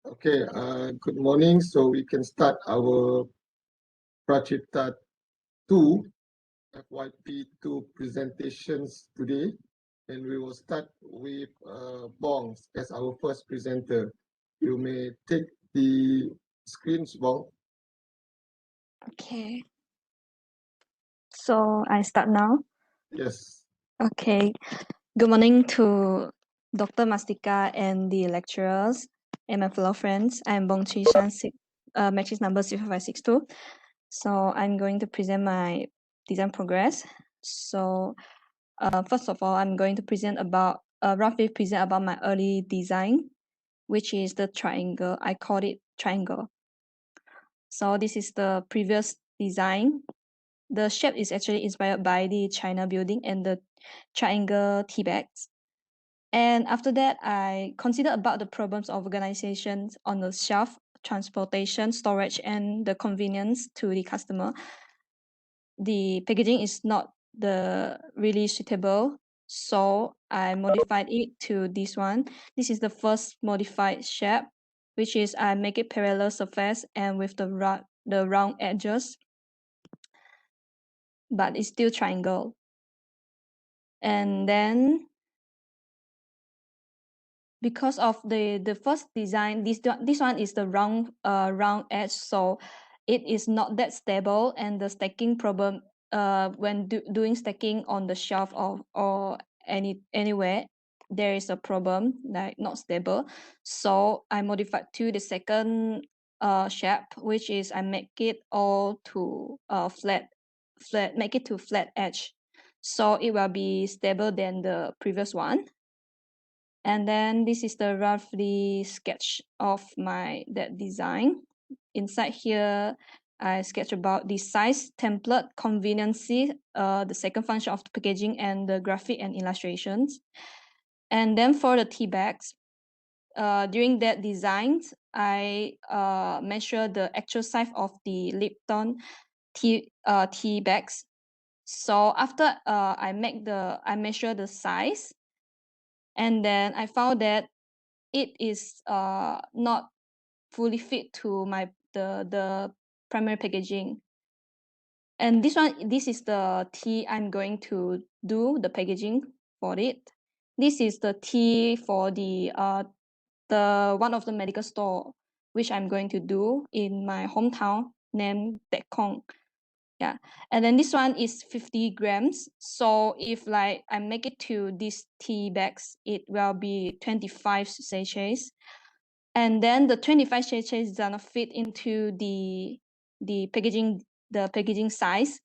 Okay, good morning. So we can start our PraCipta 2 FYP2 presentations today. And we will start with Bongs as our first presenter. You may take the screens, Bong. Okay. So I start now. Yes. Okay. Good morning to Dr. Mastika and the lecturers and my fellow friends. I'm Bong Chi Shan, matrix number 0562. So I'm going to present my design progress. So first of all, I'm going to roughly present about my early design, which is the triangle. I called it triangle. So this is the previous design. The shape is actually inspired by the China building and the triangle tea bags. And after that, I considered about the problems of organizations on the shelf, transportation, storage, and the convenience to the customer. The packaging is not the really suitable, so I modified it to this one. This is the first modified shape, which is I make it parallel surface and with the round edges, but it's still triangle. And then because of the first design, this one is the round edge, so it is not that stable, and the stacking problem when doing stacking on the shelf or anywhere, there is a problem, like not stable. So I modified to the second shape, which is I make it all to make it to flat edge, so it will be stable than the previous one. And then this is the roughly sketch of that design. Inside here, I sketch about the size, template, conveniency, the second function of the packaging, and the graphic and illustrations. And then for the tea bags, during that design, I measure the actual size of the Lipton tea bags. So after I measure the size, and then I found that it is not fully fit to the primary packaging. And this is the tea I'm going to do the packaging for it. This is the tea for the one of the medical store, which I'm going to do in my hometown named Tekong. Yeah, and then this one is 50 grams. So if like I make it to these tea bags, it will be 25 sachets. And then the 25 sachets is gonna fit into the packaging size.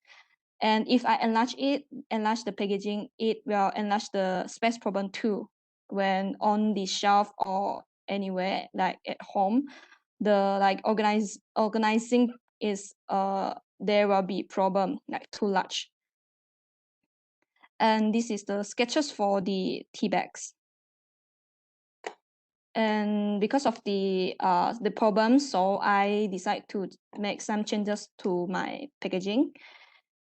And if I enlarge the packaging, it will enlarge the space problem too. When on the shelf or anywhere, like at home, the like organizing is there will be problem, like too large. And this is the sketches for the tea bags. And because of the problem, so I decide to make some changes to my packaging.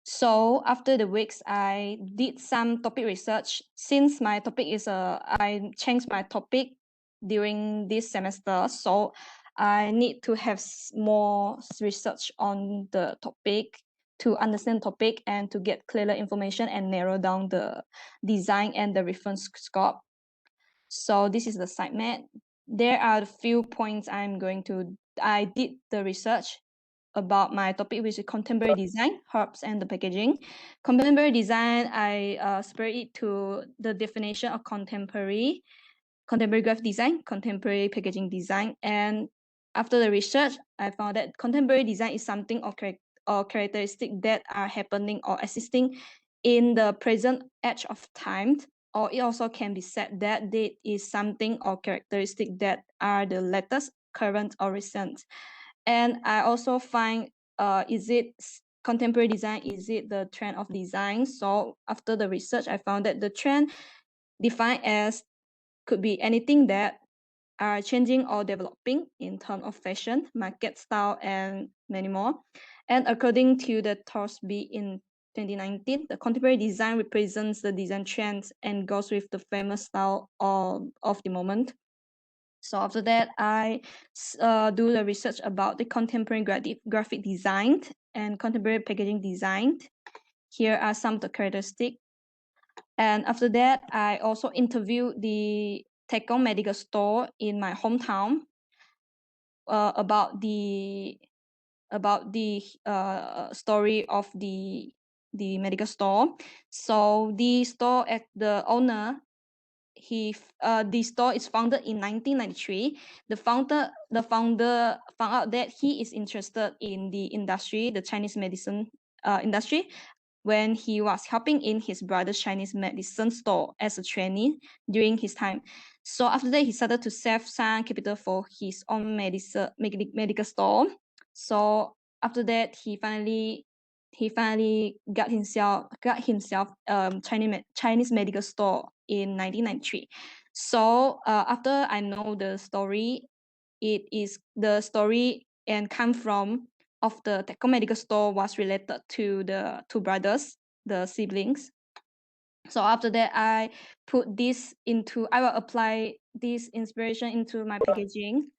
So after the weeks, I did some topic research. Since my topic is I changed my topic during this semester, so I need to have more research on the topic to understand topic and to get clearer information and narrow down the design and the reference scope. So this is the sitemap. There are a few points I did the research about my topic, which is contemporary design, herbs, and the packaging. Contemporary design, I spread it to the definition of contemporary graphic design, contemporary packaging design. And after the research, I found that contemporary design is something or characteristic that are happening or existing in the present edge of time, or it also can be said that it is something or characteristic that are the latest, current, or recent. And I also find, is it contemporary design, is it the trend of design? So after the research, I found that the trend defined as could be anything that are changing or developing in terms of fashion, market style, and many more. And according to the Thorsby in 2019, the contemporary design represents the design trends and goes with the famous style of the moment. So after that, I do the research about the contemporary graphic design and contemporary packaging design. Here are some of the characteristics. And after that, I also interviewed the Tekong medical store in my hometown about the story of the medical store. So the store at the owner, the store is founded in 1993. The founder found out that he is interested in the industry, the Chinese medicine industry, when he was helping in his brother's Chinese medicine store as a trainee during his time. So after that, he started to save some capital for his own medical store. So after that, he finally got himself Chinese medical store in 1993. So after I know the story, it is the story and come from of the Tekong medical store was related to the two brothers, the siblings. So after that, I will apply this inspiration into my packaging.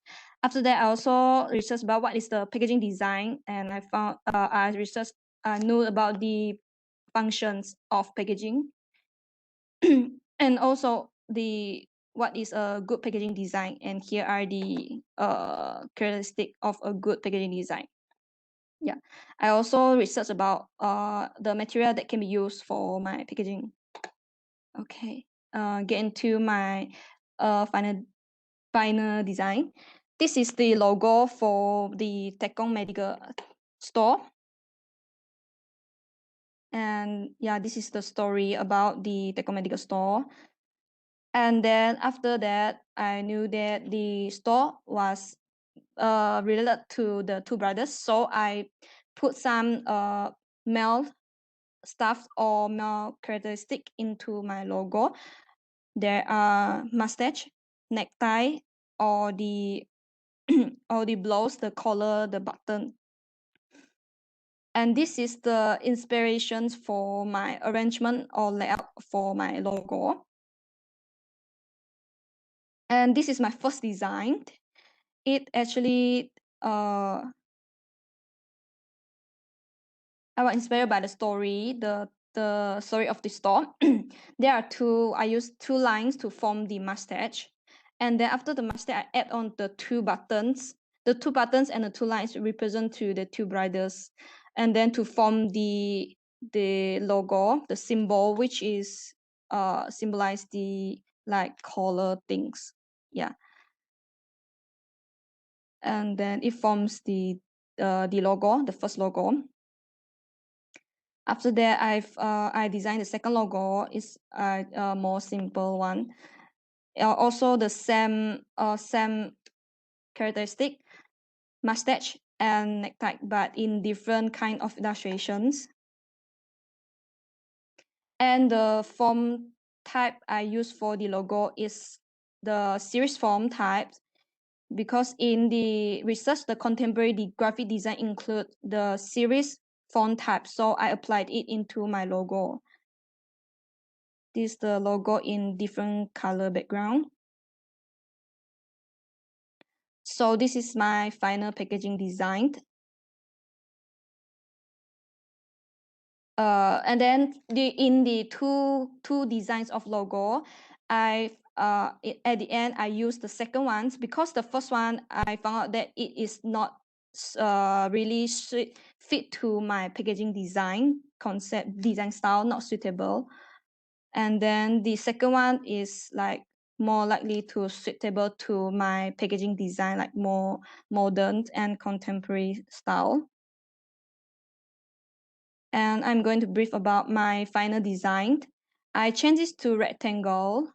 After that, I also researched about what is the packaging design, and I found I knew about the functions of packaging, and also what is a good packaging design. And here are the characteristic of a good packaging design. Yeah, I also researched about the material that can be used for my packaging. Okay, get into my final design. This is the logo for the Tekong medical store. And yeah, this is the story about the Tekong medical store. And then after that, I knew that the store was related to the two brothers. So I put some male stuff or male characteristic into my logo. There are mustache, necktie, or the or the blouse, the collar, the button. And this is the inspirations for my arrangement or layout for my logo. And this is my first design. It actually I was inspired by the story, the story of the store. I used two lines to form the mustache. And then after the mustache, I add on the two buttons. The two buttons and the two lines represent to the two brothers. And then to form the logo, the symbol, which is symbolize the like color things. Yeah. And then it forms the logo, the first logo. After that, I designed the second logo. Is a more simple one. Also the same characteristic, mustache and necktie, but in different kind of illustrations. And the form type I use for the logo is the series form type, because in the research, the contemporary graphic design include the series font type. So I applied it into my logo. This is the logo in different color background. So this is my final packaging design. And then in the two designs of logo, at the end I used the second ones, because the first one I found out that it is not really fit to my packaging design concept, design style, not suitable. And then the second one is like more likely to suitable to my packaging design, like more modern and contemporary style. And I'm going to brief about my final design. I changed this to rectangle.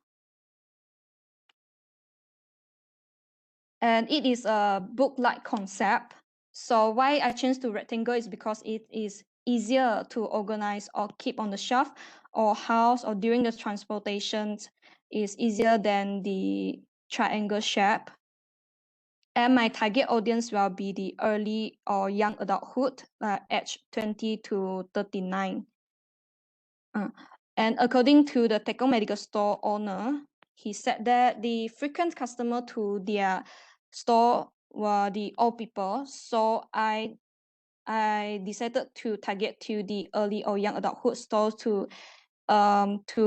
And it is a book-like concept. So why I changed to rectangle is because it is easier to organize or keep on the shelf or house, or during the transportation is easier than the triangle shape. And my target audience will be the early or young adulthood, age 20 to 39. And according to the Tekong medical store owner, he said that the frequent customer to their store were the old people. So I decided to target to the early or young adulthood stores to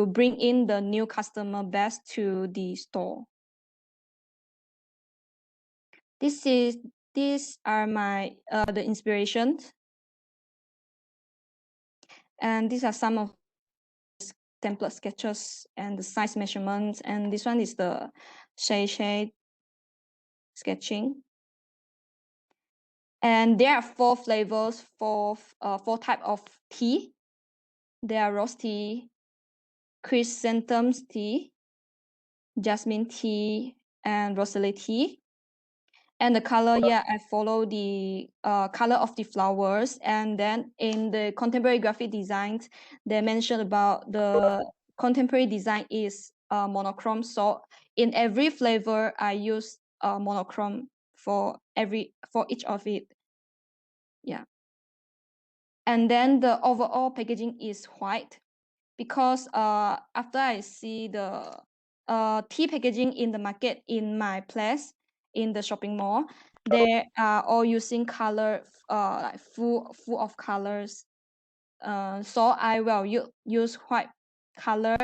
bring in the new customer base to the store. These are my the inspirations, and these are some of template sketches and the size measurements. And this one is the shade sketching. And there are 4 flavors, four type of tea. There are rose tea, chrysanthemum tea, jasmine tea, and roselle tea. And the color, yeah, I follow the color of the flowers. And then in the contemporary graphic designs, they mentioned about the contemporary design is monochrome. So in every flavor, I use monochrome for each of it. Yeah. And then the overall packaging is white, because after I see the tea packaging in the market in my place in the shopping mall, they are all using color, like full of colors. So I will use white color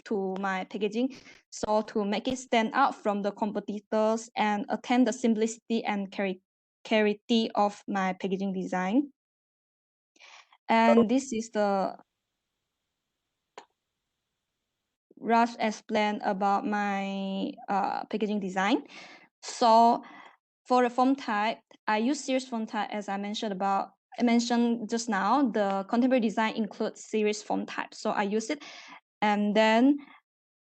to my packaging, so to make it stand out from the competitors and attain the simplicity and clarity of my packaging design. And this is the rough explain about my packaging design. So for the font type, I use series font type, as I mentioned just now. The contemporary design includes series font type, so I use it. And then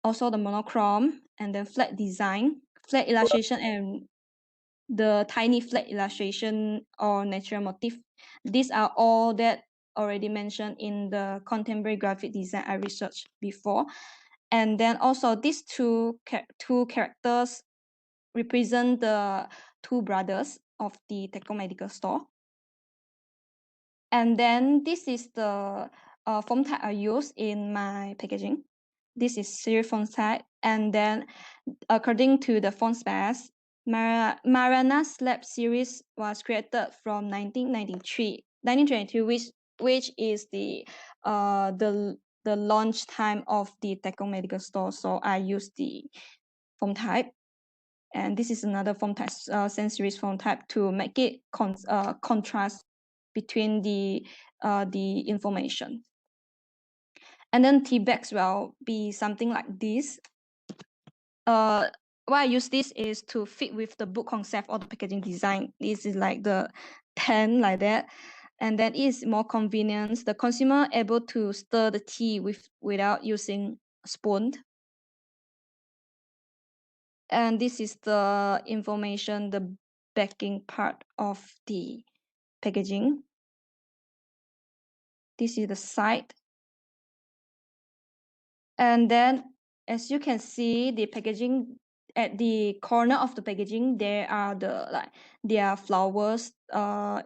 also the monochrome, and then flat design, flat illustration, and the tiny flat illustration or natural motif. These are all that already mentioned in the contemporary graphic design I researched before. And then also these two characters represent the 2 brothers of the Teko Medical Store. And then this is the font type I use in my packaging. This is serial font type. And then according to the font specs, Marana's Lab series was created from 1922, which is the launch time of the Teko Medical Store. So I use the font type. And this is another font type, sans serif font type, to make it contrast between the information. And then tea bags will be something like this. Why I use this is to fit with the book concept or the packaging design. This is like the pen like that. And then it is more convenient. The consumer able to stir the tea without using a spoon. And this is the information, the backing part of the packaging. This is the side. And then as you can see, the packaging at the corner of the packaging, there are there are flowers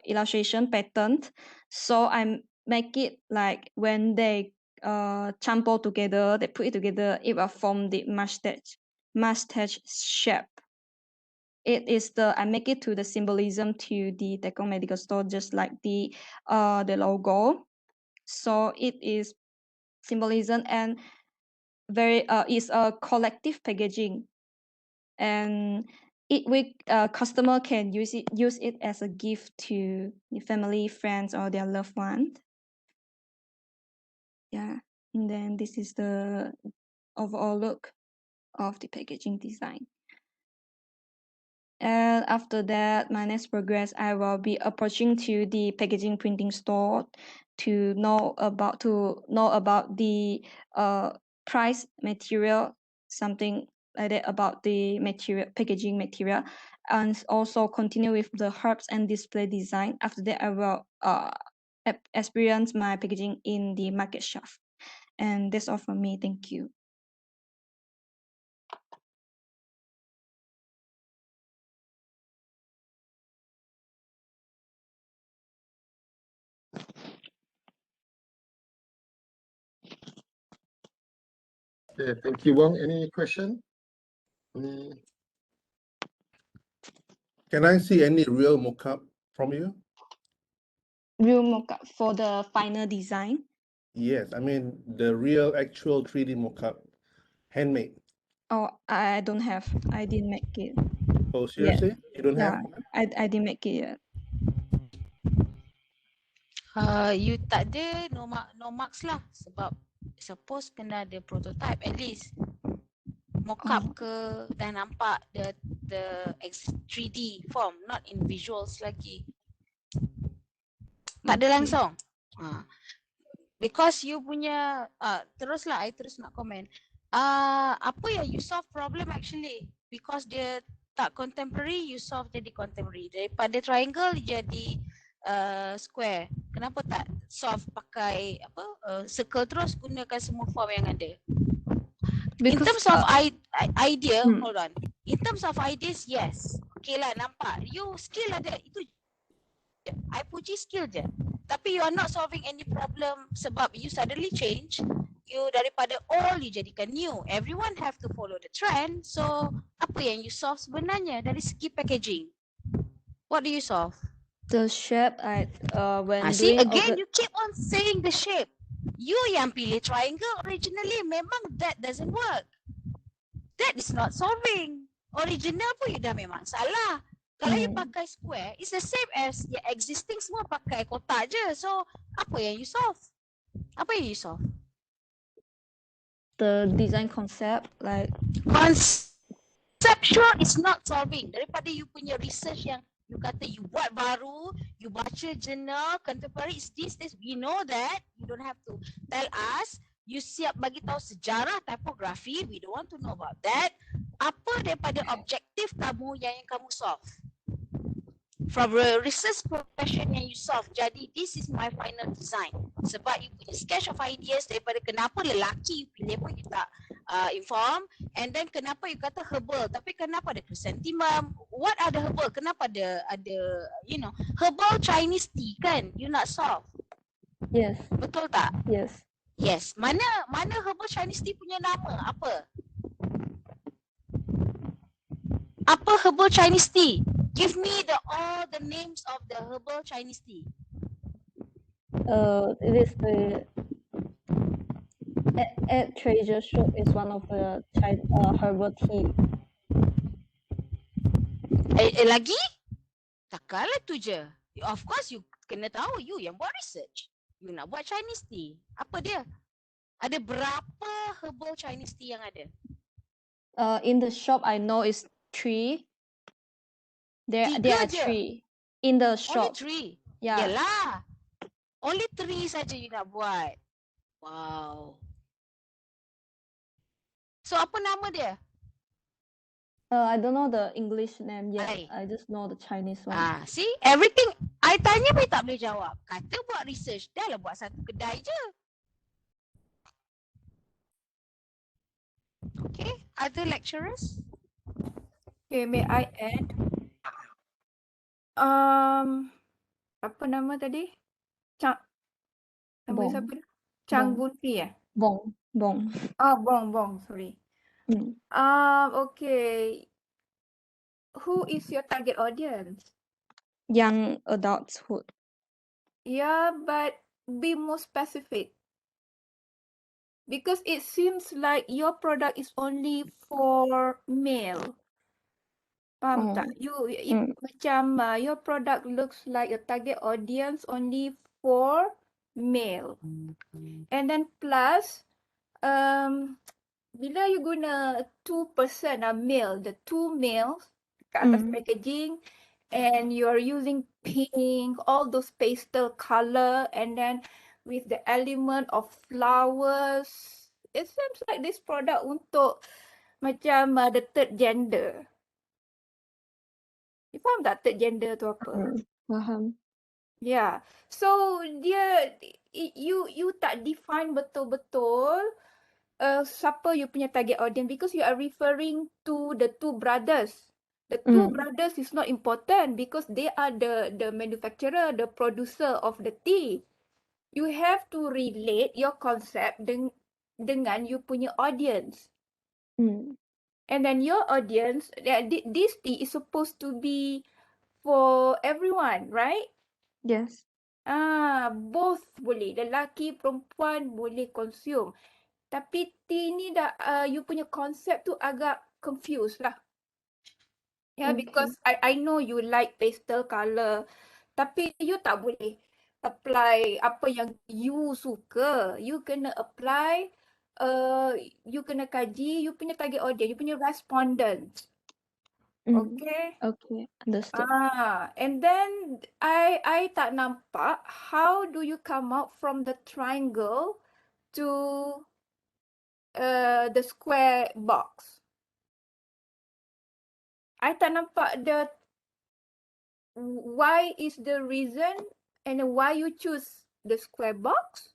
illustration pattern. So I make it like when they jumble together, they put it together, it will form the mustache shape. It is I make it to the symbolism to the Teko Medical Store, just like the logo. So it is symbolism, and very is a collective packaging, and customer can use it as a gift to the family, friends, or their loved one. Yeah, and then this is the overall look of the packaging design. And after that, my next progress, I will be approaching to the packaging printing store to know about the price, material, something like that, about the packaging material, and also continue with the herbs and display design. After that, I will experience my packaging in the market shelf. And that's all from me. Thank you. Okay, thank you, Wong. Any question? Ni, Can I see any real mockup from you? Real mockup for the final design. Yes, I mean the real actual 3D mockup, handmade. Oh, I don't have. I didn't make it Oh, yet. seriously? You don't Yeah, have? I didn't make it yet. You tak ada, no marks lah. Sebab suppose kena ada prototype at least. Mockup Oh, ke dah nampak the 3D form, not in visuals lagi. Tak ada okay. langsung. Because you punya teruslah, I terus nak komen. Apa yang you solve problem actually, because dia tak contemporary, you solve jadi contemporary. Daripada triangle jadi square. Kenapa tak solve pakai circle terus, gunakan semua form yang ada. In Because terms of idea, hmm. hold on. In terms of ideas, yes. Okay lah, nampak. You skill ada, itu je. I puji skill je. Tapi you are not solving any problem sebab you suddenly change. You daripada old, you jadikan new. Everyone have to follow the trend. So, apa yang you solve sebenarnya dari segi packaging? What do you solve? The shape, when See, doing again, you keep on saying the shape. You yang pilih triangle originally, memang that doesn't work. That is not solving. Original pun you dah memang salah. Kalau you pakai square, it's the same as your existing semua pakai kotak je. So, apa yang you solve? Apa yang you solve? the design concept, like Conceptual is not solving. Daripada you punya research yang you kata you buat baru, you baca journal, contemporary is this, we know that. You don't have to tell us. You siap bagi tahu sejarah typography, we don't want to know about that. Apa daripada objektif kamu yang kamu solve? From the research question yang you solve, jadi this is my final design. Sebab you punya sketch of ideas daripada kenapa lelaki you pilih pun you tak inform, and then kenapa you kata herbal, tapi kenapa ada chrysanthemum, what are the herbal, kenapa ada you know, herbal Chinese tea kan, you nak solve. yes, Betul tak? yes. Yes. Mana herbal Chinese tea punya nama? Apa? Apa herbal Chinese tea? Give me all the names of the herbal Chinese tea. It is the at Treasure Shop is one of the herbal tea. Lagi? Takkanlah tu je. Of course you kena tahu, you yang buat research. You nak buat Chinese tea. Apa dia? Ada berapa herbal Chinese tea yang ada? In the shop I know is 3. There are 3 in the shop. Only 3? Yeah. Yalah. Only 3 saja you nak buat. Wow. So apa nama dia? I don't know the English name yet. Ay. I just know the Chinese one. See, everything I tanya pun tak boleh jawab. Kata buat research, dah lah buat satu kedai je. Okay, other lecturers? Okay, may I add? Apa nama tadi? Nama Bong. siapa? Chang Bun Pi ya? Bong. Oh, Bong, sorry. Okay. Who is your target audience? Young adulthood. Yeah, but be more specific. Because it seems like your product is only for male. Faham tak? Macam your product looks like a target audience only for male. And then plus, bila you guna 2% male, the 2 males kat atas packaging, and you're using pink, all those pastel color, and then with the element of flowers, it seems like this product untuk macam the third gender. You faham tak third gender tu apa? Faham. Yeah. So dia you tak define betul-betul siapa you punya target audience, because you are referring to the 2 brothers. The 2 brothers is not important because they are the manufacturer, the producer of the tea. You have to relate your concept dengan you punya audience. And then your audience, this tea is supposed to be for everyone, right? Yes. Both boleh. Lelaki, perempuan boleh consume. Tapi tea ni dah, you punya konsep tu agak confused lah. Yeah, Okay. because I know you like pastel colour. Tapi you tak boleh apply apa yang you suka. You kena apply, you kena kaji, you punya target audience, you punya respondents. Okay? Okay, understood. And then I tak nampak how do you come out from the triangle to the square box. I tak nampak why is the reason and why you choose the square box.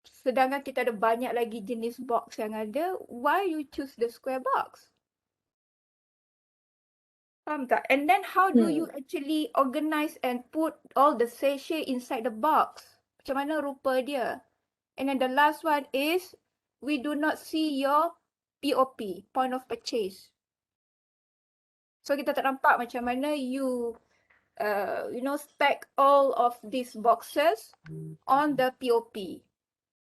Sedangkan kita ada banyak lagi jenis box yang ada, why you choose the square box? Faham tak? And then how do you actually organize and put all the sachet inside the box? Macam mana rupa dia? And then the last one is, we do not see your POP, point of purchase. So kita tak nampak macam mana you stack all of these boxes on the POP.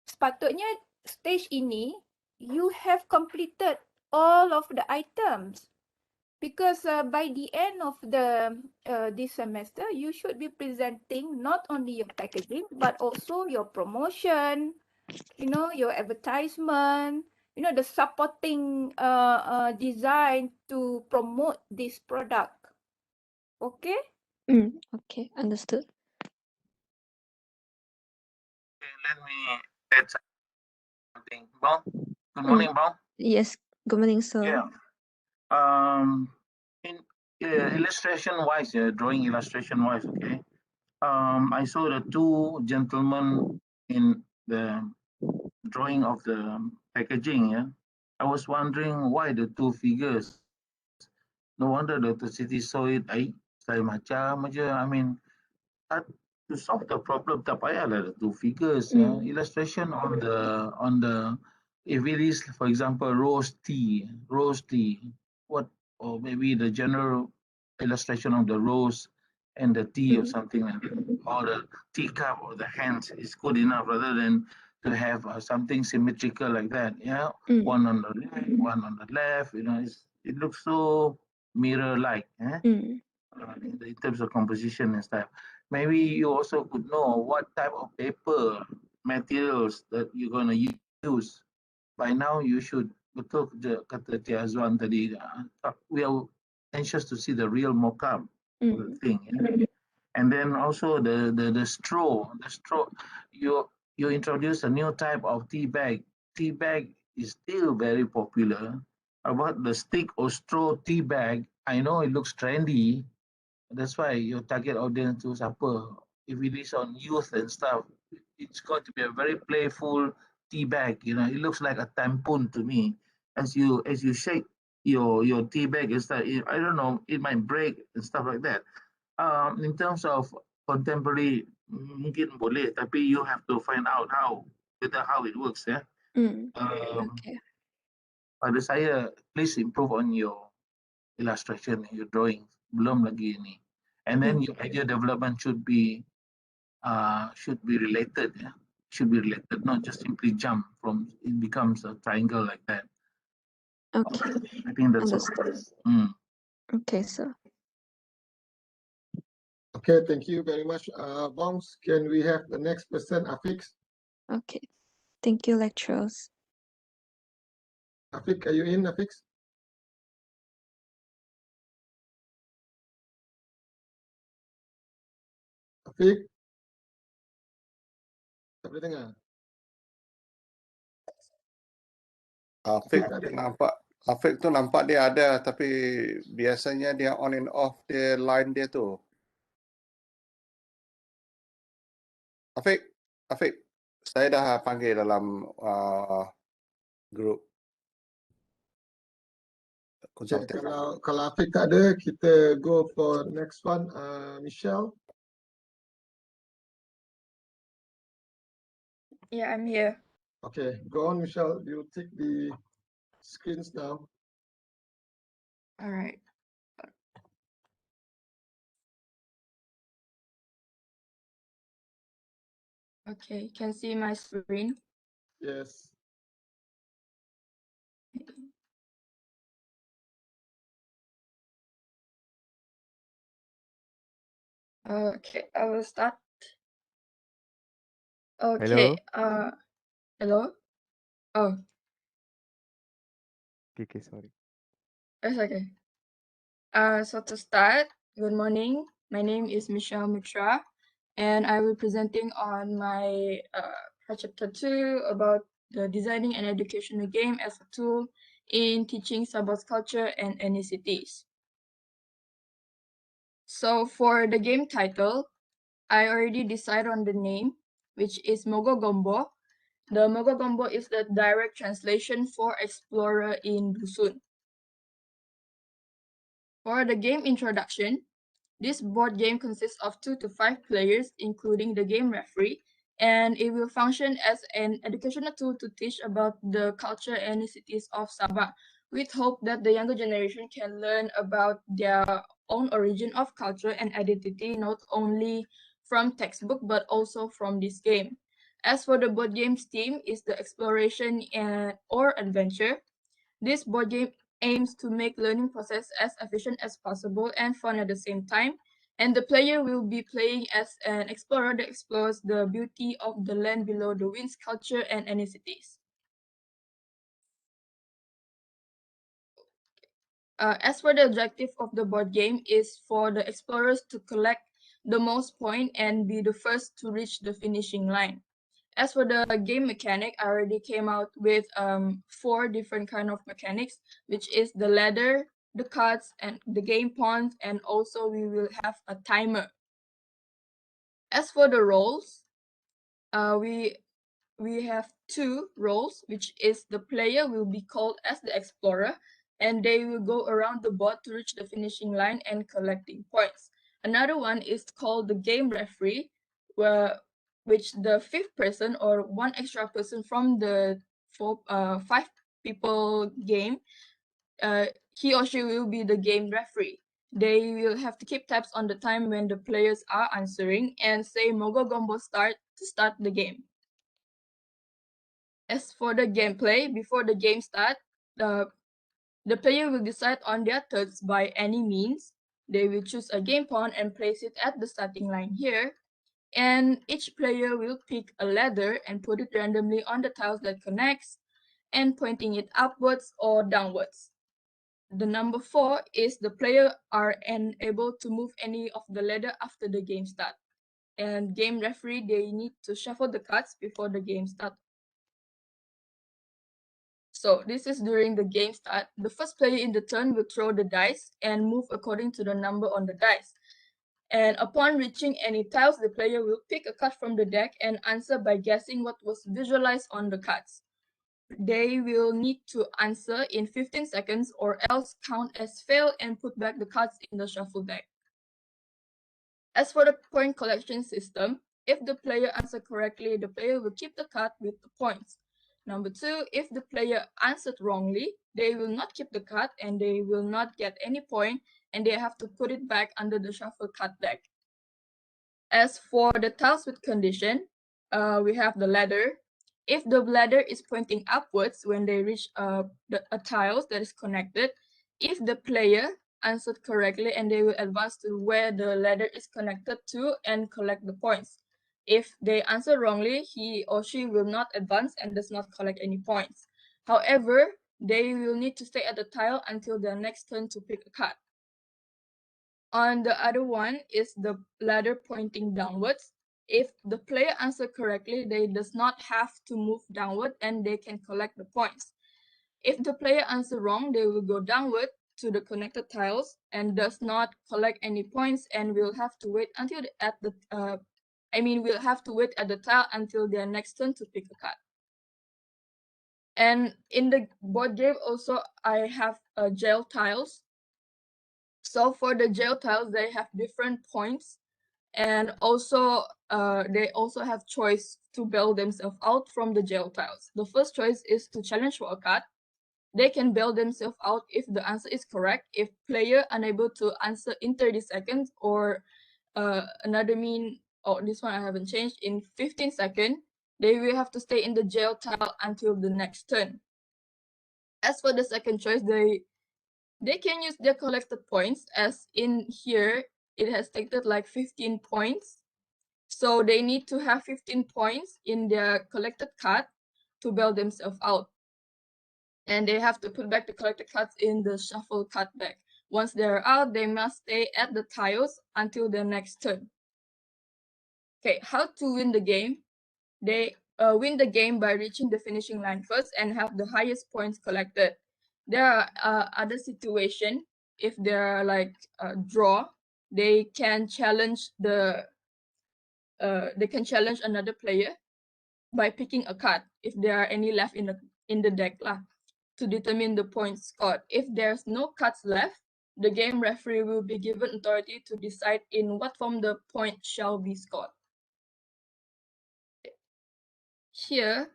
Sepatutnya stage ini, you have completed all of the items. Because by the end of the this semester, you should be presenting not only your packaging, but also your promotion, your advertisement, the supporting design to promote this product. Okay? Okay, understood. Okay, let me add something. Bong, good morning, Bong. Yes, good morning, sir. Yeah. In illustration wise, drawing illustration wise, okay. I saw the two gentlemen in the drawing of the packaging. Yeah, I was wondering why the two figures. No wonder Dr. Siti saw it. Saya macam aja. I mean, to solve the problem, tak payahlah the two figures. Illustration on the if it is, for example, rose tea, what, or maybe the general illustration of the rose and the tea or something like that, or the teacup or the hands is good enough rather than to have something symmetrical like that. Yeah, one on the right, one on the left. It looks so mirror-like. In terms of composition and stuff. Maybe you also could know what type of paper materials that you're going to use. By now, you should, betul kata Tia Azwan tadi, we are anxious to see the real mock-up of the thing. And then also the straw, you introduce a new type of tea bag. Tea bag is still very popular. About the stick or straw tea bag, I know it looks trendy. That's why your target audience to siapa. If it is on youth and stuff, it's going to be a very playful tea bag. It looks like a tampon to me. As you shake your tea bag and stuff, I don't know, it might break and stuff like that. In terms of contemporary, mungkin boleh, tapi you have to find out how it works. Okay. Pada saya, please improve on your illustration, your drawing. Belum lagi ini. And then your idea development should be related. Should be related, not just simply jump from it becomes a triangle like that. Okay. I think that's Understood. all. Okay, sir. Okay, thank you very much, Bongs. Can we have the next person, Afik? Okay. Thank you, lecturers. Afik, are you in, Afik? Afik? Tak boleh dengar. Afiq tu nampak dia ada, tapi biasanya dia on and off dia line dia tu. Afiq, saya dah panggil dalam grup Okay, konsultan. kalau Afik tak ada, kita go for next one, Michelle. Yeah, I'm here. Okay, go on, Michelle. You take the screens now. All right. Okay, can see my screen. Yes. Okay, I will start. Okay. Hello. Oh, Okay, sorry. it's okay. So to start, good morning. My name is Michelle Mitra, and I will be presenting on my PraCipta 2 about the designing an educational game as a tool in teaching Sabah's culture and ethnicities. So for the game title, I already decided on the name, which is Mogo Gombo. The Mogo Gombo is the direct translation for explorer in Dusun. For the game introduction, this board game consists of 2 to 5 players, including the game referee, and it will function as an educational tool to teach about the culture and ethnicities of Sabah, with hope that the younger generation can learn about their own origin of culture and identity, not only from textbook, but also from this game. As for the board game's theme is the exploration or adventure. This board game aims to make learning process as efficient as possible and fun at the same time. And the player will be playing as an explorer that explores the beauty of the land below the winds, culture, and ethnicities. As for the objective of the board game is for the explorers to collect the most point and be the first to reach the finishing line. As for the game mechanic, I already came out with 4 different kind of mechanics, which is the ladder, the cards, and the game pawns, and also we will have a timer. As for the roles, we have 2 roles, which is the player will be called as the explorer, and they will go around the board to reach the finishing line and collecting points. Another one is called the game referee, which the 5th person or 1 extra person from the 5 people game, he or she will be the game referee. They will have to keep tabs on the time when the players are answering and say Mogo Gombo start to start the game. As for the gameplay, before the game starts, the player will decide on their turns by any means. They will choose a game pawn and place it at the starting line here. And each player will pick a ladder and put it randomly on the tiles that connects and pointing it upwards or downwards. The number 4 is the player are unable to move any of the ladder after the game start. And game referee, they need to shuffle the cards before the game starts. So this is during the game start. The first player in the turn will throw the dice and move according to the number on the dice. And upon reaching any tiles, the player will pick a card from the deck and answer by guessing what was visualized on the cards. They will need to answer in 15 seconds or else count as failed and put back the cards in the shuffle deck. As for the point collection system, if the player answers correctly, the player will keep the card with the points. Number 2, if the player answered wrongly, they will not keep the card and they will not get any point and they have to put it back under the shuffle card deck. As for the tiles with condition, we have the ladder. If the ladder is pointing upwards when they reach a tile that is connected, if the player answered correctly and they will advance to where the ladder is connected to and collect the points. If they answer wrongly, he or she will not advance and does not collect any points. However, they will need to stay at the tile until their next turn to pick a card. On the other one is the ladder pointing downwards. If the player answers correctly, they does not have to move downward and they can collect the points. If the player answers wrong, they will go downward to the connected tiles and does not collect any points and will have to wait until we'll have to wait at the tile until their next turn to pick a card. And in the board game also, I have jail tiles. So for the jail tiles, they have different points, and also they also have choice to bail themselves out from the jail tiles. The first choice is to challenge for a card. They can bail themselves out if the answer is correct. If player unable to answer in 30 seconds, or another mean, oh, this one I haven't changed, in 15 seconds, they will have to stay in the jail tile until the next turn. As for the second choice, they can use their collected points, as in here, it has stated like 15 points. So they need to have 15 points in their collected card to bail themselves out. And they have to put back the collected cards in the shuffle card deck. Once they're out, they must stay at the tiles until their next turn. Okay, how to win the game? They win the game by reaching the finishing line first and have the highest points collected. There are other situations. If they're like draw, they can challenge another player by picking a card if there are any left in the deck lah, to determine the points scored. If there's no cards left, the game referee will be given authority to decide in what form the point shall be scored. Here,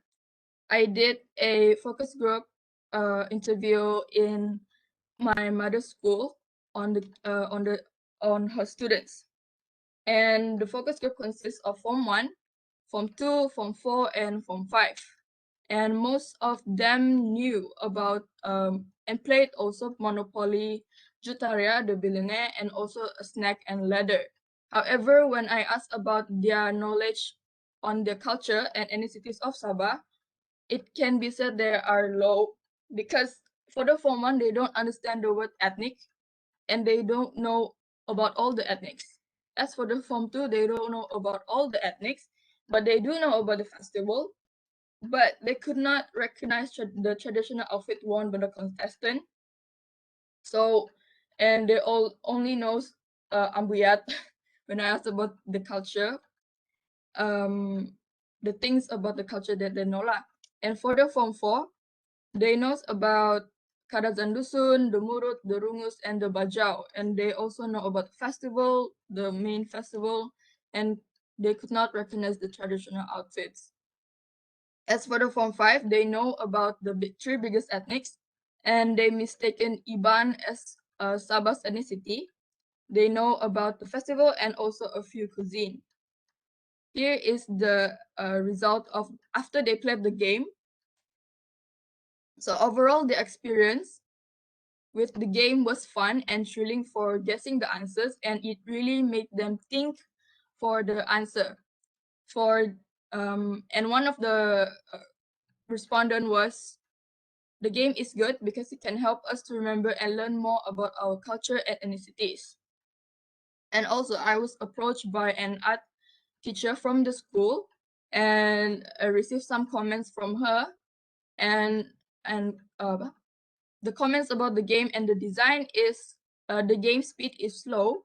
I did a focus group interview in my mother's school on her students, and the focus group consists of Form 1, Form 2, Form 4, and Form 5. And most of them knew about and played also Monopoly, Jutaria, the Billionaire, and also a Snack and Ladder. However, when I asked about their knowledge on the culture and ethnicities of Sabah, it can be said they are low, because for the Form 1, they don't understand the word ethnic, and they don't know about all the ethnics. As for the Form 2, they don't know about all the ethnics, but they do know about the festival, but they could not recognize the traditional outfit worn by the contestant. So, and they all only knows Ambuyat when I asked about the culture, the things about the culture that they know lah. And for the Form 4, they knows about Kadazan Dusun, the Murut, the Rungus, and the Bajau. And they also know about the festival, the main festival, and they could not recognize the traditional outfits. As for the Form 5, they know about the three biggest ethnics, and they mistaken Iban as Sabah's ethnicity. They know about the festival and also a few cuisine. Here is the result of after they played the game. So overall, the experience with the game was fun and thrilling for guessing the answers, and it really made them think for the answer. And one of the respondent was, the game is good because it can help us to remember and learn more about our culture and ethnicities. And also, I was approached by an art teacher from the school, and I received some comments from her, and the comments about the game and the design is the game speed is slow,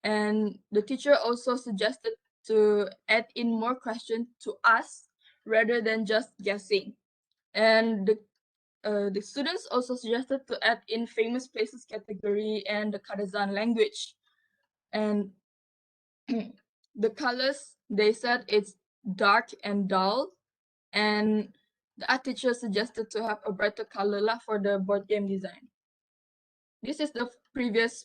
and the teacher also suggested to add in more questions to us rather than just guessing. And the students also suggested to add in famous places category and the Kadazan language. And the colors, they said it's dark and dull, and the art teacher suggested to have a brighter color lah for the board game design. This is the previous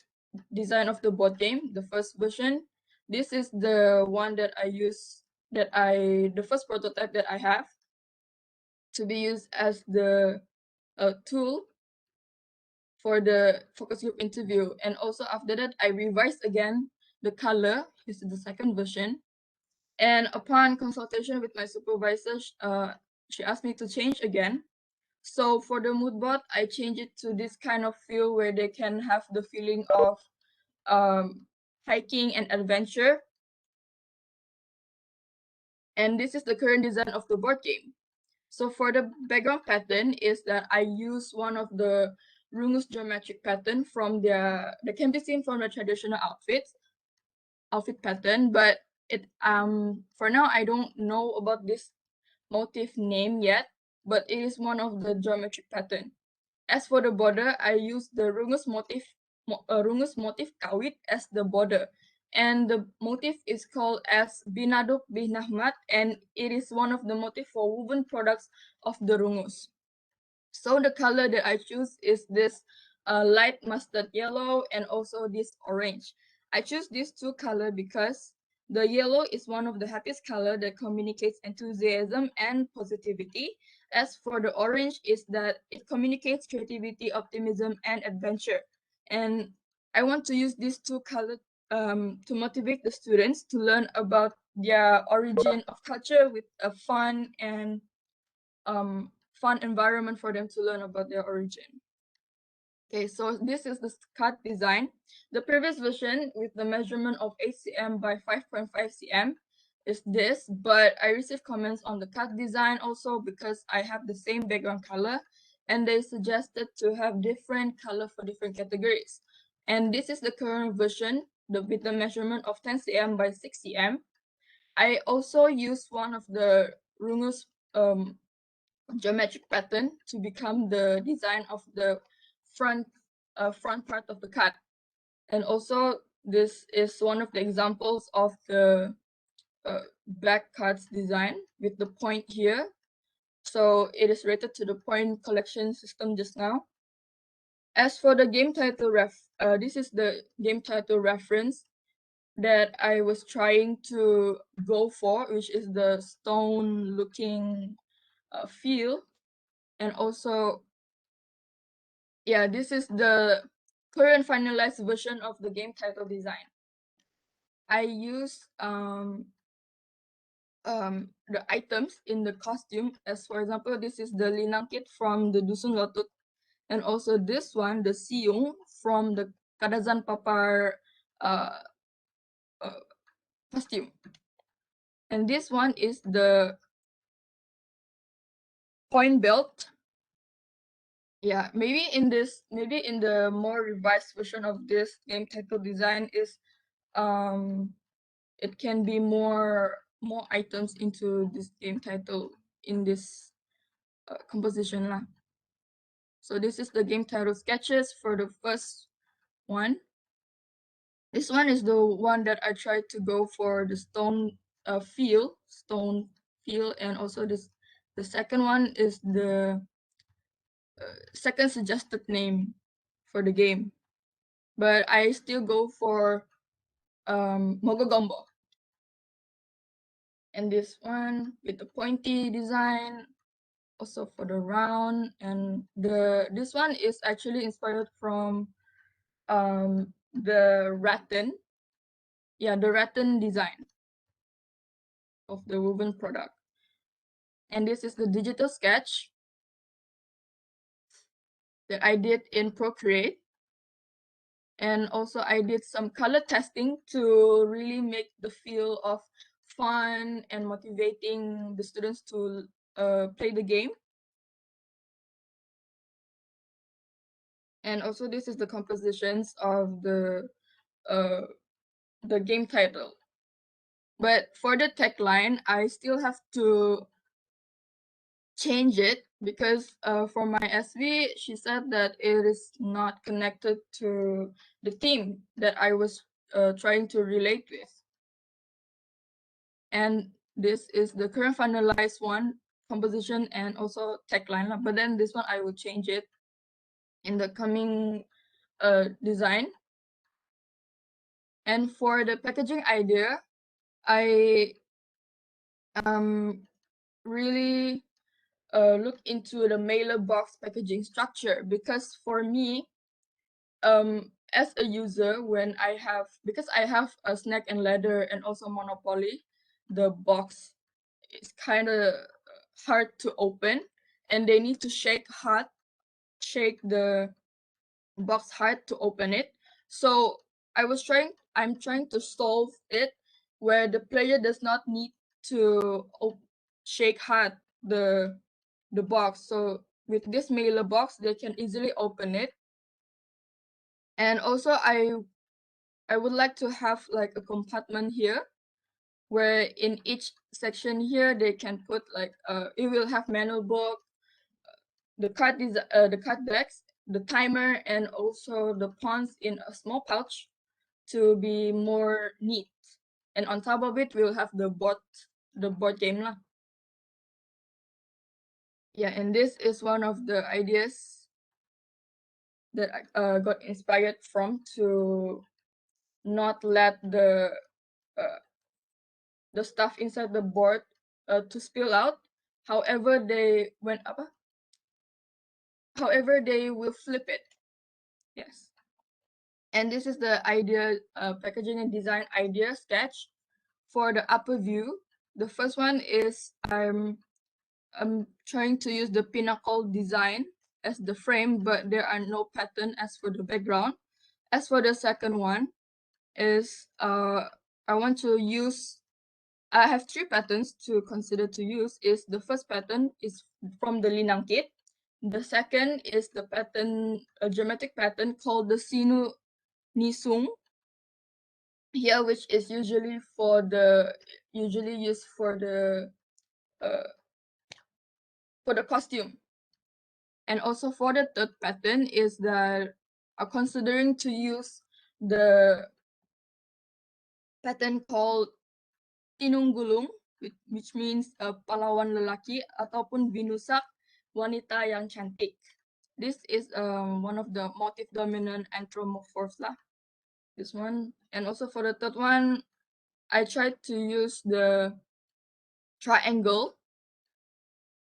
design of the board game, the first version. This is the one that I use, the first prototype that I have to be used as the tool for the focus group interview. And also after that, I revised again the color. This is the second version. And upon consultation with my supervisor, she asked me to change again. So for the mood board, I changed it to this kind of feel where they can have the feeling of hiking and adventure. And this is the current design of the board game. So for the background pattern is that I use one of the Rungus geometric pattern from that can be seen from the traditional outfit pattern, but it for now I don't know about this motif name yet, but it is one of the geometric pattern. As for the border, I use the Rungus motif Kawit as the border, and the motif is called as Binaduk Binahmat, and it is one of the motif for woven products of the Rungus. So the color that I choose is this light mustard yellow and also this orange. I choose these two colors because the yellow is one of the happiest color that communicates enthusiasm and positivity. As for the orange is that it communicates creativity, optimism, and adventure. And I want to use these two colors to motivate the students to learn about their origin of culture with a fun and fun environment for them to learn about their origin. Okay, so this is the card design. The previous version with the measurement of 8 cm by 5.5 cm is this, but I received comments on the card design also because I have the same background color and they suggested to have different color for different categories. And this is the current version with the measurement of 10 cm by 6 cm. I also used one of the Rungus geometric pattern to become the design of the front part of the card. And also this is one of the examples of the back cards design with the point here. So it is related to the point collection system just now. As for the game title this is the game title reference that I was trying to go for, which is the stone looking feel. And also, yeah, this is the current finalized version of the game title design. I use the items in the costume, as for example, this is the Linang kit from the Dusun Lotut, and also this one, the Siung from the Kadazan Papar costume. And this one is the point belt. Yeah, maybe in the more revised version of this game title design is it can be more items into this game title in this composition lah. So this is the game title sketches for the first one. This one is the one that I tried to go for the stone feel, and also the second one is the second suggested name for the game, but I still go for Mogogombo. And this one with the pointy design, also for the round, and this one is actually inspired from the rattan. Yeah, the rattan design of the woven product. And this is the digital sketch that I did in Procreate. And also I did some color testing to really make the feel of fun and motivating the students to play the game. And also this is the compositions of the game title. But for the tagline, I still have to change it because for my SV, she said that it is not connected to the theme that I was trying to relate with. And this is the current finalized one, composition and also tagline. But then this one, I will change it in the coming design. And for the packaging idea, I really look into the mailer box packaging structure because for me, as a user, because I have a Snack and Ladder and also Monopoly, the box is kind of hard to open, and they need to shake the box hard to open it. So I'm trying to solve it where the player does not need to shake hard the box. So with this mailer box, they can easily open it. And also I would like to have like a compartment here where in each section here they can put like it will have manual book, the card decks, the timer, and also the pawns in a small pouch to be more neat. And on top of it, we'll have the board game lah. Yeah, and this is one of the ideas that I got inspired from, to not let the stuff inside the board to spill out. However, they will flip it. Yes. And this is the idea, packaging and design idea sketch for the upper view. The first one is I'm trying to use the pinnacle design as the frame, but there are no pattern as for the background. As for the second one is I want to use, I have 3 patterns to consider to use. Is the first pattern is from the Linang kit. The second is the pattern, a geometric pattern called the Sinu Nisung here, which is usually used for the costume. And also for the third pattern is that I'm considering to use the pattern called Tinunggulung, which means pahlawan lelaki ataupun binusak, wanita yang cantik. This is one of the motif dominant anthropomorphs lah. This one. And also for the third one, I tried to use the triangle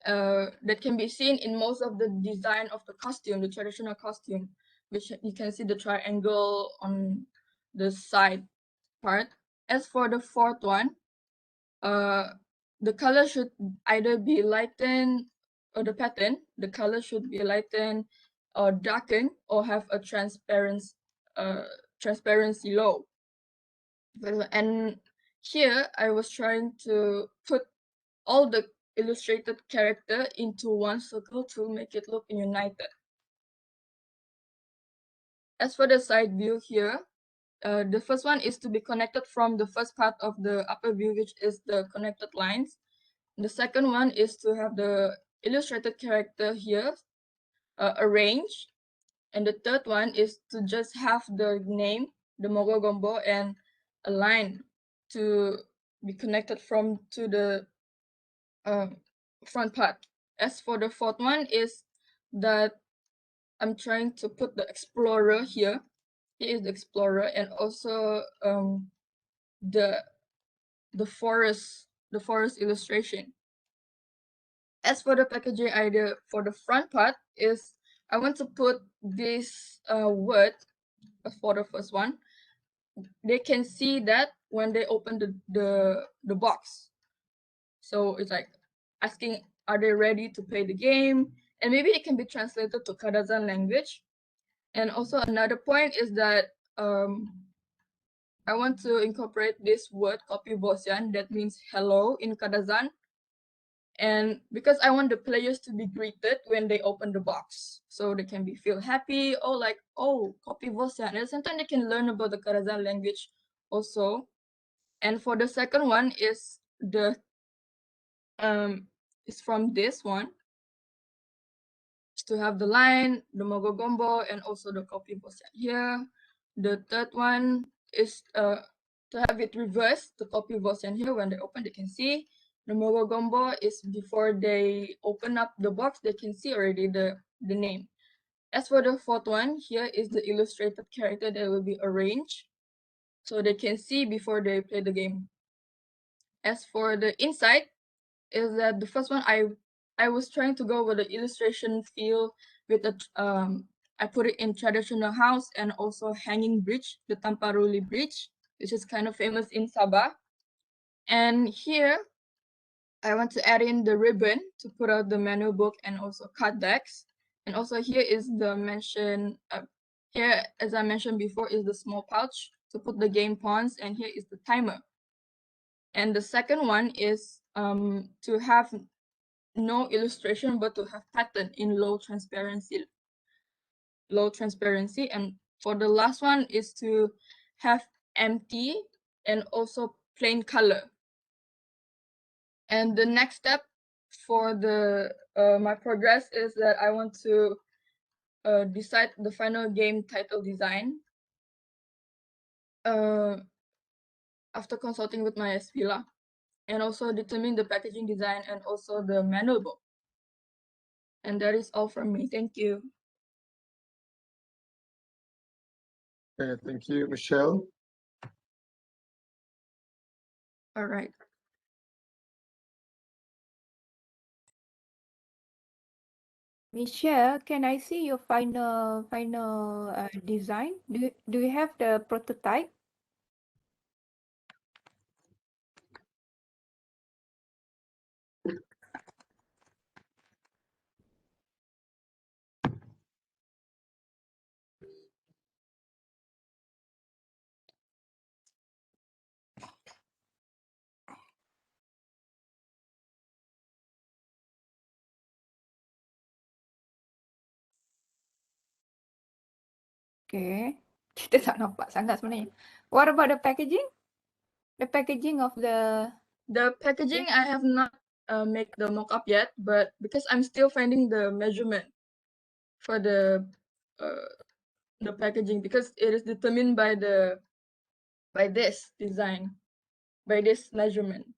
that can be seen in most of the design of the costume, the traditional costume, which you can see the triangle on the side part. As for the fourth one, the color should either be lightened, or the color should be lightened or darkened, or have a transparency low. And here I was trying to put all the illustrated character into one circle to make it look united. As for the side view here, the first one is to be connected from the first part of the upper view, which is the connected lines. The second one is to have the illustrated character here arranged. And the third one is to just have the name, the Mogo Gombo, and a line to be connected to the front part. As for the fourth one is that I'm trying to put the explorer here. Here is the explorer, and also the forest illustration. As for the packaging idea for the front part is I want to put this word for the first one. They can see that when they open the box. So it's like asking, are they ready to play the game? And maybe it can be translated to Kadazan language. And also another point is that I want to incorporate this word kopi bosian, that means hello in Kadazan. And because I want the players to be greeted when they open the box, so they can feel happy, or like, oh, kopi bosian. And sometimes they can learn about the Kadazan language also. And for the second one is from this one, to have the line, the Mogo Gombo, and also the kopi bosian here. The third one is to have it reversed, the kopi bosian here. When they open, they can see. The Mogo Gombo is before they open up the box, they can see already the name. As for the fourth one, here is the illustrated character that will be arranged, so they can see before they play the game. As for the inside, is that the first one I was trying to go with the illustration feel with the I put it in traditional house and also hanging bridge, the Tamparuli bridge, which is kind of famous in Sabah. And here I want to add in the ribbon to put out the manual book and also card decks. And also here is the here, as I mentioned before, is the small pouch to put the game pawns, and here is the timer. And the second one is to have no illustration, but to have pattern in low transparency. And for the last one is to have empty and also plain color. And the next step for the my progress is that I want to decide the final game title design after consulting with my SVLA, and also determine the packaging design and also the manual book. And that is all from me. Thank you. Okay, thank you, Michelle. All right. Michelle, can I see your final design? Do you have the prototype? Okay. Kita tak nampak sangat sebenarnya. What about the packaging? The packaging of the The packaging, I have not make the mock-up yet, but because I'm still finding the measurement for the packaging, because it is determined by this design, by this measurement.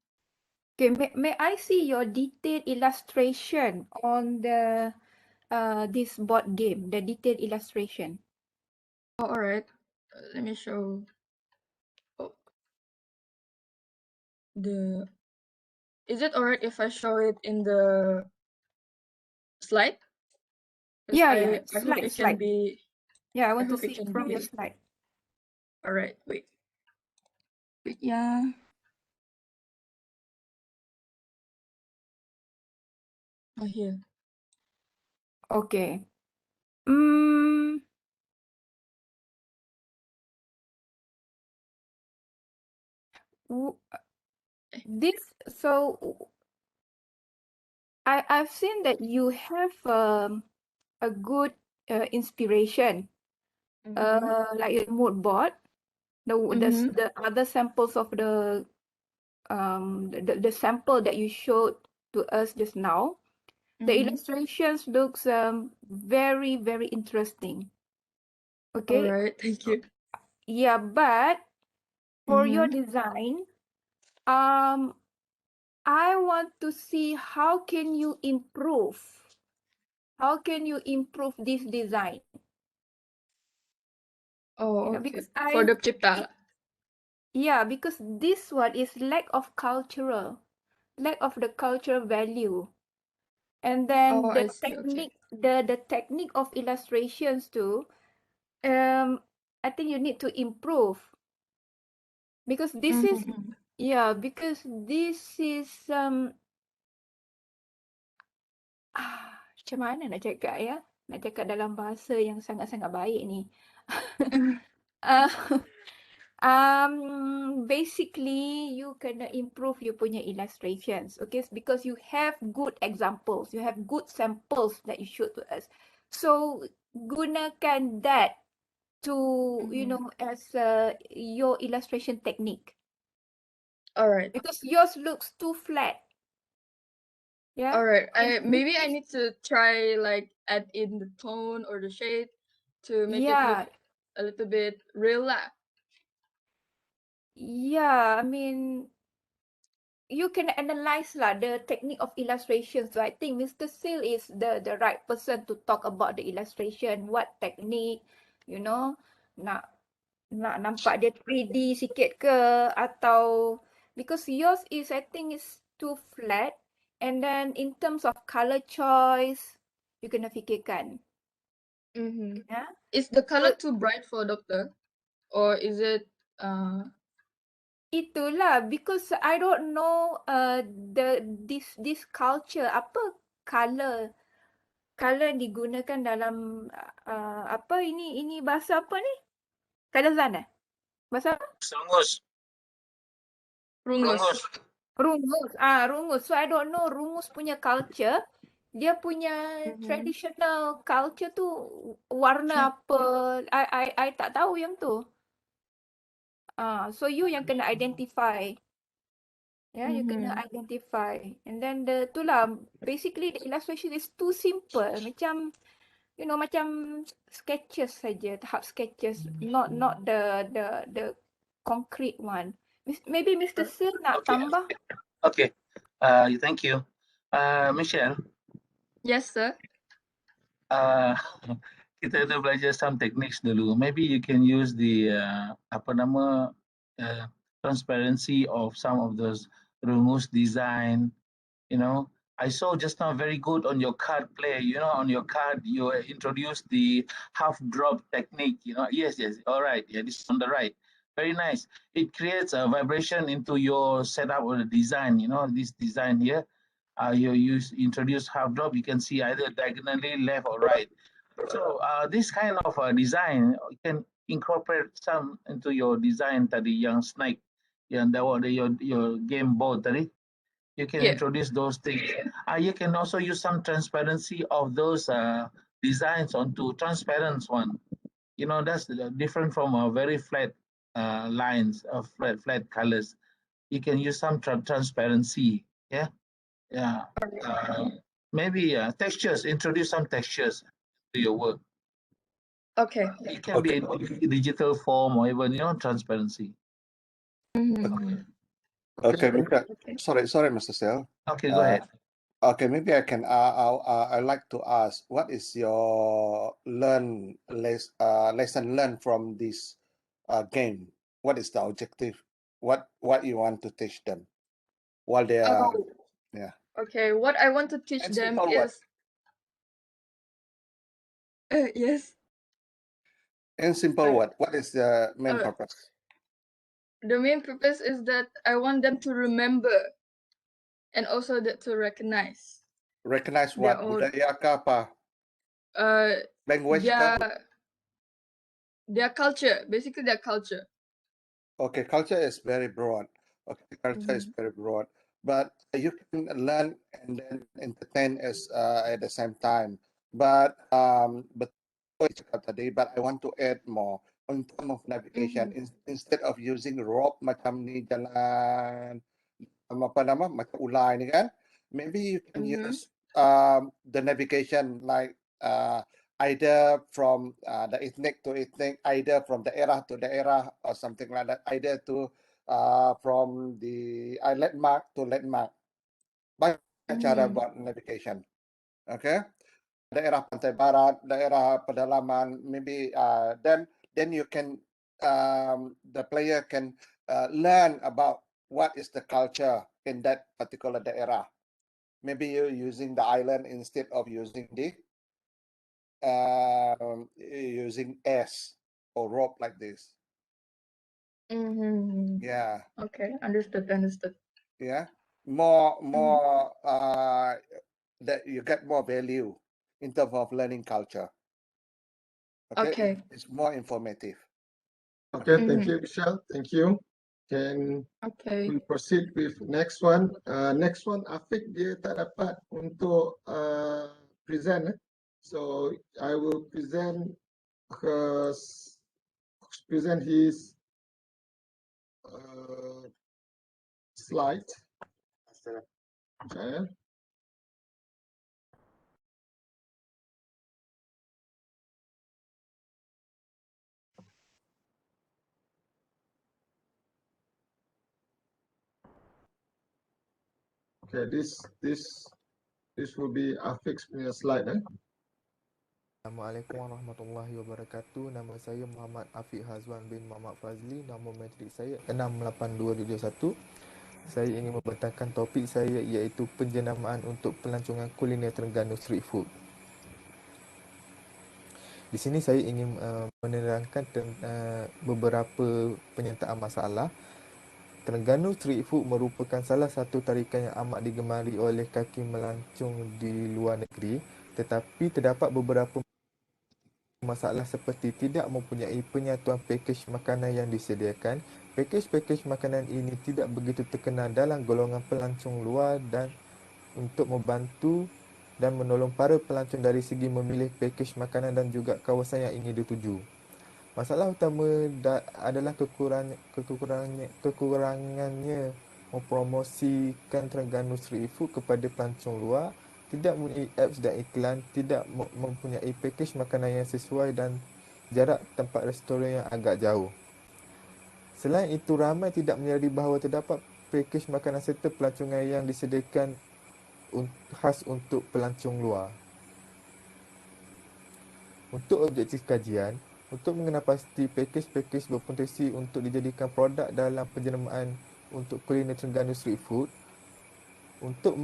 Okay, may I see your detailed illustration on the this board game, the detailed illustration? Oh, all right. Let me show. Oh. Is it alright if I show it in the slide? 'Cause Yeah, I hope it can slide. be. Yeah, I I want to hope it see it can from be. your slide. All right, wait. Yeah. Oh, here. Okay. Mm, this so I've seen that you have a good inspiration, like a mood board. The other samples of the sample that you showed to us just now, the illustrations looks very, very interesting. All Okay. right, thank you. Yeah, but for your design, I want to see how can you improve. How can you improve this design? Oh, You know, okay. because For the PraCipta. yeah, because this one is lack of the cultural value. And then Oh, the I see. Okay. technique, the technique of illustrations too, I think you need to improve. Because this is, yeah, because this is, macam mana nak cakap ya? Nak cakap dalam bahasa yang sangat-sangat baik ni. Basically, you kena improve you punya illustrations, okay? Because you have good examples, you have good samples that you showed to us. So, gunakan that to, you know, as your illustration technique. All right. Because yours looks too flat. Yeah. All right. Yes, Maybe I need to try like add in the tone or the shade to make it look a little bit real lah. Yeah, I mean, you can analyze lah the technique of illustration. So I think Mr. Seal is the right person to talk about the illustration. What technique, you know, nak nampak dia 3D sikit ke atau because yours is I think is too flat, and then in terms of color choice, you kena fikirkan. Yeah. Is the color too bright for doctor, or is it Itulah because I don't know this culture apa color yang digunakan dalam apa ini bahasa apa ni? Kadazan Bahasa apa? rungus? Rungus. So I don't know rungus punya culture. Dia punya traditional culture tu warna apa? I tak tahu yang tu. So you yang kena identify. Yeah, you kena identify. And then itulah basically the illustration is too simple. Macam you know macam sketches saja, tahap sketches, not the concrete one. Maybe Mr. Sil nak tambah? Okay. Thank you. Michelle. Yes, sir. uh, kita ada belajar some techniques dulu. Maybe you can use the transparency of some of those rungus design. You know, I saw just now very good on your card play. You know, on your card you introduced the half drop technique. You know, yes, all right. Yeah, this is on the right. Very nice. It creates a vibration into your setup or the design. You know, this design here. You introduce half drop. You can see either diagonally left or right. So this kind of design you can incorporate some into your design tadi yang snake, yang your game board tadi. You can introduce those things. You can also use some transparency of those designs onto transparent one. You know, that's different from a very flat lines of flat colors. You can use some transparency. Yeah. Maybe textures. Introduce some textures to your work. Okay. It can be in digital form or even transparency. Okay, sorry, Mr. Sel. Okay, go ahead. Okay, maybe I can. I'd like to ask, what is your lesson learned from this game? What is the objective? What you want to teach them while they are? Yeah. Okay, what I want to teach And them simple is. Yes. In simple word, what is the main purpose? The main purpose is that I want them to remember and also that to recognize. Recognize what? Budaya ke apa? Language ke? Their culture, basically their culture. Okay, culture is very broad. Okay, culture is very broad, but you can learn and then entertain as at the same time. But I want to add more in terms of navigation. Instead of using rope macam ni jalan apa nama macam ulai ni kan, maybe you can use the navigation like either from the ethnic to ethnic, either from daerah to daerah, or something like that, either to from the landmark to landmark. Banyak cara buat navigation. Okay, daerah pantai barat, daerah pedalaman, maybe then you can the player can learn about what is the culture in that particular daerah. Maybe you're using the island instead of using the using S or rope like this. Yeah. Okay, understood. Yeah. More that you get more value in terms of learning culture. Okay. It's more informative. Okay, thank you, Michelle. Thank you. Can we proceed with next one? Next one, Afiq dia tak dapat untuk present. So I will present his slide. Okay. Okay, this will be Afiq's slide. Assalamualaikum warahmatullahi wabarakatuh. Nama saya Muhammad Afiq Hazwan bin Muhammad Fazli. Nombor matrik saya 68221. Saya ingin membentangkan topik saya iaitu penjenamaan untuk pelancongan kuliner Terengganu street food. Di sini saya ingin menerangkan beberapa penyertaan masalah. Terengganu street food merupakan salah satu tarikan yang amat digemari oleh kaki melancong di luar negeri, tetapi terdapat beberapa masalah seperti tidak mempunyai penyatuan pakej makanan yang disediakan. Pakej-pakej makanan ini tidak begitu terkenal dalam golongan pelancong luar dan untuk membantu dan menolong para pelancong dari segi memilih pakej makanan dan juga kawasan yang ingin dituju. Masalah utama adalah kekurangannya mempromosikan Terengganu street food kepada pelancong luar, tidak mempunyai apps dan iklan, tidak mempunyai pakej makanan yang sesuai dan jarak tempat restoran yang agak jauh. Selain itu, ramai tidak menyedari bahawa terdapat pakej makanan serta pelancongan yang disediakan khas untuk pelancong luar. Untuk objektif kajian, untuk mengenal pasti pakej-pakej berpotensi untuk dijadikan produk dalam penjenamaan untuk kuliner Terengganu street food, untuk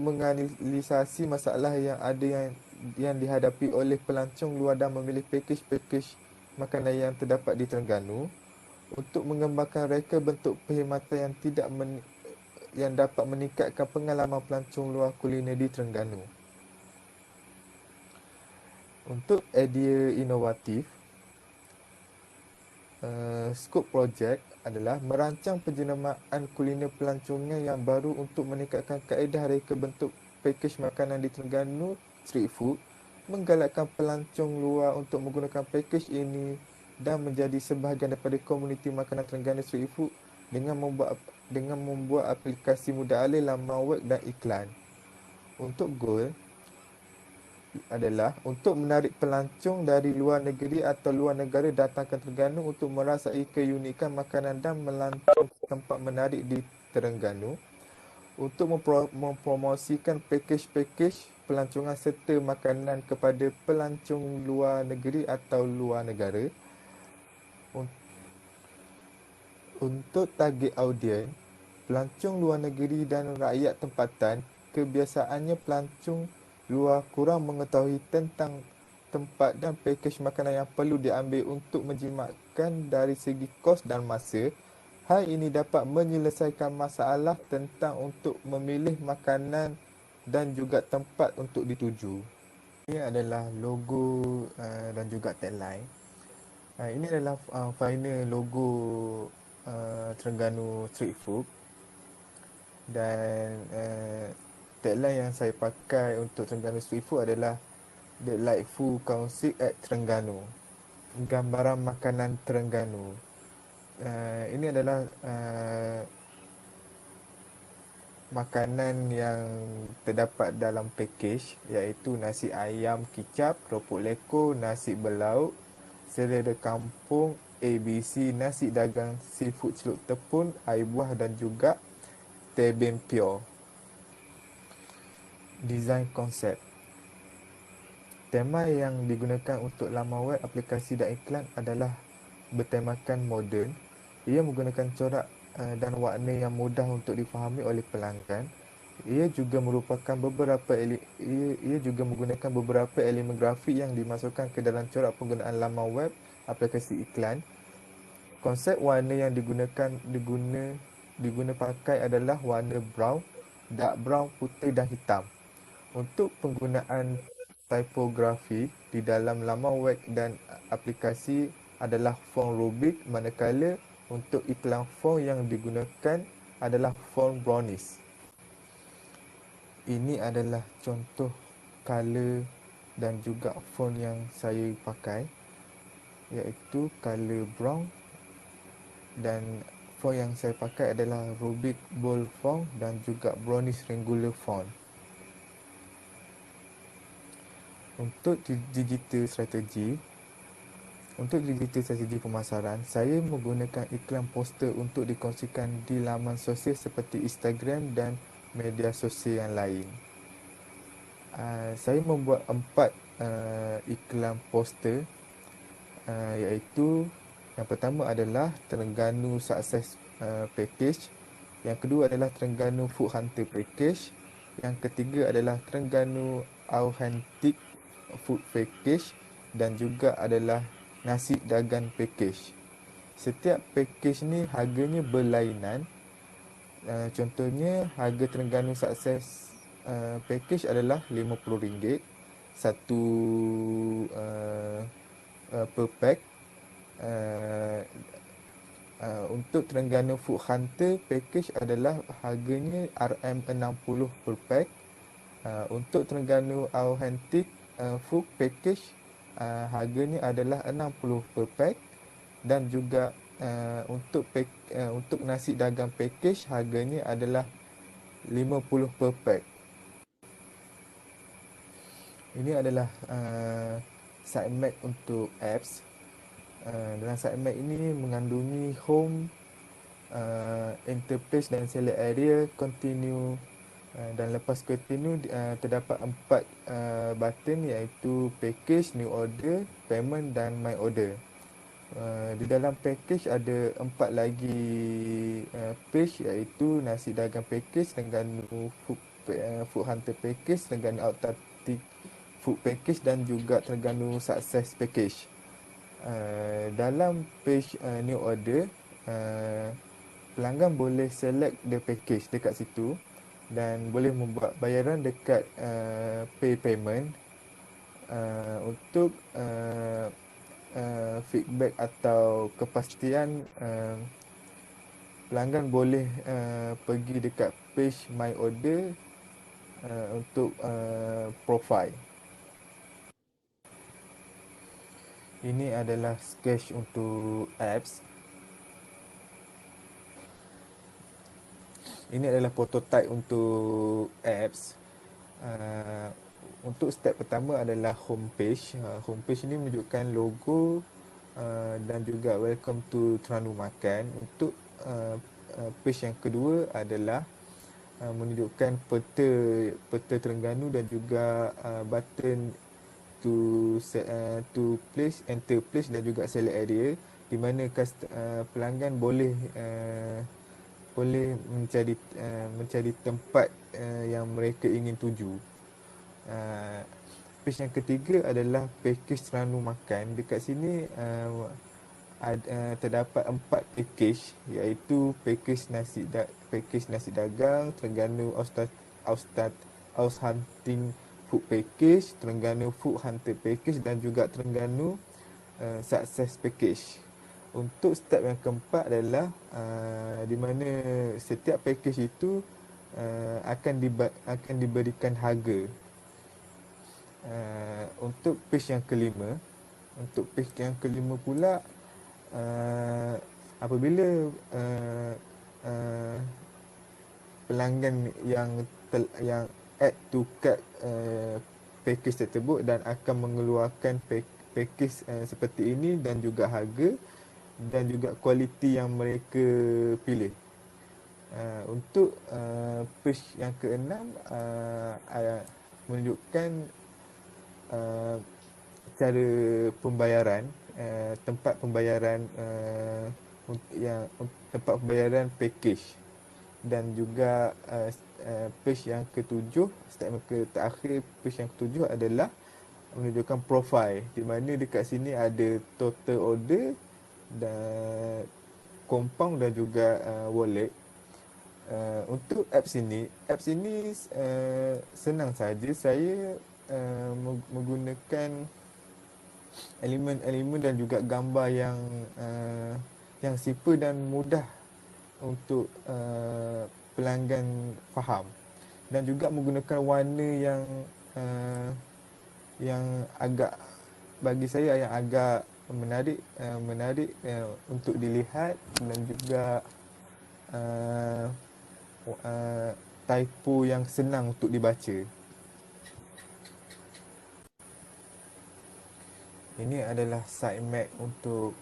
menganalisasi masalah yang ada yang dihadapi oleh pelancong luar dan memilih pakej-pakej makanan yang terdapat di Terengganu, untuk mengembangkan reka bentuk perkhidmatan yang dapat meningkatkan pengalaman pelancong luar kuliner di Terengganu. Untuk idea inovatif, skop projek adalah merancang penjenamaan kuliner pelancongan yang baru untuk meningkatkan kaedah reka bentuk pakej makanan di Terengganu street food, menggalakkan pelancong luar untuk menggunakan pakej ini dan menjadi sebahagian daripada komuniti makanan Terengganu street food dengan membuat aplikasi mudah alih laman web dan iklan. Untuk goal adalah untuk menarik pelancong dari luar negeri atau luar negara datang ke Terengganu untuk merasai keunikan makanan dan melancong ke tempat menarik di Terengganu, untuk mempromosikan pakej-pakej pelancongan serta makanan kepada pelancong luar negeri atau luar negara. Untuk target audien, pelancong luar negeri dan rakyat tempatan, kebiasaannya pelancong luar kurang mengetahui tentang tempat dan pakej makanan yang perlu diambil untuk menjimatkan dari segi kos dan masa. Hal ini dapat menyelesaikan masalah tentang untuk memilih makanan dan juga tempat untuk dituju. Ini adalah logo dan juga tagline. Ini adalah final logo Terengganu Street Food, dan tagline yang saya pakai untuk Terengganu Street Food adalah Delightful Concept at Terengganu, gambaran makanan Terengganu. Ini adalah makanan yang terdapat dalam pakej, iaitu nasi ayam kicap, keropok leko, nasi berlauk, selada kampung, ABC, nasi dagang, seafood celup tepung, air buah dan juga teh bempio. Design konsep. Tema yang digunakan untuk laman web, aplikasi dan iklan adalah bertemakan moden. Ia menggunakan corak dan warna yang mudah untuk difahami oleh pelanggan. Ia juga menggunakan beberapa elemen grafik yang dimasukkan ke dalam corak penggunaan laman web, aplikasi iklan. Konsep warna yang diguna pakai adalah warna brown, dark brown, putih dan hitam. Untuk penggunaan tipografi di dalam laman web dan aplikasi adalah font rubik, manakala untuk iklan font yang digunakan adalah font brownish. Ini adalah contoh color dan juga font yang saya pakai, iaitu color brown, dan font yang saya pakai adalah rubik bold font dan juga brownish rectangular font. Untuk digital strategi pemasaran, saya menggunakan iklan poster untuk dikongsikan di laman sosial seperti Instagram dan media sosial yang lain. Saya membuat 4 iklan poster, iaitu yang pertama adalah Terengganu Success Package, yang kedua adalah Terengganu Food Hunter Package, yang ketiga adalah Terengganu Authentic Food Package, dan juga adalah Nasi Dagang Package. Setiap package ni harganya berlainan. Contohnya, harga Terengganu Success Package adalah RM50 satu per pack. Untuk Terengganu Food Hunter Package adalah harganya RM60 per pack. Untuk Terengganu Authentic Food Package, harganya adalah RM60 per pack, dan juga untuk nasi dagang package harganya adalah RM50 per pack. Ini adalah sitemap untuk apps. Dalam sitemap ini mengandungi home, interface dan select area, continue Dan lepas continue terdapat 4 button iaitu package, new order, payment dan my order. Di dalam package ada 4 lagi page iaitu nasi dagang package, Terengganu food hunter package, Terengganu Autarctic food package dan juga Terengganu success package. Dalam page new order, pelanggan boleh select the package dekat situ dan boleh membuat bayaran dekat pay payment. Untuk feedback atau kepastian, pelanggan boleh pergi dekat page my order untuk profile. Ini adalah sketch untuk apps. Ini adalah prototype untuk apps. Untuk step pertama adalah homepage. Homepage ini menunjukkan logo dan juga welcome to Terengganu Makan. Untuk page yang kedua adalah menunjukkan peta Terengganu dan juga button to place, enter place dan juga select area, di mana pelanggan boleh mencari tempat yang mereka ingin tuju. Page yang ketiga adalah package Terengganu Makan. Dekat sini terdapat 4 package iaitu package nasi dagang, Terengganu Aus Hunting Food Package, Terengganu Food Hunter Package dan juga Terengganu Success Package. Untuk step yang keempat adalah di mana setiap package itu akan diberikan harga. Untuk page yang kelima pula, apabila pelanggan yang add to cart package tersebut dan akan mengeluarkan package seperti ini dan juga harga dan juga kualiti yang mereka pilih. Untuk page yang keenam menunjukkan cara pembayaran, tempat pembayaran package dan juga page yang ketujuh, statement terakhir page yang ketujuh adalah menunjukkan profile, di mana dekat sini ada total order dan compound dan juga wallet. Untuk apps ini senang saja. Saya menggunakan elemen-elemen dan juga gambar yang simple dan mudah untuk pelanggan faham, dan juga menggunakan warna yang agak, bagi saya yang agak menarik untuk dilihat dan juga typo yang senang untuk dibaca. Ini adalah sitemap untuk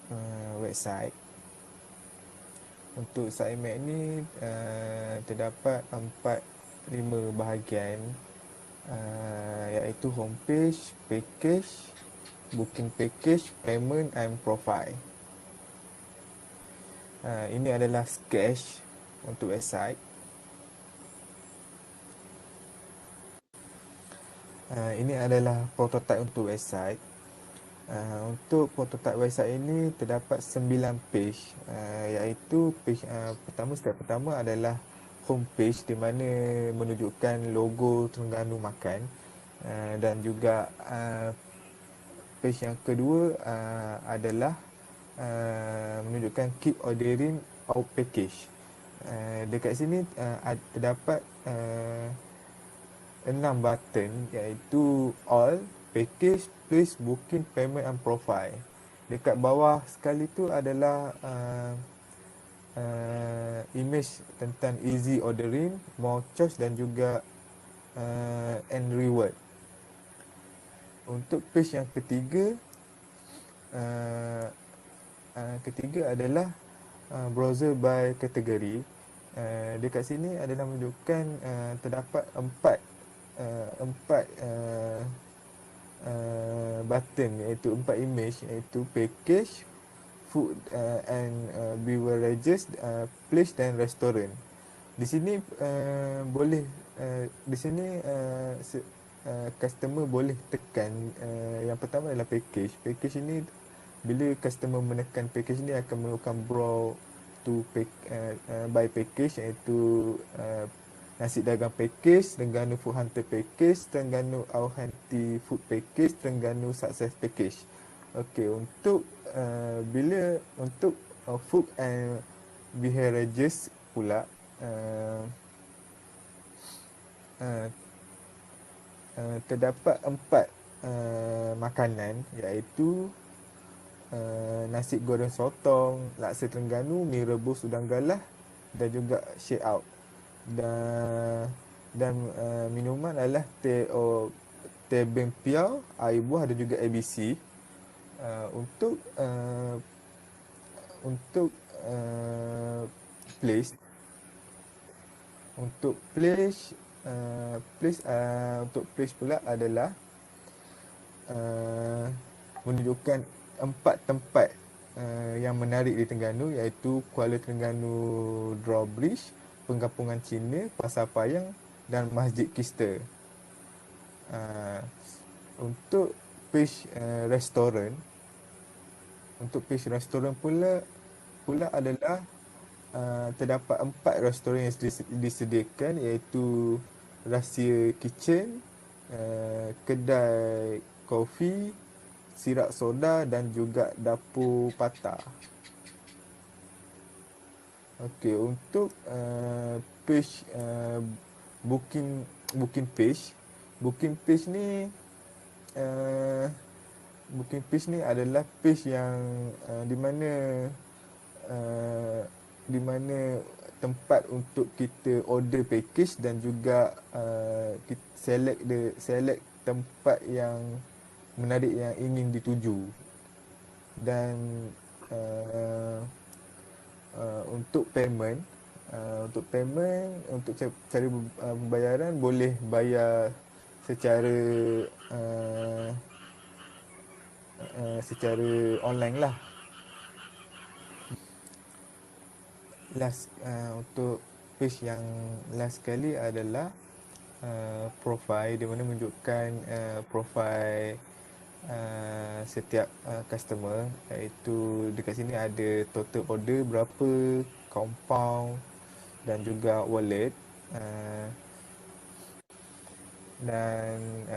website. Untuk sitemap ni terdapat 5 bahagian, iaitu homepage, package, booking package, payment and profile. Ini adalah sketch untuk website. Ini adalah prototype untuk website. Untuk prototype website ini terdapat 9 page, iaitu page step pertama adalah homepage, di mana menunjukkan logo Terengganu Makan, dan juga page yang kedua adalah menunjukkan keep ordering our package. Dekat sini terdapat 6 button, iaitu all, package, place, booking, payment and profile. Dekat bawah sekali tu adalah image tentang easy ordering, more choice dan juga and reward. Untuk page yang ketiga adalah browser by category. Dekat sini adalah menunjukkan terdapat empat button, iaitu empat image, iaitu package, food and beverages, place dan restaurant. Di sini customer boleh tekan yang pertama adalah package. Package ini bila customer menekan package ni akan melakukan brawl to buy package, iaitu nasi dagang package, Terengganu food hunter package, Terengganu Auhanti food package, Terengganu success package. Okey, untuk food and beverages pula, terdapat empat makanan, iaitu nasi goreng sotong, laksa Terengganu, mi rebus udang galah dan juga shake out. Dan minuman adalah teh bempiao, air buah dan juga ABC. Untuk place pula adalah menunjukkan empat tempat yang menarik di Terengganu, iaitu Kuala Terengganu Drawbridge, Pengkampungan Cina, Pasar Payang dan Masjid Kista. Untuk page restoran pula adalah terdapat empat restoran yang disediakan, iaitu Rahsia Kitchen, Kedai Kopi, Sirap Soda dan juga Dapur Patah. Okey, untuk page booking page ni adalah page yang di mana tempat untuk kita order package dan juga kita select tempat yang menarik yang ingin dituju. Dan untuk payment, untuk cara pembayaran, boleh bayar secara online lah. Untuk page yang last sekali adalah profile, di mana menunjukkan profile setiap customer, iaitu dekat sini ada total order berapa, compound dan juga wallet. Dan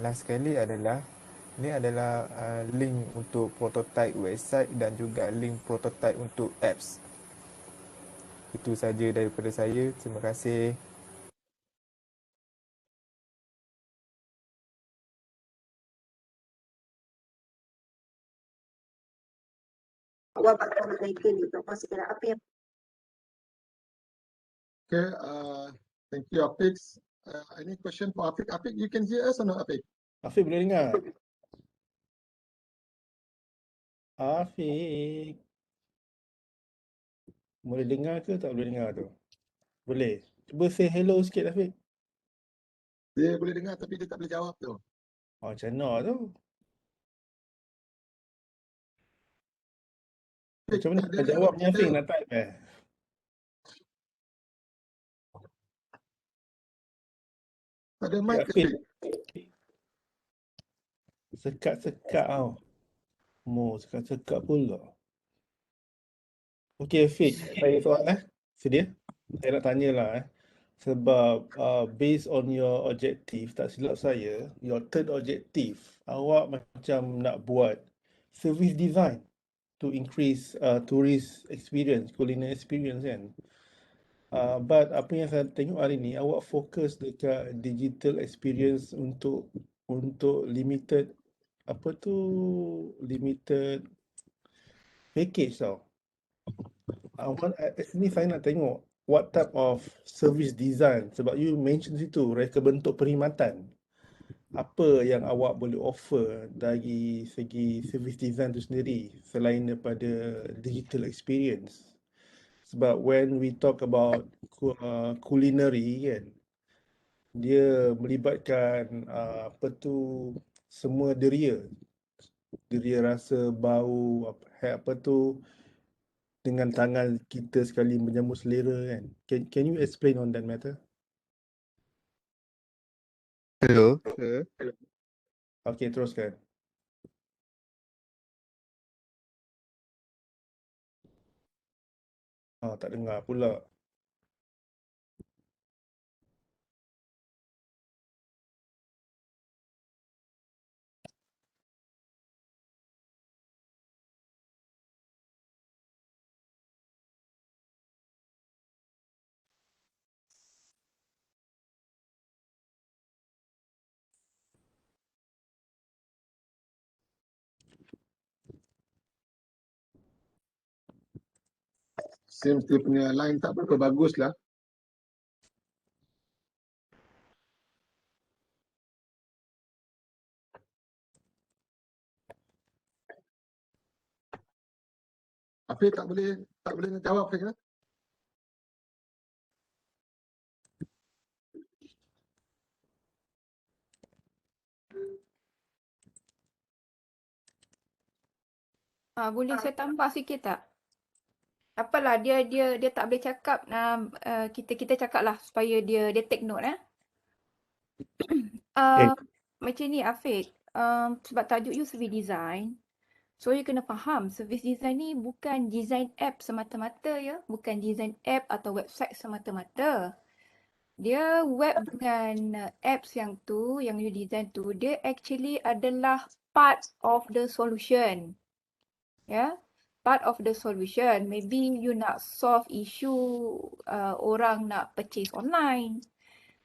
last sekali adalah link untuk prototype website dan juga link prototype untuk apps. Itu saja daripada saya. Terima kasih. Okay, thank you, Apik. Any question for Apik? Apik, you can hear us or not, Apik? Afiq boleh dengar? Afiq. Boleh dengar ke tak boleh dengar tu? Boleh. Cuba say hello sikit Afiq. Dia boleh dengar tapi dia tak boleh jawab tu. Oh, macam mana tu? Macam mana nak jawabnya Afiq, nak type Tak ada mic ke, Afiq? Apik? Sekat-sekat tau. Sekat-sekat pula. Okey Afiq, saya soal Sedia? Saya nak tanyalah sebab based on your objective, tak silap saya, your third objective, awak macam nak buat service design to increase tourist experience, culinary experience kan. But apa yang saya tengok hari ni, awak fokus dekat digital experience untuk limited limited package tau. Ni saya nak tengok what type of service design, sebab you mention situ reka bentuk perkhidmatan. Apa yang awak boleh offer dari segi service design tu sendiri selain daripada digital experience? Sebab when we talk about culinary kan, dia melibatkan apa tu, semua deria. Deria rasa, bau, apa tu, dengan tangan kita sekali menjamu selera kan. Can you explain on that matter? Hello. Okay, teruskan. Tak dengar pula. Seems dia punya line tak berapa bagus lah. Afiq tak boleh nak jawab Afiq kan? Boleh saya tambah sikit tak? Apalah dia tak boleh cakap, kita cakap lah supaya dia take note Okay. Macam ni Afiq, sebab tajuk you service design, so you kena faham service design ni bukan design app semata-mata ya, bukan design app atau website semata-mata. Dia web dengan apps yang you design tu, dia actually adalah part of the solution. Ya, part of the solution. Maybe you nak solve issue orang nak purchase online.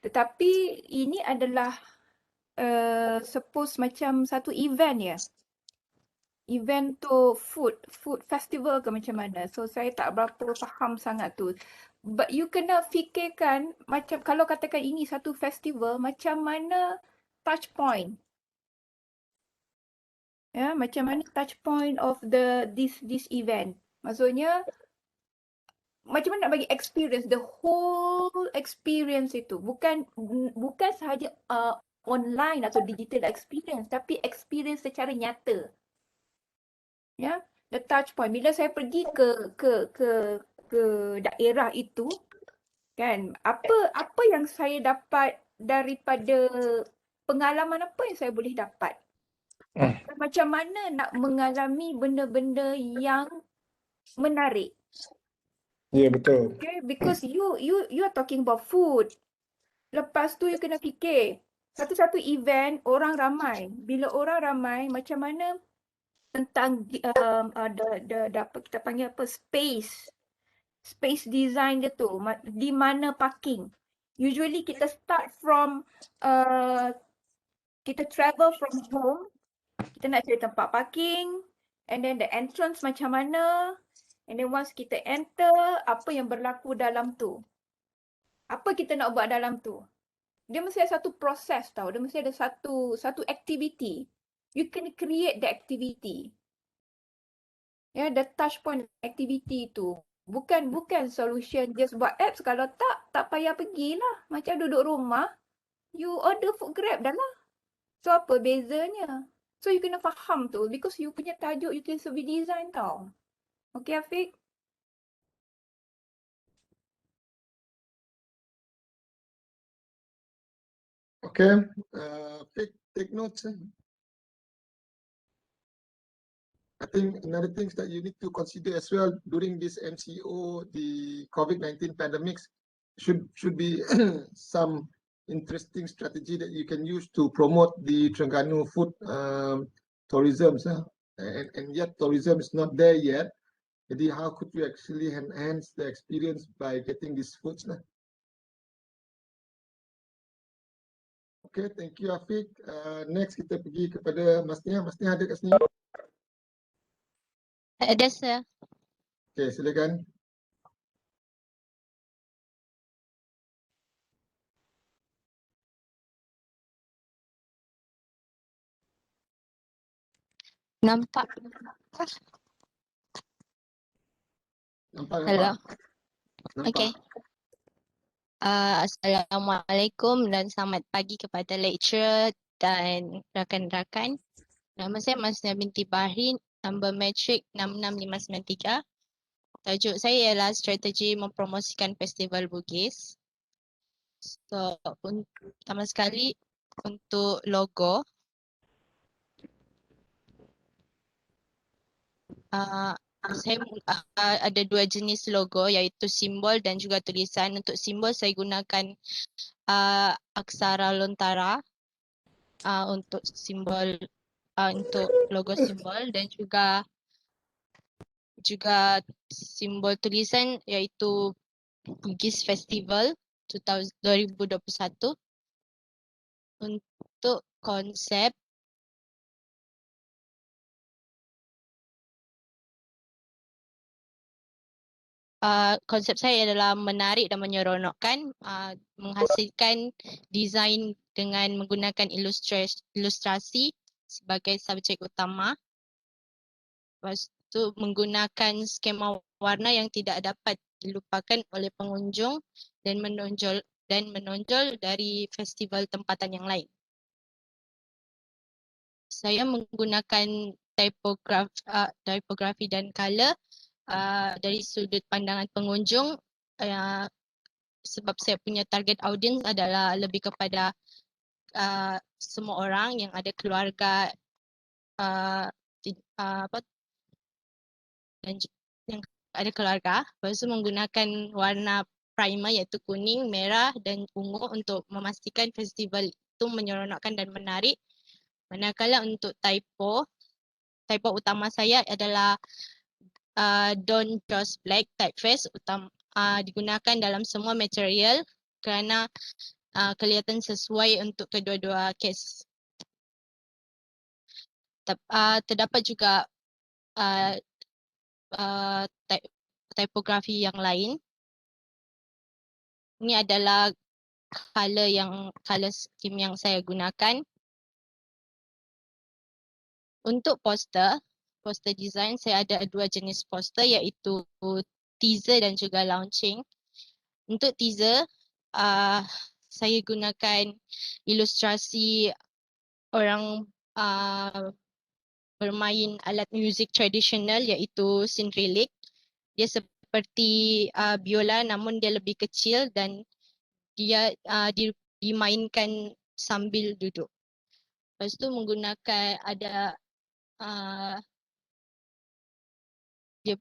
Tetapi ini adalah suppose macam satu event ya. Event tu food festival ke macam mana. So saya tak berapa faham sangat tu. But you kena fikirkan macam kalau katakan ini satu festival, macam mana touch point. Ya, macam mana touch point of this event. Maksudnya macam mana nak bagi experience, the whole experience itu. Bukan sahaja online atau digital experience, tapi experience secara nyata. Ya, the touch point. Bila saya pergi ke daerah itu, kan, apa yang saya dapat daripada pengalaman, apa yang saya boleh dapat? Macam mana nak mengalami benda-benda yang menarik? Ya, betul. Okay, because you are talking about food. Lepas tu you kena fikir, satu-satu event orang ramai. Bila orang ramai, macam mana tentang apa kita panggil apa, space design dia tu, di mana parking. Usually kita start from kita travel from home, kita nak cari tempat parking, and then the entrance macam mana, and then once kita enter, apa yang berlaku dalam tu. Apa kita nak buat dalam tu. Dia mesti ada satu proses tau. Dia mesti ada satu activity. You can create the activity. Ya, the touch point activity tu. Bukan solution just buat apps. Kalau tak payah pergilah. Macam duduk rumah, you order food Grab dah lah. So apa bezanya? So you kena faham tu. Because you punya tajuk utility service design tau. Okay Afiq? Okay, take notes. I think another things that you need to consider as well during this MCO, the COVID-19 pandemics, should be some interesting strategy that you can use to promote the Terengganu food tourism. And yet tourism is not there yet. Jadi how could you actually enhance the experience by getting these foods? Okay, thank you Afiq. Next kita pergi kepada Mas Nia. Mas Nia ada kat sini? Ada sir. Okay, silakan. Nampak. Nampak. Hello. Okay. Assalamualaikum dan selamat pagi kepada lecturer dan rakan-rakan. Nama saya Masnia binti Bahrin, nombor matrik 66593. Tajuk saya ialah strategi mempromosikan Festival Bugis. So, pertama sekali untuk logo. Saya ada dua jenis logo iaitu simbol dan juga tulisan. Untuk simbol saya gunakan aksara lontara untuk simbol untuk logo simbol dan juga simbol tulisan iaitu Bugis Festival 2021. Untuk konsep konsep saya adalah menarik dan menyeronokkan, menghasilkan desain dengan menggunakan ilustrasi sebagai subjek utama. Lepas tu menggunakan skema warna yang tidak dapat dilupakan oleh pengunjung dan menonjol dari festival tempatan yang lain. Saya menggunakan typografi dan color dari sudut pandangan pengunjung sebab saya punya target audience adalah lebih kepada semua orang yang ada keluarga yang ada keluarga. Lepas tu menggunakan warna primer iaitu kuning, merah dan ungu untuk memastikan festival itu menyeronokkan dan menarik. Manakala untuk typo utama saya adalah Don't Just Black typeface digunakan dalam semua material kerana kelihatan sesuai untuk kedua-dua case. Terdapat juga typografi yang lain. Ini adalah color scheme yang saya gunakan. Untuk poster design saya ada dua jenis poster iaitu teaser dan juga launching. Untuk teaser saya gunakan ilustrasi orang bermain alat muzik tradisional iaitu sinrilik. Dia seperti biola namun dia lebih kecil dan dia dimainkan sambil duduk. Lepas tu menggunakan ada dia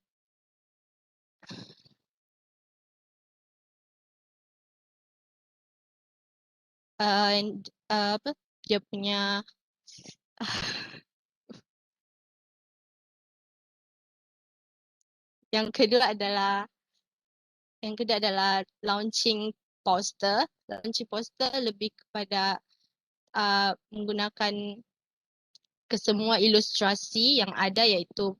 dia punya yang kedua adalah launching poster. Launching poster lebih kepada menggunakan kesemua ilustrasi yang ada iaitu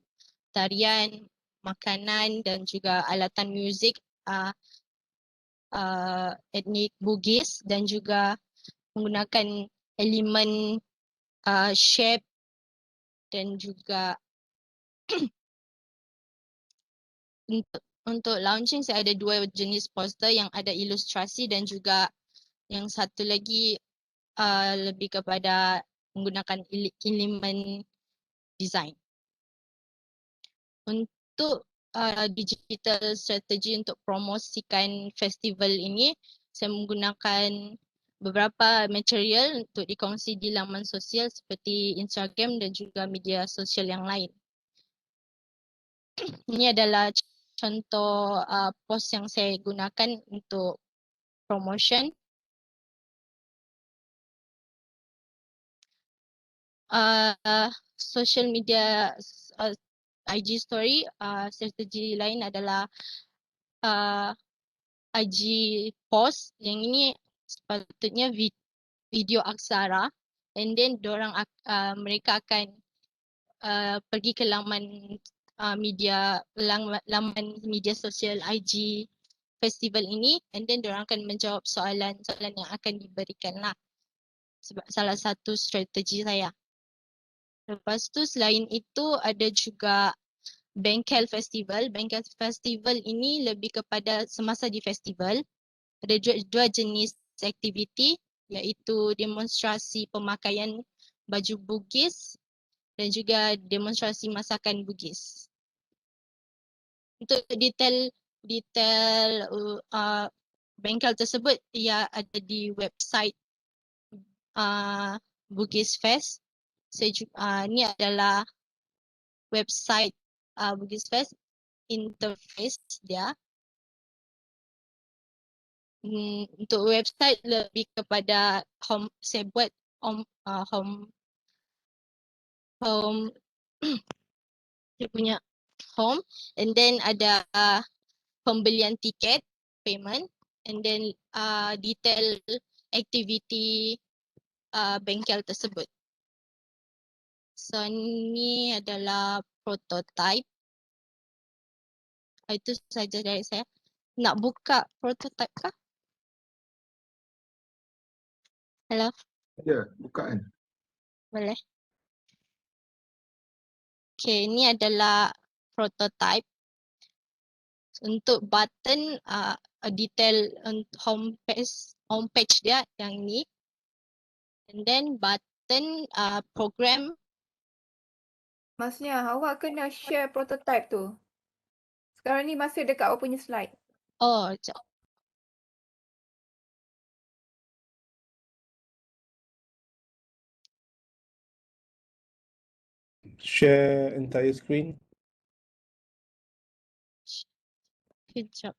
tarian, makanan dan juga alatan muzik etnik Bugis dan juga menggunakan elemen shape dan juga untuk launching saya ada dua jenis poster yang ada ilustrasi dan juga yang satu lagi lebih kepada menggunakan elemen design. Untuk digital strategi untuk promosikan festival ini, saya menggunakan beberapa material untuk dikongsi di laman sosial seperti Instagram dan juga media sosial yang lain. Ini adalah contoh post yang saya gunakan untuk promotion. Social media IG story, strategi lain adalah IG post. Yang ini sepatutnya video aksara, and then mereka akan pergi ke laman media sosial IG festival ini, and then diorang akan menjawab soalan yang akan diberikan lah. Sebab salah satu strategi saya. Lepas tu selain itu ada juga bengkel festival. Bengkel festival ini lebih kepada semasa di festival. Ada dua jenis aktiviti, iaitu demonstrasi pemakaian baju Bugis dan juga demonstrasi masakan Bugis. Untuk detail bengkel tersebut, ia ada di website Bugis Fest. Ini adalah website Bugis Fest, interface dia. Untuk website lebih kepada home, saya buat home dia punya home, and then ada pembelian tiket, payment, and then detail aktiviti bengkel tersebut. So ini adalah prototype. Itu saja dari saya. Nak buka prototype kah? Hello, Ya, bukaan. boleh? Okay, ini adalah prototype. Untuk button detail homepage dia yang ini. And then button program. Masnya, awak kena share prototype tu. Sekarang ni masih dekat awak punya slide. Oh, sekejap. Share entire screen. Sekejap.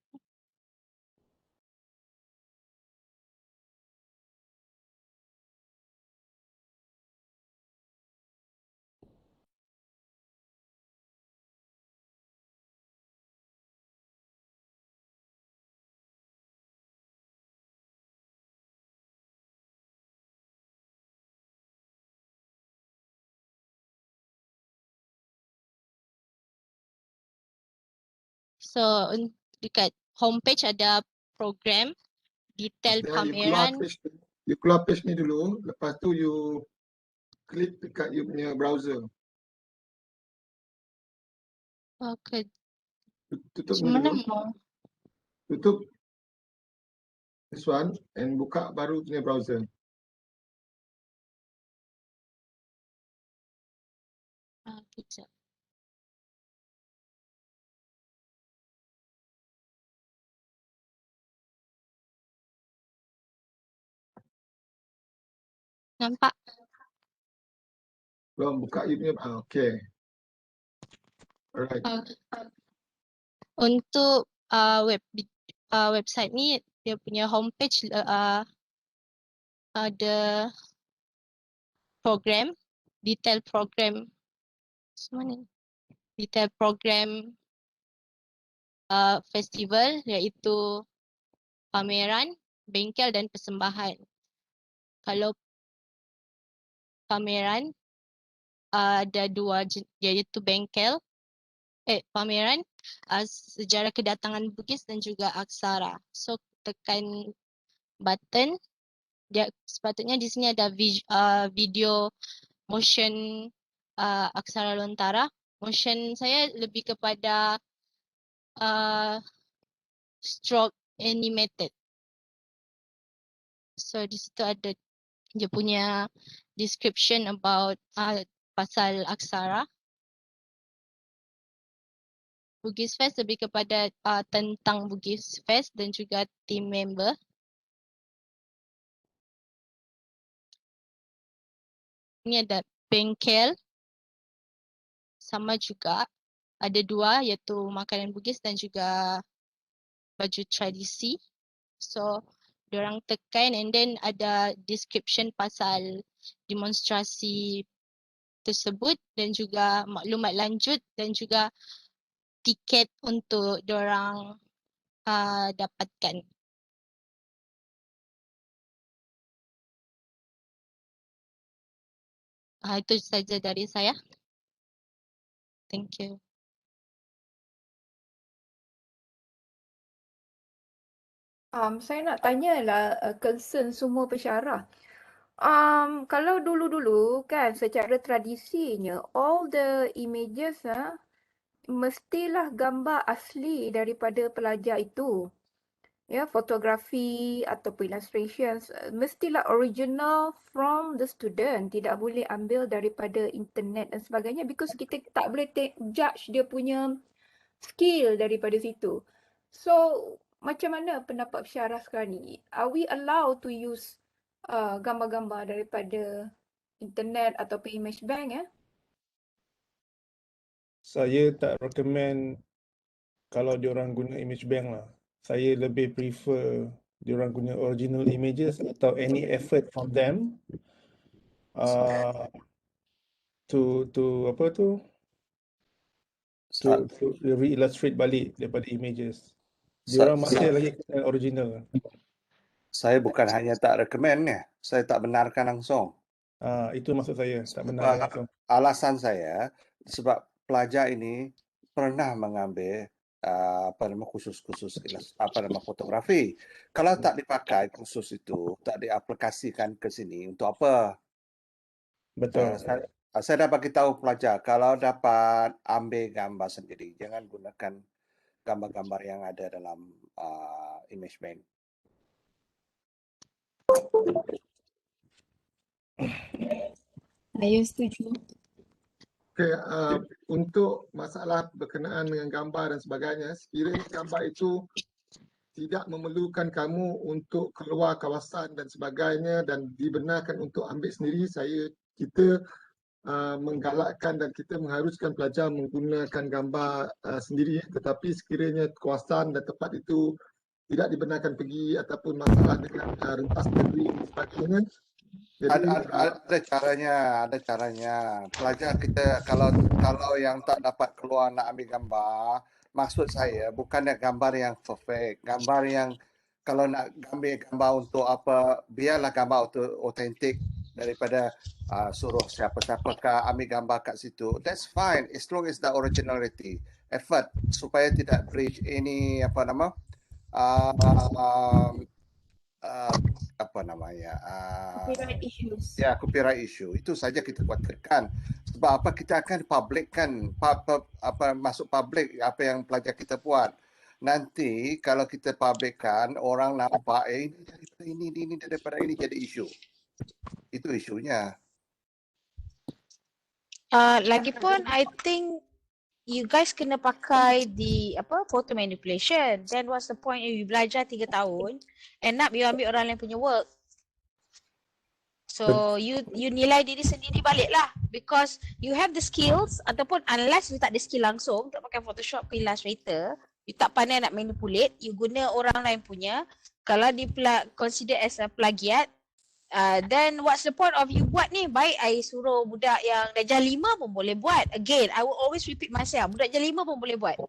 So dekat homepage ada program, detail Maksudnya you keluar pameran. page, you keluar page ni dulu, lepas tu you klik dekat you punya browser. Okay. Tutup Macam ni mana dulu, mau? tutup this one and buka baru punya browser. Sekejap. Nampak? Belum buka you punya, okay. Alright. Untuk website ni, dia punya homepage ada program, detail program. Mana? Detail program festival, iaitu pameran, bengkel dan persembahan. Kalau pameran ada dua, iaitu bengkel, pameran, sejarah kedatangan Bugis dan juga aksara. So tekan button, dia sepatutnya di sini ada video motion aksara lontara. Motion saya lebih kepada stroke animated. So di situ ada dia punya description about pasal aksara. Bugis Fest lebih kepada tentang Bugis Fest dan juga team member. Ini ada bengkel, sama juga. Ada dua, iaitu makanan Bugis dan juga baju tradisi. So diorang tekan and then ada description pasal demonstrasi tersebut dan juga maklumat lanjut dan juga tiket untuk diorang dapatkan. Itu saja dari saya. Thank you. Saya nak tanyalah concern semua pensyarah. Kalau dulu-dulu kan secara tradisinya all the images mestilah gambar asli daripada pelajar itu. Ya, fotografi ataupun illustrations mestilah original from the student. Tidak boleh ambil daripada internet dan sebagainya because kita tak boleh judge dia punya skill daripada situ. So, macam mana pendapat Syarah sekarang ni? Are we allowed to use gambar-gambar daripada internet ataupun image bank ya? Saya tak recommend kalau diorang guna image bank lah. Saya lebih prefer diorang guna original images atau any effort from them uh, to apa tu to re-illustrate balik daripada images. Diorang masih lagi kena original. Saya bukan hanya tak recommend ya, saya tak benarkan langsung. Itu maksud saya, tak benar langsung. Alasan saya sebab pelajar ini pernah mengambil khusus fotografi. Kalau tak dipakai khusus itu, tak diaplikasikan ke sini untuk apa? Betul. Saya dah bagi tahu pelajar kalau dapat ambil gambar sendiri, jangan gunakan gambar-gambar yang ada dalam image bank. Saya setuju. Okay, untuk masalah berkenaan dengan gambar dan sebagainya, sekiranya gambar itu tidak memerlukan kamu untuk keluar kawasan dan sebagainya dan dibenarkan untuk ambil sendiri, kita menggalakkan dan kita mengharuskan pelajar menggunakan gambar sendiri. Tetapi sekiranya kawasan dan tempat itu tidak dibenarkan pergi ataupun masalah dengan rentas negeri dan sebagainya, jadi ada caranya. Pelajar kita kalau yang tak dapat keluar nak ambil gambar, maksud saya bukannya gambar yang perfect, gambar yang kalau nak ambil gambar untuk apa, biarlah gambar otentik daripada suruh siapa-siapa ambil gambar kat situ. That's fine as long as the originality, effort supaya tidak breach any Copyright issues. Ya, copyright issue. Itu saja kita khawatirkan. Sebab apa kita akan publikkan masuk publik apa yang pelajar kita buat. Nanti kalau kita publikkan, orang nampak ini daripada ini jadi isu. Itu isunya. Lagipun I think you guys kena pakai di photo manipulation. Then what's the point you belajar 3 tahun, end up you ambil orang lain punya work. So you nilai diri sendiri balik lah, because you have the skills ataupun unless you tak ada skill langsung untuk pakai Photoshop ke Illustrator, you tak pandai nak manipulate, you guna orang lain punya, kalau di consider as a plagiat, then what's the point of you buat ni? Baik I suruh budak yang darjah 5 pun boleh buat. Again, I will always repeat myself, budak darjah 5 pun boleh buat.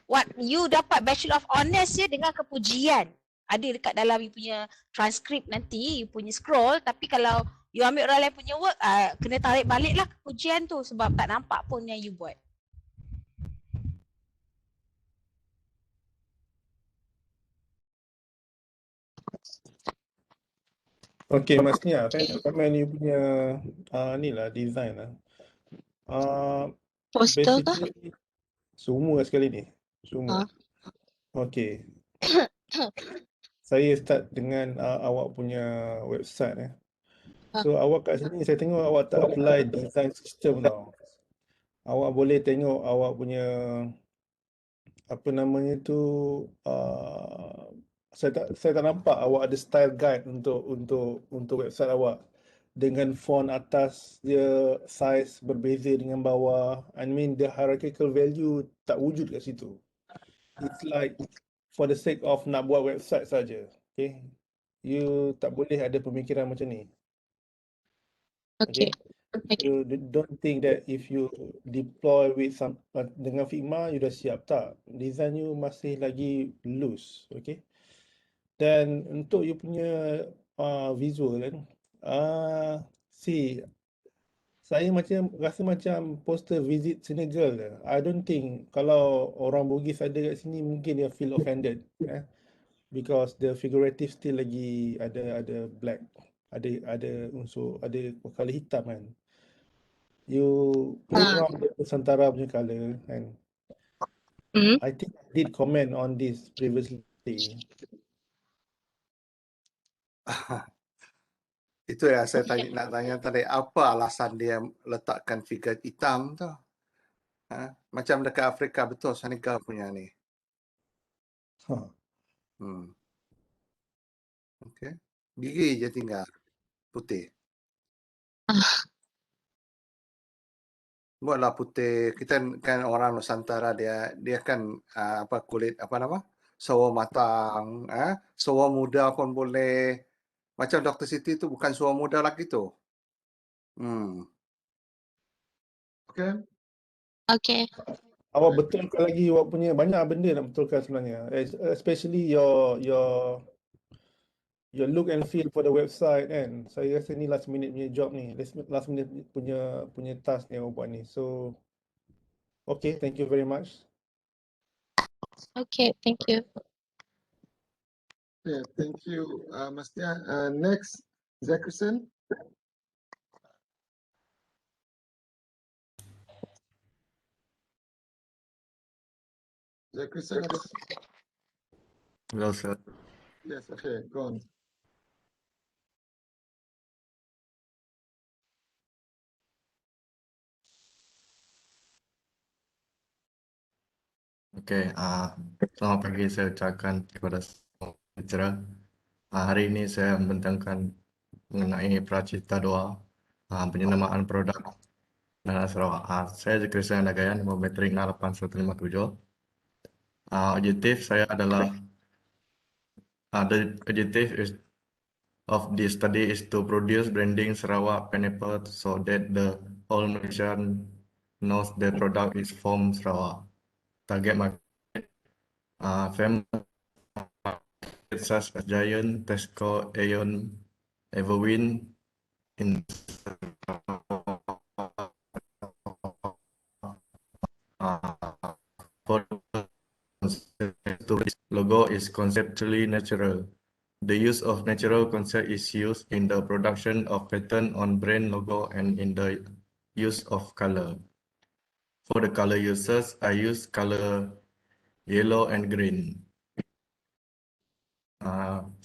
What you dapat Bachelor of Honours je dengan kepujian. Ada dekat dalam you punya transcript nanti, you punya scroll, tapi kalau you ambil orang lain punya work, kena tarik balik lah kepujian tu sebab tak nampak pun yang you buat. Okay, Mas Nia, saya nak komen you punya ni lah, design lah. Poster kah? Basically, semua sekali ni. Semua. Okay. Saya start dengan awak punya website. So awak kat sini saya tengok awak tak apply design system tau. Awak boleh tengok awak punya apa namanya tu saya tak nampak awak ada style guide untuk website awak dengan font atas dia size berbeza dengan bawah. I mean the hierarchical value tak wujud kat situ. It's like for the sake of nak buat website saja. Okay. You tak boleh ada pemikiran macam ni. Okay. You don't think that if you deploy with dengan Figma you dah siap, tak. Design you masih lagi loose. Okay. Dan untuk you punya visual kan, saya rasa macam poster visit Senegal. I don't think kalau orang Bugis ada kat sini mungkin dia feel offended, because the figurative still lagi ada black, ada unsur, ada color hitam kan. you play around with Nusantara punya colour, and I think I did comment on this previously. Itu yang saya nak tanya tadi, apa alasan dia letakkan figure hitam tu? Macam dekat Afrika betul, Senegal punya ni. Huh. Okay. Gigi je tinggal putih. Buatlah putih. Kita kan orang Nusantara, dia kan apa kulit apa nama? Sawo matang, sawo muda pun boleh. Macam Dr. Siti tu bukan sawo muda lagi tu. Okay. Okay. Awak betulkan lagi awak punya banyak benda nak betulkan sebenarnya. Especially your look and feel for the website kan. Saya rasa ni last minute punya job ni. Last minute punya task ni awak buat ni. So okay, thank you very much. Okay, thank you. Yeah, thank you, Mas Tia. Next, Zackerson. Zackerson, Hello, sir. yes, okay, go on. Okay, selamat pagi saya ucapkan kepada semua pengacara. Hari ini saya membentangkan mengenai PraCipta 2, penyenamaan produk dan Sarawak. Saya Christian Nagayan, nombor metrik 8157. Objektif saya adalah, the objective of this study is to produce branding Sarawak pineapple so that the whole nation knows the product is from Sarawak. Target market, famous such as Giant, Tesco, Aeon, Everwin in for logo is conceptually natural. The use of natural concept is used in the production of pattern on brand logo and in the use of color. For the color uses, I use color yellow and green.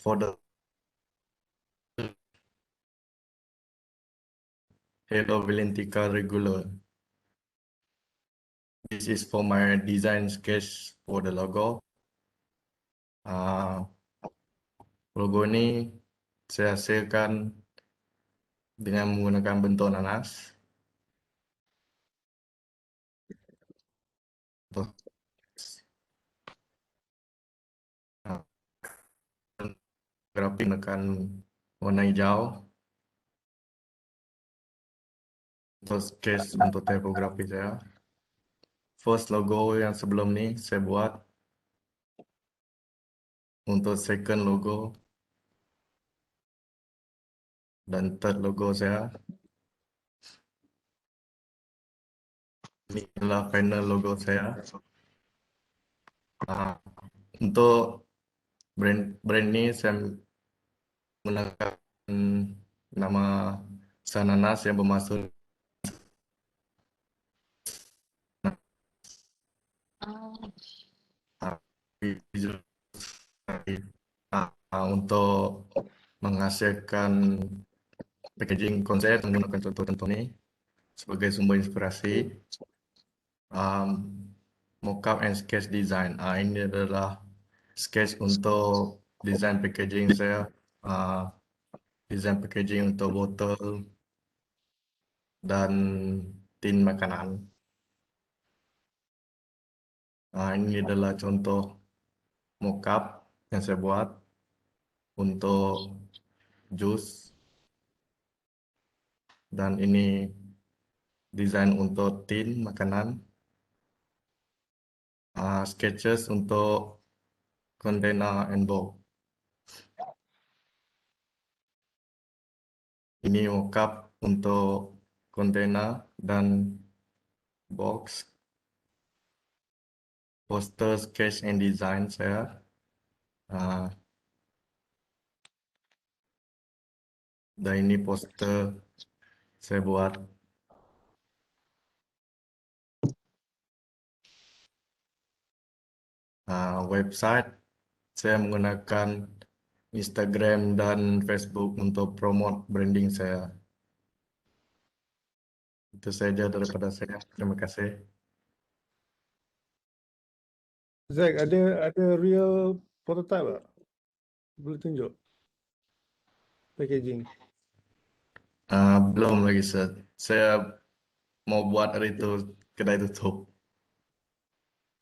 For the Hello Valentica regular. This is for my design sketch for the logo. Logo ni saya hasilkan dengan menggunakan bentuk nanas. Grafik menggunakan warna hijau. Untuk sketch untuk tipografi saya. First logo yang sebelum ni saya buat. Untuk second logo dan third logo saya. Ini adalah final logo saya. Untuk brand ni saya menggunakan nama Sananas yang bermaksud untuk menghasilkan packaging konsep menggunakan contoh-contoh ni sebagai sumber inspirasi. Mockup and sketch design. Ini adalah sketch untuk design packaging saya. Design packaging untuk botol dan tin makanan. Ini adalah contoh mockup yang saya buat untuk jus. Dan ini desain untuk tin makanan. Sketches untuk container and box. Ini mockup untuk container dan box. Poster, sketch and design saya. Dan ini poster saya buat Website, saya menggunakan Instagram dan Facebook untuk promote branding saya. Itu saja daripada saya. Terima kasih. Zack, ada real prototype tak? Boleh tunjuk packaging. Belum lagi, Sir. Saya mau buat hari itu kedai tutup.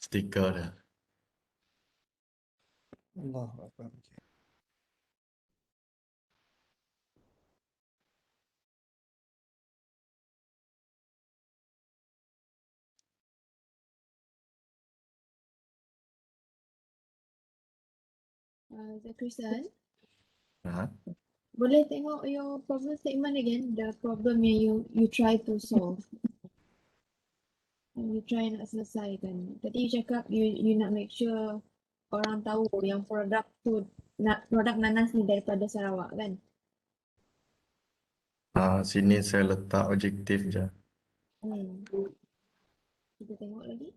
Stiker dia. Allah Akbar. Okay. Zakrisan, Ha? boleh tengok your problem statement again, the problem yang you try to solve. And you try nak selesaikan. Tadi you cakap you nak make sure orang tahu yang produk tu, produk nanas ni daripada Sarawak kan? Sini saya letak objektif je. Kita tengok lagi.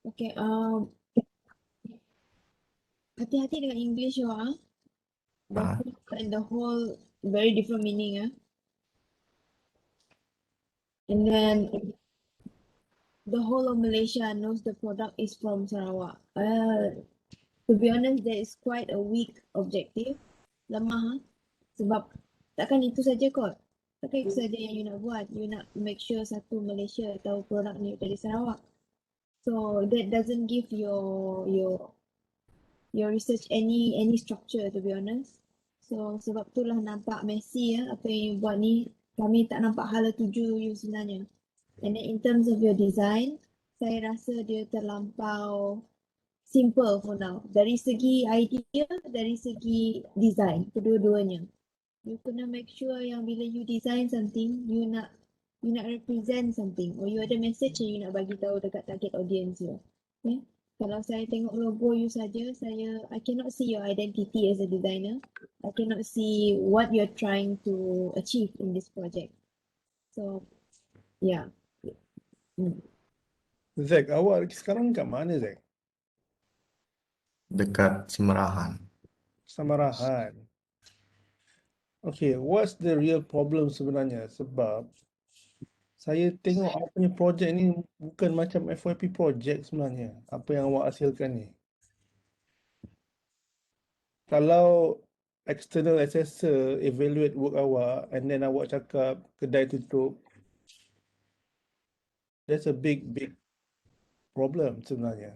Okay, hati-hati dengan English you ah. The whole and the whole very different meaning ah. And then the whole of Malaysia knows the product is from Sarawak. To be honest, there is quite a weak objective. Lemah sebab takkan itu saja kot. Takkan itu saja yang you nak buat. You nak make sure satu Malaysia tahu produk ni dari Sarawak. So that doesn't give your research any structure, to be honest. So sebab itulah nampak messy ya apa yang you buat ni. Kami tak nampak hala tuju you sebenarnya. And then in terms of your design, saya rasa dia terlampau simple for now. Dari segi idea, dari segi design, kedua-duanya. You kena make sure yang bila you design something, you nak represent something or you ada message yang you nak bagi tahu dekat target audience you. Okay? Kalau saya tengok logo you saja, I cannot see your identity as a designer. I cannot see what you're trying to achieve in this project. So, yeah. Zack, awak sekarang kat mana, Zack? Dekat Semerahan. Samarahan. Okay, what's the real problem sebenarnya? Sebab saya tengok awak punya projek ni bukan macam FYP project sebenarnya. Apa yang awak hasilkan ni. Kalau external assessor evaluate work awak and then awak cakap kedai tutup, that's a big problem sebenarnya.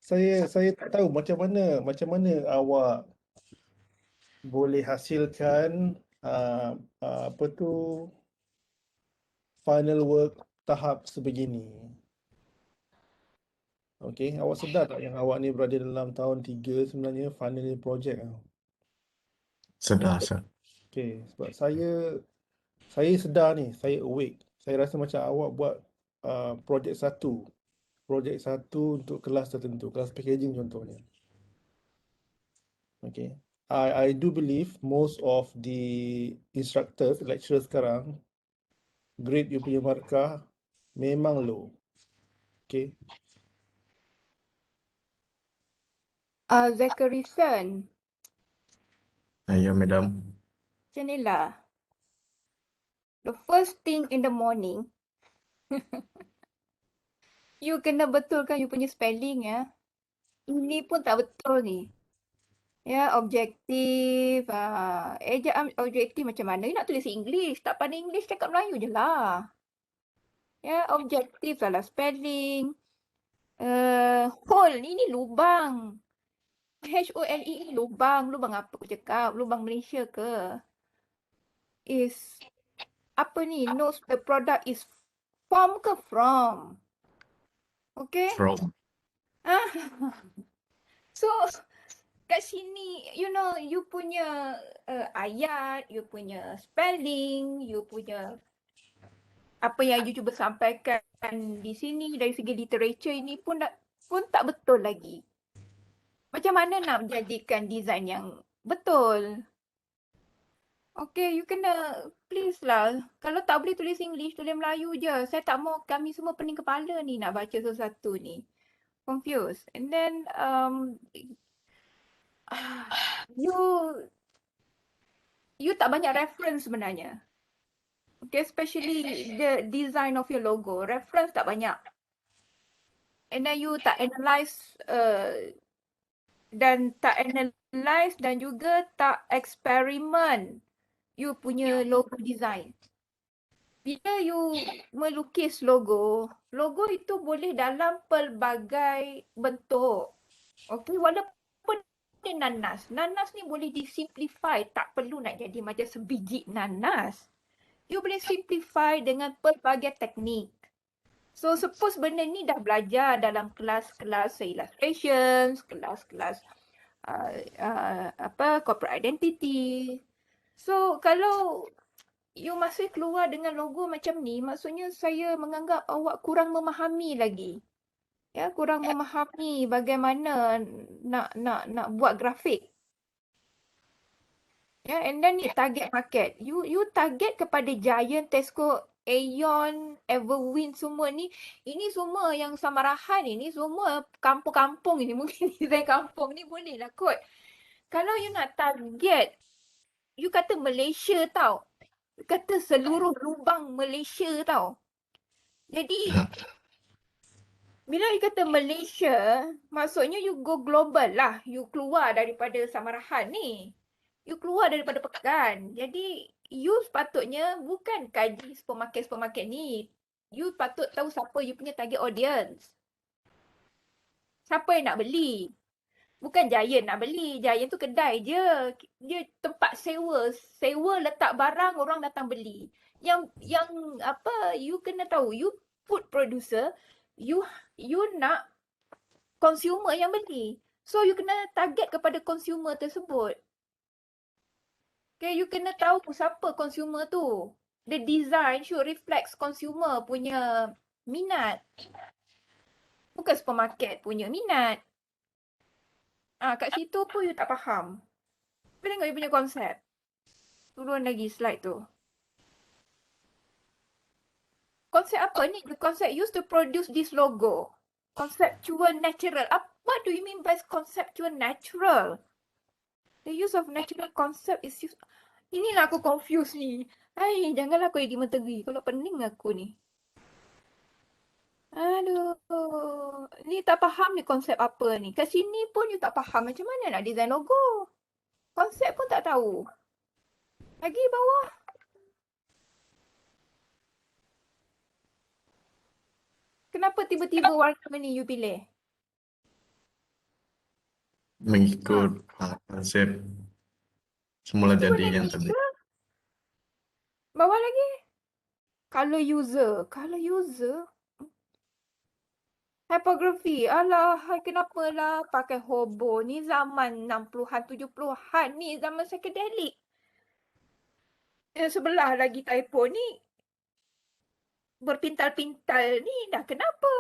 Saya tak tahu macam mana awak boleh hasilkan apa tu final work tahap sebegini. Okay, awak sedar tak yang awak ni berada dalam tahun 3 sebenarnya final year project. Sedar, Sir. Okay, sebab saya sedar ni, saya awake. Saya rasa macam awak buat projek satu untuk kelas tertentu, kelas packaging contohnya. Okay, I do believe most of the instructors, lecturers sekarang, grade you punya markah memang low. Okay. Zakarisan, Ya, Madam. macam ni lah. The first thing in the morning, you kena betulkan you punya spelling ya. Ini pun tak betul ni. Ya, objektif. Ejaan objektif macam mana? You nak tulis English. Tak pandai English, cakap Melayu je lah. Ya, objektif salah spelling. Hole ni lubang. HOLE ni lubang. Lubang apa aku cakap? Lubang Malaysia ke? Is apa ni? Knows the product is from ke from? Okay? From. So, kat sini, you know, you punya ayat, you punya spelling, you punya apa yang you cuba sampaikan di sini dari segi literature ini pun tak betul lagi. Macam mana nak menjadikan design yang betul? Okay, you kena please lah. Kalau tak boleh tulis English, tulis Melayu je. Saya tak mau kami semua pening kepala ni nak baca satu-satu ni. Confused. And then you tak banyak reference sebenarnya. Okay, especially the design of your logo. Reference tak banyak. And then you tak analyse dan juga tak eksperimen you punya logo design. Bila you melukis logo, logo itu boleh dalam pelbagai bentuk. Okay, walaupun dia nanas. Nanas ni boleh disimplify. Tak perlu nak jadi macam sebiji nanas. You boleh simplify dengan pelbagai teknik. So, suppose benda ni dah belajar dalam kelas-kelas illustrations, kelas-kelas corporate identity. So, kalau you masih keluar dengan logo macam ni, maksudnya saya menganggap awak kurang memahami lagi. Ya, kurang memahami bagaimana nak buat grafik. Ya, and then ni target market. You target kepada Giant, Tesco, Aeon, Everwin semua ni. Ini semua yang Samarahan ini semua kampung-kampung ini. Mungkin design kampung ni boleh lah kot. Kalau you nak target, you kata Malaysia tau. You kata seluruh lubang Malaysia tau. Jadi, bila you kata Malaysia, maksudnya you go global lah. You keluar daripada Samarahan ni. You keluar daripada Pekan. Jadi, you sepatutnya bukan kaji supermarket ni. You patut tahu siapa you punya target audience. Siapa yang nak beli. Bukan Giant nak beli. Giant tu kedai je. Dia tempat sewa. Sewa letak barang, orang datang beli. Yang you kena tahu. You food producer, you nak consumer yang beli. So, you kena target kepada consumer tersebut. Okay, you kena tahu siapa consumer tu. The design should reflect consumer punya minat. Bukan supermarket punya minat. Kat situ pun you tak faham. Tapi tengok you punya konsep. Turun lagi slide tu. Konsep apa ni? The concept used to produce this logo. Conceptual natural. What do you mean by conceptual natural? The use of natural concept is used. Inilah aku confused ni. Hai, janganlah kau jadi menteri. Kalau pening aku ni. Aduh. Ni tak faham ni konsep apa ni. Kat sini pun you tak faham macam mana nak design logo. Konsep pun tak tahu. Lagi bawah. Kenapa tiba-tiba warna ni you pilih? Mengikut konsep semula Itu jadi warna yang ni tadi. ke? Bawah lagi. Color user. Typography. Alah, kenapa lah pakai hobo? Ni zaman 60-an, 70-an ni. Zaman psychedelic. Yang sebelah lagi typo ni. Berpintal-pintal ni dah kenapa?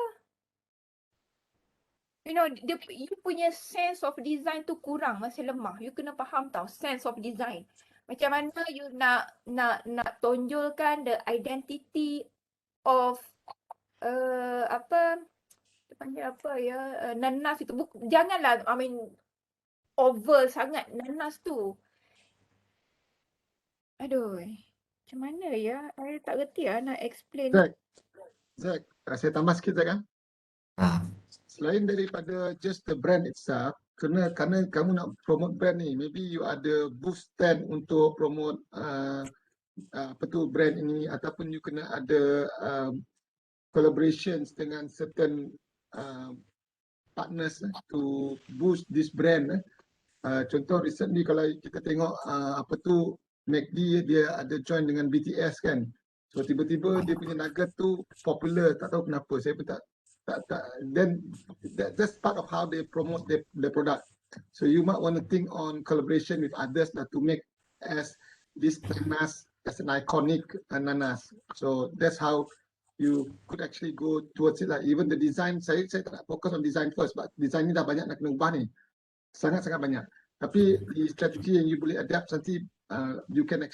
You know, you punya sense of design tu kurang, masih lemah. You kena faham tau, sense of design. Macam mana you nak tonjolkan the identity of panggil apa ya, nanas itu. Janganlah, over sangat nanas tu. Aduh, macam mana ya? I tak reti lah nak explain. Zack, saya tambah sikit Zack kan. Selain daripada just the brand itself, kerana kamu nak promote brand ni, maybe you ada booth stand untuk promote brand ini, ataupun you kena ada collaborations dengan certain partners to boost this brand. Contoh recently kalau kita tengok McD dia ada join dengan BTS kan. So tiba-tiba dia punya nugget tu popular, tak tahu kenapa. Saya pun tak then that's part of how they promote their product. So you might want to think on collaboration with others to make as this nanas as an iconic nanas. So that's how you could actually go towards it lah. Even the design, saya tak nak fokus on design first, but design ni dah banyak nak kena ubah ni. Sangat-sangat banyak. Tapi di strategi yang you boleh adapt nanti you can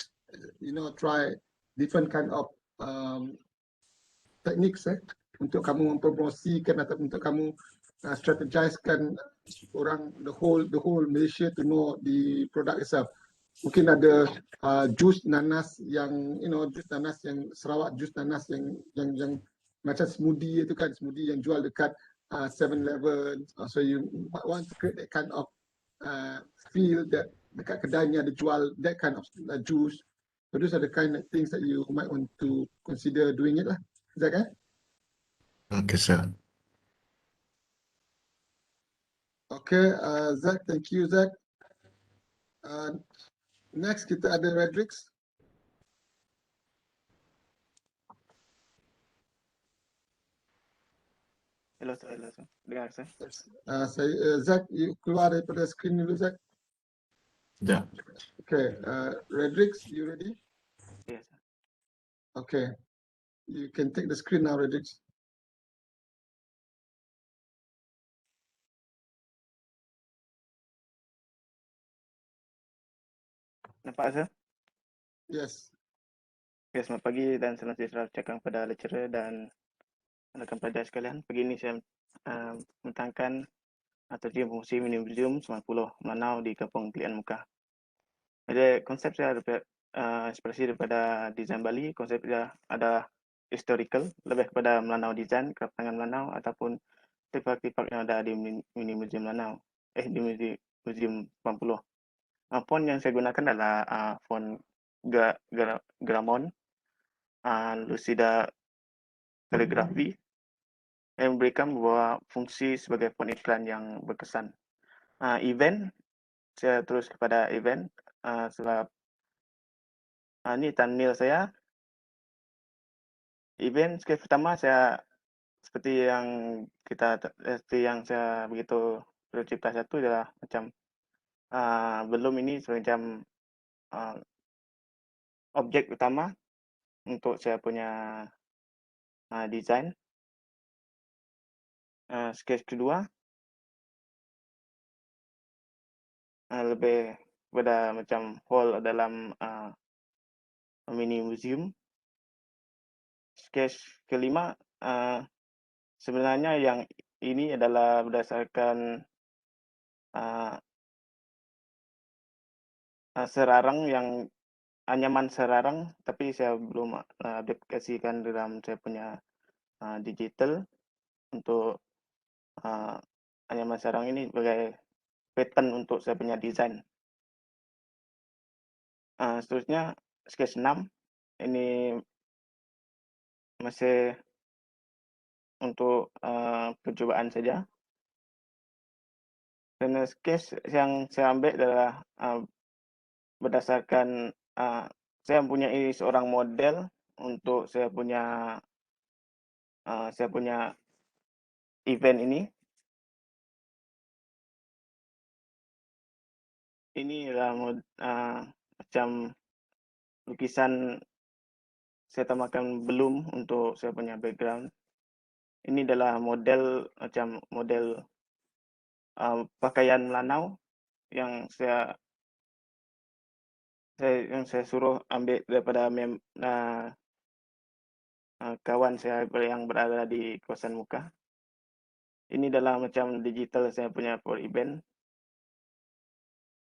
try different kind of techniques untuk kamu mempromosikan atau untuk kamu strategizekan orang the whole Malaysia to know the product itself. Mungkin ada jus nanas yang jus nanas yang Sarawak, jus nanas yang macam smoothie itu kan, smoothie yang jual dekat 7-Eleven. So you might want to create that kind of feel that dekat kedai ni ada jual that kind of juice. So those are the kind of things that you might want to consider doing it lah. Zak kan? Okay, sir. Okay, Zak, thank you Zak. Next kita ada Redrix. Hello sir, dengar sir. Zak, you keluar daripada screen dulu Zak. Ya. Okay, Redrix, you ready? Yes sir. Okay, you can take the screen now, Redrix. Nampak sir? Yes. Okay, selamat pagi dan salam sejahtera ucapkan kepada lecturer dan rakan pelajar sekalian. Pagi ini saya mentangkan terjun fungsi mini museum 90 Melanau di Kampung Pilihan Muka. Jadi konsep saya inspirasi daripada desain Bali. Konsep dia ada historical, lebih kepada Melanau design, kerapangan Melanau ataupun tipak-tipak yang ada di mini museum Melanau. Di museum 90. Font yang saya gunakan adalah font Gramon, Lucida Calligraphy yang memberikan beberapa fungsi sebagai font iklan yang berkesan. Event, saya terus kepada event sebab ini thumbnail saya. Event sketch pertama saya seperti yang saya begitu PraCipta 1 adalah macam belum ini semacam objek utama untuk saya punya desain. Sketch kedua lebih pada macam hall dalam mini museum. Sketch kelima sebenarnya yang ini adalah berdasarkan serarang yang anyaman serarang, tapi saya belum aplikasikan dalam saya punya digital untuk anyaman serarang ini sebagai pattern untuk saya punya desain. Seterusnya sketch 6 ini masih untuk percubaan saja. Dan sketch yang saya ambil adalah berdasarkan saya mempunyai seorang model untuk saya punya event ini. Ini adalah macam lukisan saya tambahkan belum untuk saya punya background. Ini adalah model macam model pakaian Melanau yang saya suruh ambil daripada kawan saya yang berada di kawasan Muka. Ini adalah macam digital saya punya for event.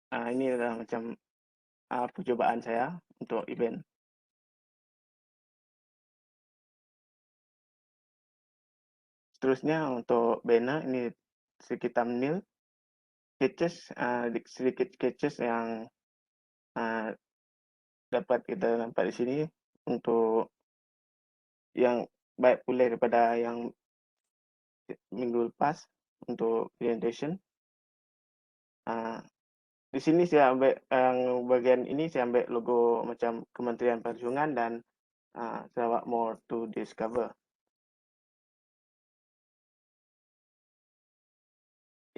Ini adalah macam percubaan saya untuk event. Seterusnya untuk banner ini sedikit thumbnail, sketches, sedikit sketches yang dapat kita nampak di sini untuk yang baik pulih daripada yang minggu lepas untuk presentation. Di sini saya ambil yang bagian ini saya ambil logo macam Kementerian Perhubungan dan Sarawak More to Discover.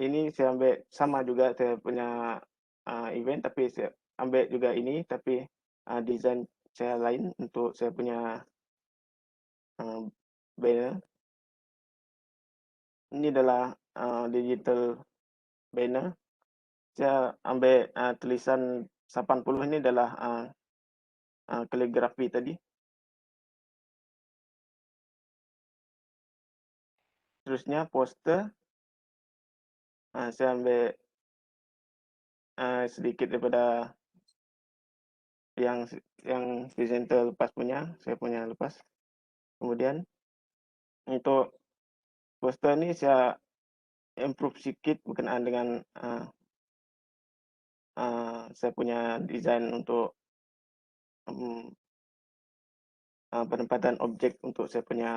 Ini saya ambil sama juga saya punya event, tapi saya ambil juga ini, tapi desain saya lain untuk saya punya banner. Ini adalah digital banner. Saya ambil tulisan 80 ini adalah kaligrafi tadi. Terusnya poster, saya ambil sedikit daripada yang presenter lepas punya, saya punya lepas. Kemudian untuk poster ni saya improve sikit berkenaan dengan saya punya design untuk penempatan objek untuk saya punya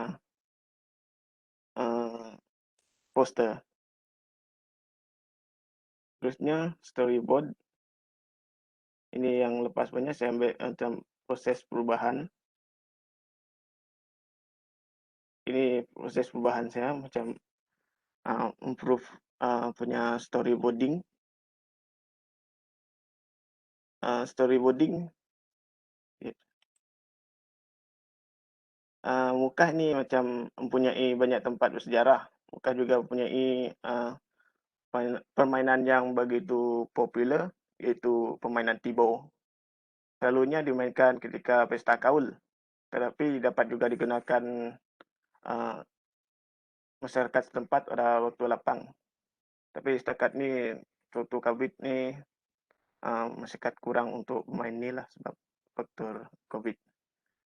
poster. Terusnya storyboard. Ini yang lepas punya saya ambil macam proses perubahan. Ini proses perubahan saya macam improve punya storyboarding. Storyboarding. Muka ni macam mempunyai banyak tempat bersejarah. Muka juga mempunyai permainan yang begitu popular, iaitu permainan tibo. Selalunya dimainkan ketika pesta kaul, tetapi dapat juga digunakan masyarakat setempat pada waktu lapang. Tapi setakat ni, waktu COVID ni, masyarakat kurang untuk bermain ni lah sebab faktor COVID.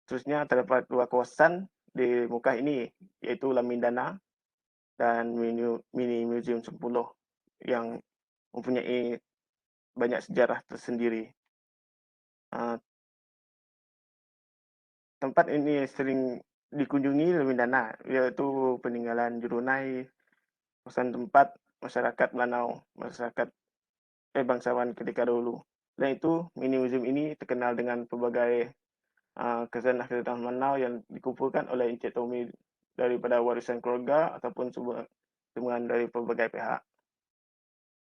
Terusnya terdapat 2 kawasan di muka ini, iaitu Lamindana dan Mini Museum 10 yang mempunyai banyak sejarah tersendiri. Tempat ini sering dikunjungi Lamindana, iaitu peninggalan Jurunai, kawasan tempat masyarakat Melanau, masyarakat bangsawan ketika dahulu. Dan itu, Mini Museum ini terkenal dengan pelbagai khazanah-khazanah Melanau yang dikumpulkan oleh Encik Tommy daripada warisan keluarga ataupun sumbangan dari pelbagai pihak.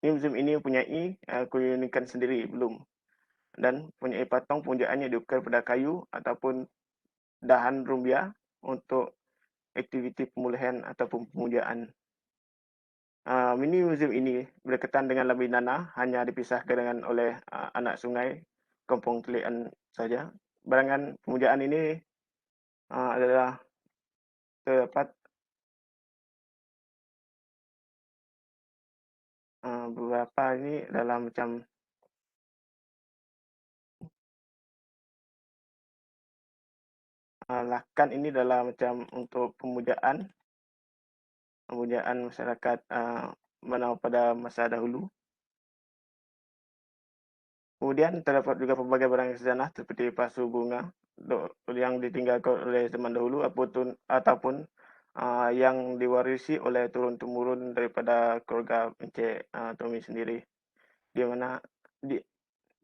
Museum ini mempunyai keunikan sendiri belum, dan mempunyai patung pemujaan yang diukir pada kayu ataupun dahan rumbia untuk aktiviti pemulihan ataupun pemujaan. Mini museum ini berdekatan dengan Lamindana, hanya dipisahkan dengan oleh anak sungai Kampung Telian saja. Barangan pemujaan ini adalah terdapat beberapa ini dalam macam lakan ini dalam macam untuk pemujaan masyarakat Melanau pada masa dahulu. Kemudian terdapat juga pelbagai barang khazanah seperti pasu bunga yang ditinggalkan oleh zaman dahulu ataupun yang diwarisi oleh turun-temurun daripada keluarga Encik Tommy sendiri. Di mana di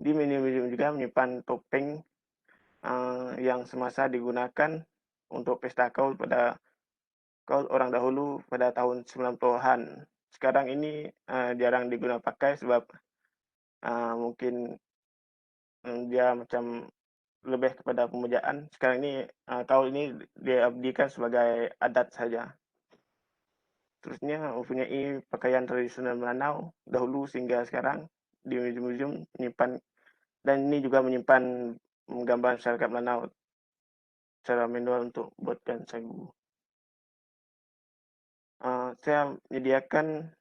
Mini Museum juga menyimpan topeng yang semasa digunakan untuk pesta kaul pada kaul orang dahulu pada tahun 90-an. Sekarang ini jarang digunakan pakai sebab mungkin dia macam lebih kepada pemujaan. Sekarang ini kaul ini diabdikan sebagai adat saja. Terusnya mempunyai pakaian tradisional Melanau dahulu sehingga sekarang di museum menyimpan, dan ini juga menyimpan gambar masyarakat Melanau secara manual untuk buatkan sagu. Saya menyediakan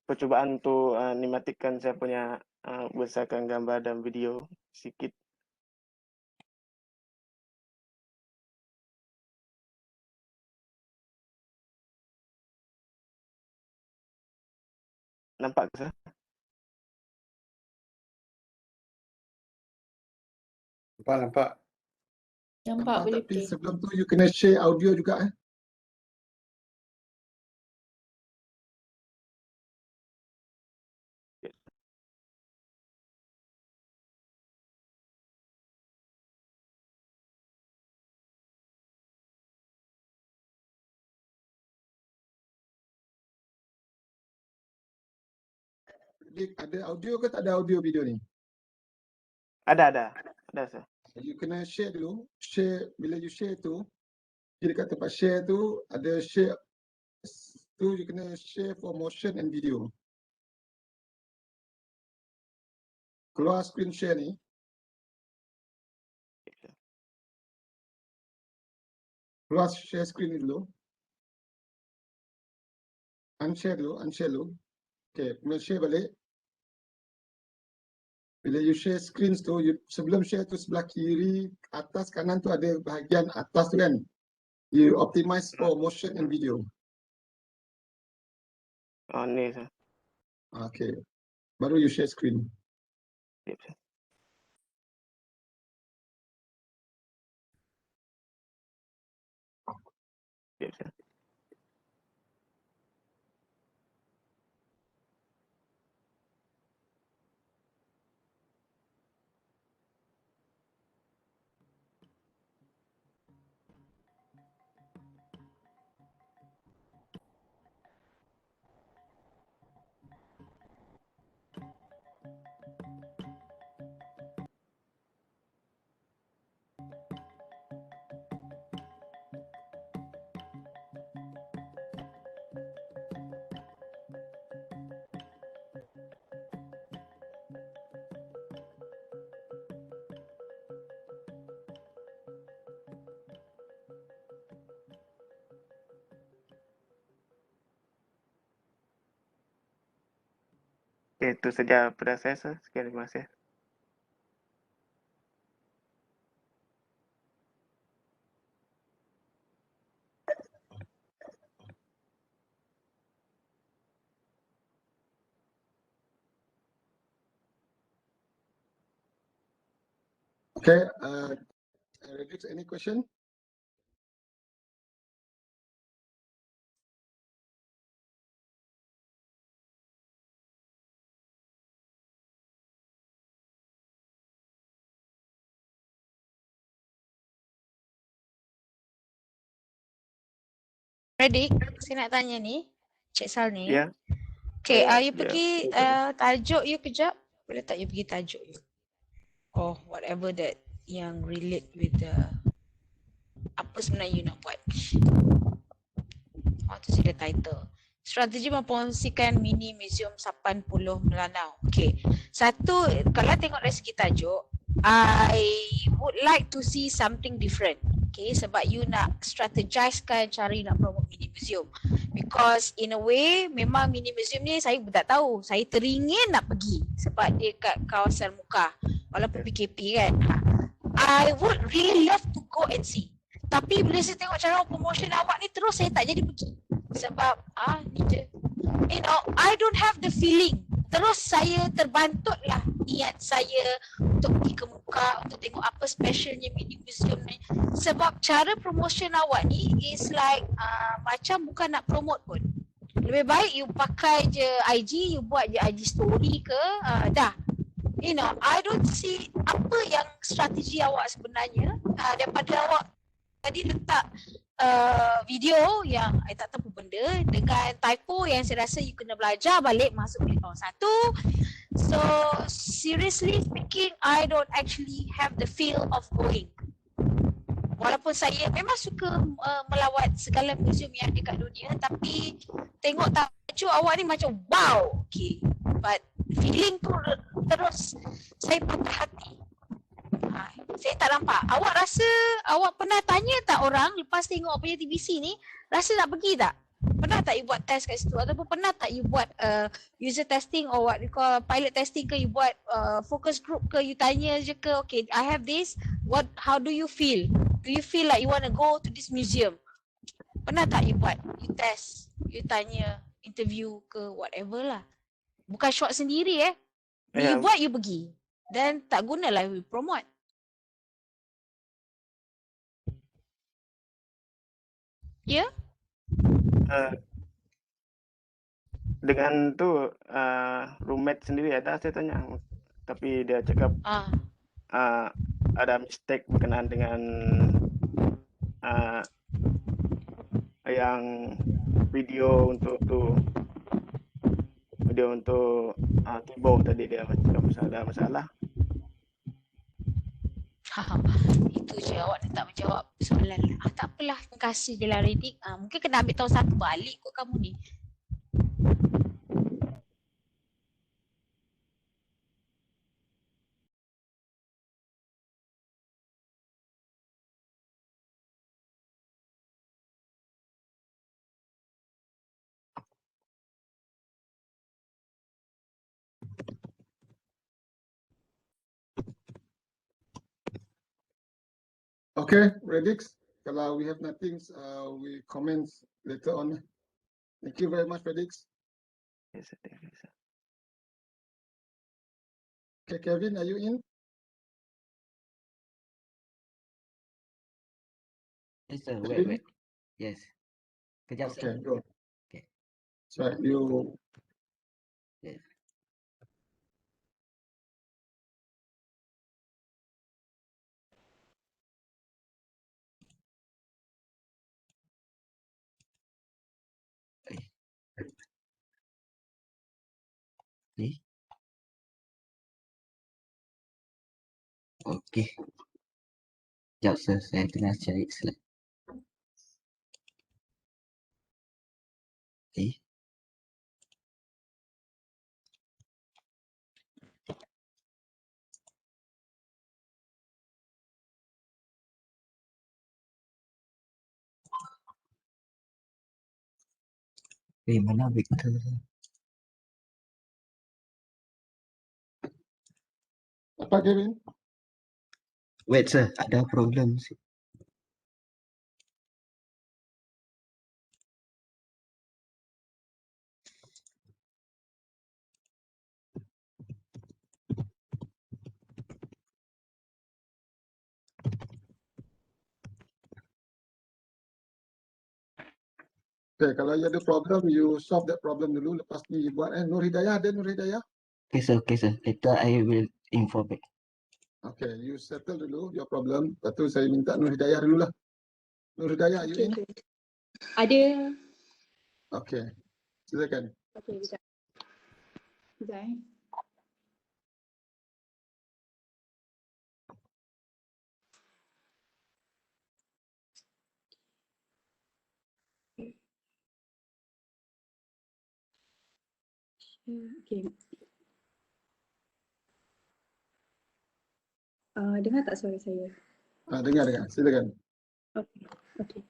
percubaan untuk nikmatikan saya punya berdasarkan gambar dan video sikit. Nampak ke saya? Nampak. Nampak boleh Tapi play. sebelum tu you kena share audio juga. Ada audio ke tak ada audio video ni? Ada sir. You kena share dulu. Share, bila you share tu, di dekat tempat share tu ada share tu, you kena share for motion and video. Keluar screen share ni. Keluar share screen ni dulu. Unshare dulu, unshare dulu. Okay, kemudian share balik. Bila you share screens tu, sebelum share tu sebelah kiri, atas, kanan tu ada bahagian atas tu kan. You optimize for motion and video. Oh, ni sir. Okay, baru you share screen. Yep, sir. Yep, sir. Okay, itu saja pada saya, sir. Sekian, terima kasih. Okay, Redix, any question? Ready? Saya nak tanya ni, Cik Sal ni. Ya. Okay, Saya you pergi tajuk you kejap. Boleh tak you pergi tajuk you? Or whatever that yang relate with the apa sebenarnya you nak buat. How to see the title. Strategi mempromosikan mini museum 80 Melanau. Okay. Satu, kalau tengok dari segi tajuk, I would like to see something different. Okay, sebab you nak strategizekan cara you nak promote mini museum. Because in a way, memang mini museum ni saya tak tahu. Saya teringin nak pergi sebab dia kat kawasan Mukah. Walaupun PKP kan. I would really love to go and see. Tapi bila saya tengok cara promotion awak ni, terus saya tak jadi pergi. Sebab ni je. You know, I don't have the feeling. Terus saya terbantutlah niat saya untuk pergi ke Muka, untuk tengok apa specialnya mini museum ni. Sebab cara promotion awak ni is like macam bukan nak promote pun. Lebih baik you pakai je IG, you buat je IG story ke, dah. You know, I don't see apa yang strategi awak sebenarnya daripada awak tadi letak video yang I tak tahu benda dengan typo yang saya rasa you kena belajar balik masuk di tahun 1. So seriously speaking, I don't actually have the feel of going. Walaupun saya memang suka melawat segala museum yang ada kat dunia, tapi tengok tajuk awak ni macam wow, okay. But feeling tu terus saya patah hati. Saya tak nampak. Awak rasa, awak pernah tanya tak orang lepas tengok punya TBC ni, rasa nak pergi tak? Pernah tak you buat test kat situ? Ataupun pernah tak you buat user testing or what you call pilot testing ke, you buat focus group ke, you tanya je ke, okay, I have this, how do you feel? Do you feel like you want to go to this museum? Pernah tak you buat? You test, you tanya, interview ke, whatever lah. Bukan shot sendiri You buat, you pergi. Then tak gunalah you promote. Ya? Dengan tu roommate sendiri ada saya tanya, tapi dia cakap ada mistake berkenaan dengan yang video untuk Tibo tadi dia cakap ada masalah. Itu je, awak ni tak menjawab soalan lah. Tak apalah, terima kasih je lah Redik. Mungkin kena ambil tahun 1 balik kot kamu ni. Okay, Redix. Kalau we have nothing, we comments later on. Thank you very much, Redix. Yes, sir. Thank you, sir. Okay, Kevin, are you in? Yes, sir. Kevin? Wait. Yes. Kejap, sir. Okay, go. Okay. So you. Yes. Ni. Okey. Sekejap, sir. Saya tengah cari slide. Okay. Mana Victor? Apa, Kevin? Wait, sir. Ada problem. Okay, kalau you ada problem, you solve that problem dulu. Lepas ni buat Nur Hidayah, ada Nur Hidayah. Okay, sir. Okay, sir. Later I will inform back. Okay, you settle dulu your problem. Lepas tu saya minta Nur Hidayah dulu lah. Nur Hidayah, are you in? Ada. Okay, silakan. Okay, sekejap. Sekejap Okay. Dengar tak suara saya? Dengar. Silakan. Okay.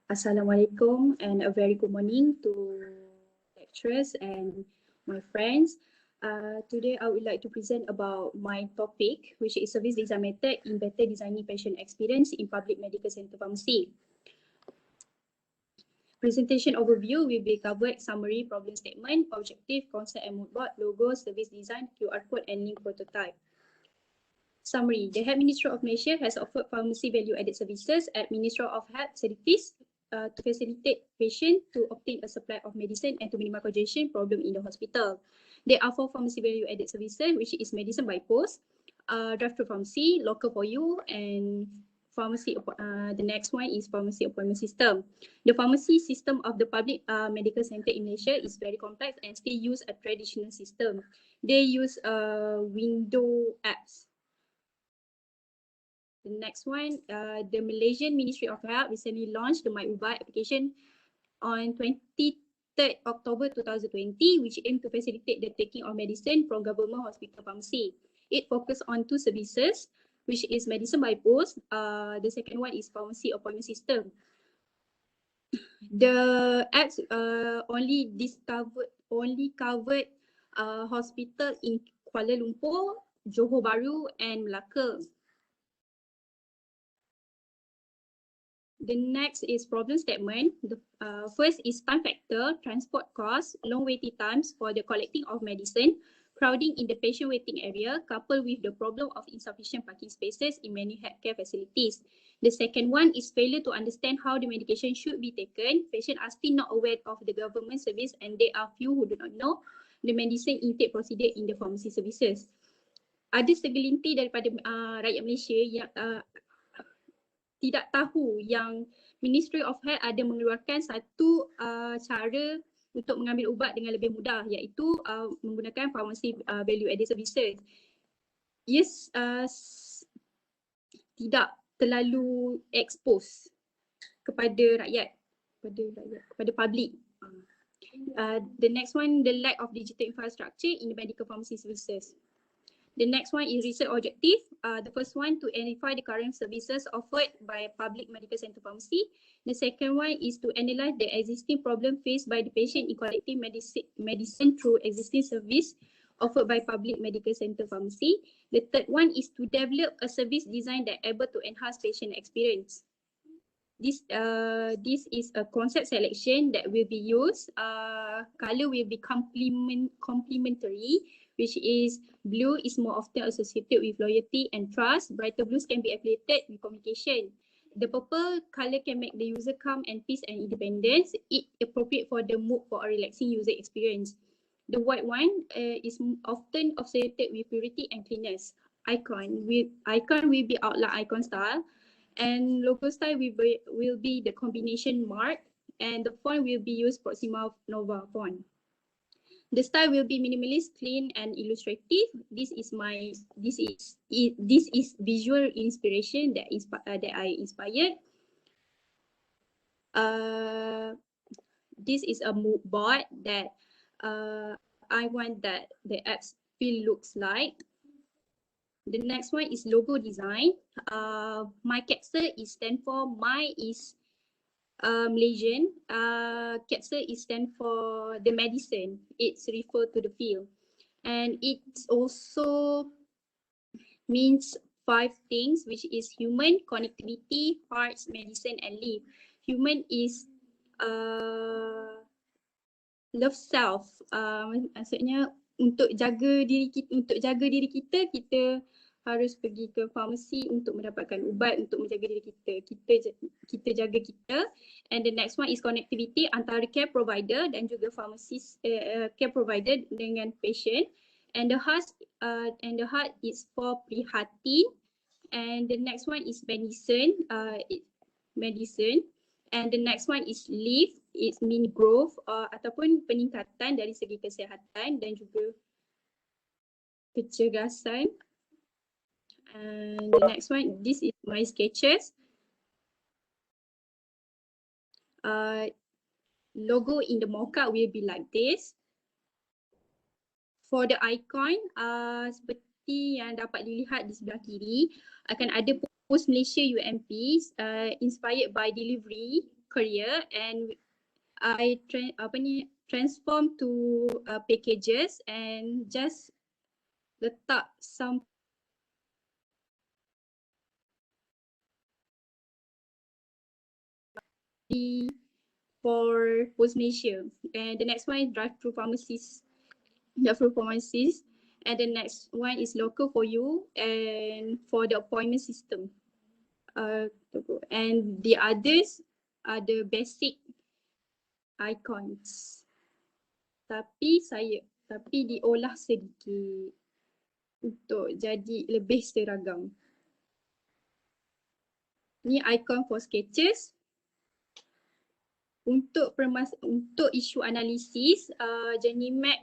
Assalamualaikum and a very good morning to lecturers and my friends. Today I would like to present about my topic, which is service design method in better designing patient experience in public medical center pharmacy. Presentation overview will be covered summary, problem statement, objective, concept and mood board, logo, service design, QR code and link prototype. Summary. The Health Ministry of Malaysia has offered pharmacy value-added services at Ministry of Health services to facilitate patients to obtain a supply of medicine and to minimize congestion problem in the hospital. There are 4 pharmacy value-added services, which is medicine by post, drive-thru pharmacy, local for you, and pharmacy. The next one is pharmacy appointment system. The pharmacy system of the public medical center in Malaysia is very complex and still use a traditional system. They use window apps. The next one, the Malaysian Ministry of Health recently launched the MyUbat application on 23rd October 2020, which aimed to facilitate the taking of medicine from government hospital pharmacy. It focused on 2 services, which is medicine by post. The second one is pharmacy appointment system. The apps only covered hospital in Kuala Lumpur, Johor Bahru and Melaka. The next is problem statement. The first is time factor, transport costs, long waiting times for the collecting of medicine, crowding in the patient waiting area, coupled with the problem of insufficient parking spaces in many healthcare facilities. The second one is failure to understand how the medication should be taken. Patients are still not aware of the government service and there are few who do not know the medicine intake procedure in the pharmacy services. Ada segelintir daripada rakyat Malaysia yang tidak tahu yang Ministry of Health ada mengeluarkan satu cara untuk mengambil ubat dengan lebih mudah, iaitu menggunakan pharmacy value added services. Yes, tidak terlalu expose kepada rakyat, kepada public. The next one, the lack of digital infrastructure in the medical pharmacy services. The next one is research objective. The first one, to identify the current services offered by public medical center pharmacy. The second one is to analyze the existing problem faced by the patient in collecting medicine through existing service offered by public medical center pharmacy. The third one is to develop a service design that able to enhance patient experience. This is a concept selection that will be used. Color will be complementary, which is blue is more often associated with loyalty and trust. Brighter blues can be affiliated with communication. The purple color can make the user calm and peace and independence. It appropriate for the mood for a relaxing user experience. The white one is often associated with purity and cleanness. Icon will be outline icon style, and logo style will be the combination mark, and the font will be used Proxima Nova font. The style will be minimalist, clean, and illustrative. This is visual inspiration that I inspired. This is a mood board that I want that the apps feel looks like. The next one is logo design. My capsule is stand for my is Malaysian. Capsule is stand for the medicine. It's refer to the field, and it also means 5 things, which is human, connectivity, hearts, medicine, and live. Human is love self. Maksudnya untuk jaga diri kita, kita harus pergi ke farmasi untuk mendapatkan ubat untuk menjaga diri kita. Kita jaga kita. And the next one is connectivity antara care provider dan juga pharmacist, care provider dengan patient. And the heart is for prihatin. And the next one is medicine. Medicine. And the next one is live. It mean growth ataupun peningkatan dari segi kesihatan dan juga kecergasan. And the next one, this is my sketches. Logo in the mockup will be like this. For the icon, seperti yang dapat dilihat di sebelah kiri, akan ada Post Malaysia UMPs inspired by delivery courier, and I transform to packages and just letak some for Post Malaysia. And the next one is drive-through pharmacies. And the next one is local for you and for the appointment system. And the others are the basic icons. Tapi diolah sedikit untuk jadi lebih seragam. Ni icon for sketches. Untuk isu analisis, journey map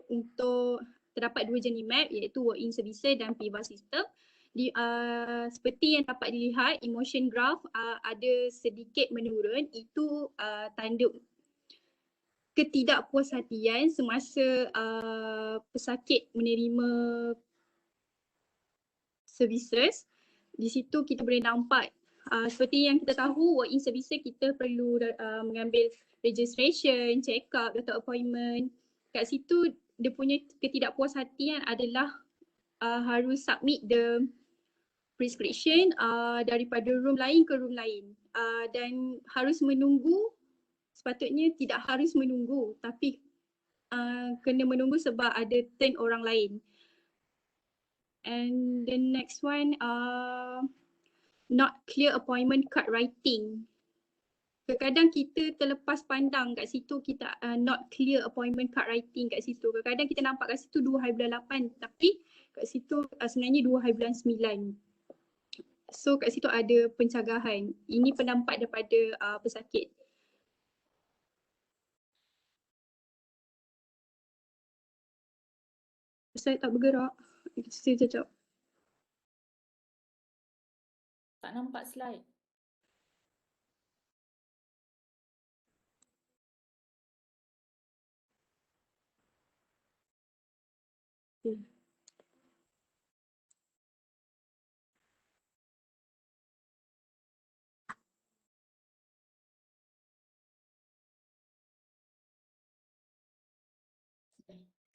untuk terdapat 2 journey map, iaitu walk-in services dan PIVA system. Seperti yang dapat dilihat, emotion graph ada sedikit menurun. Itu tanda ketidakpuashatian semasa pesakit menerima services. Di situ kita boleh nampak seperti yang kita tahu, walk-in services kita perlu mengambil registration, check up, doctor appointment. Kat situ dia punya ketidakpuashatian adalah harus submit the prescription daripada room lain ke room lain, dan harus menunggu. Sepatutnya tidak harus menunggu, tapi kena menunggu sebab ada turn orang lain. And the next one, not clear appointment card writing. Kadang-kadang kita terlepas pandang kat situ, kita not clear appointment card writing kat situ. Kadang-kadang kita nampak kat situ 2 hari bulan 8, tapi kat situ sebenarnya 2 hari bulan 9. So kat situ ada pencegahan. Ini pendapat daripada pesakit. Saya tak bergerak. Saya cakap. Tak nampak slide.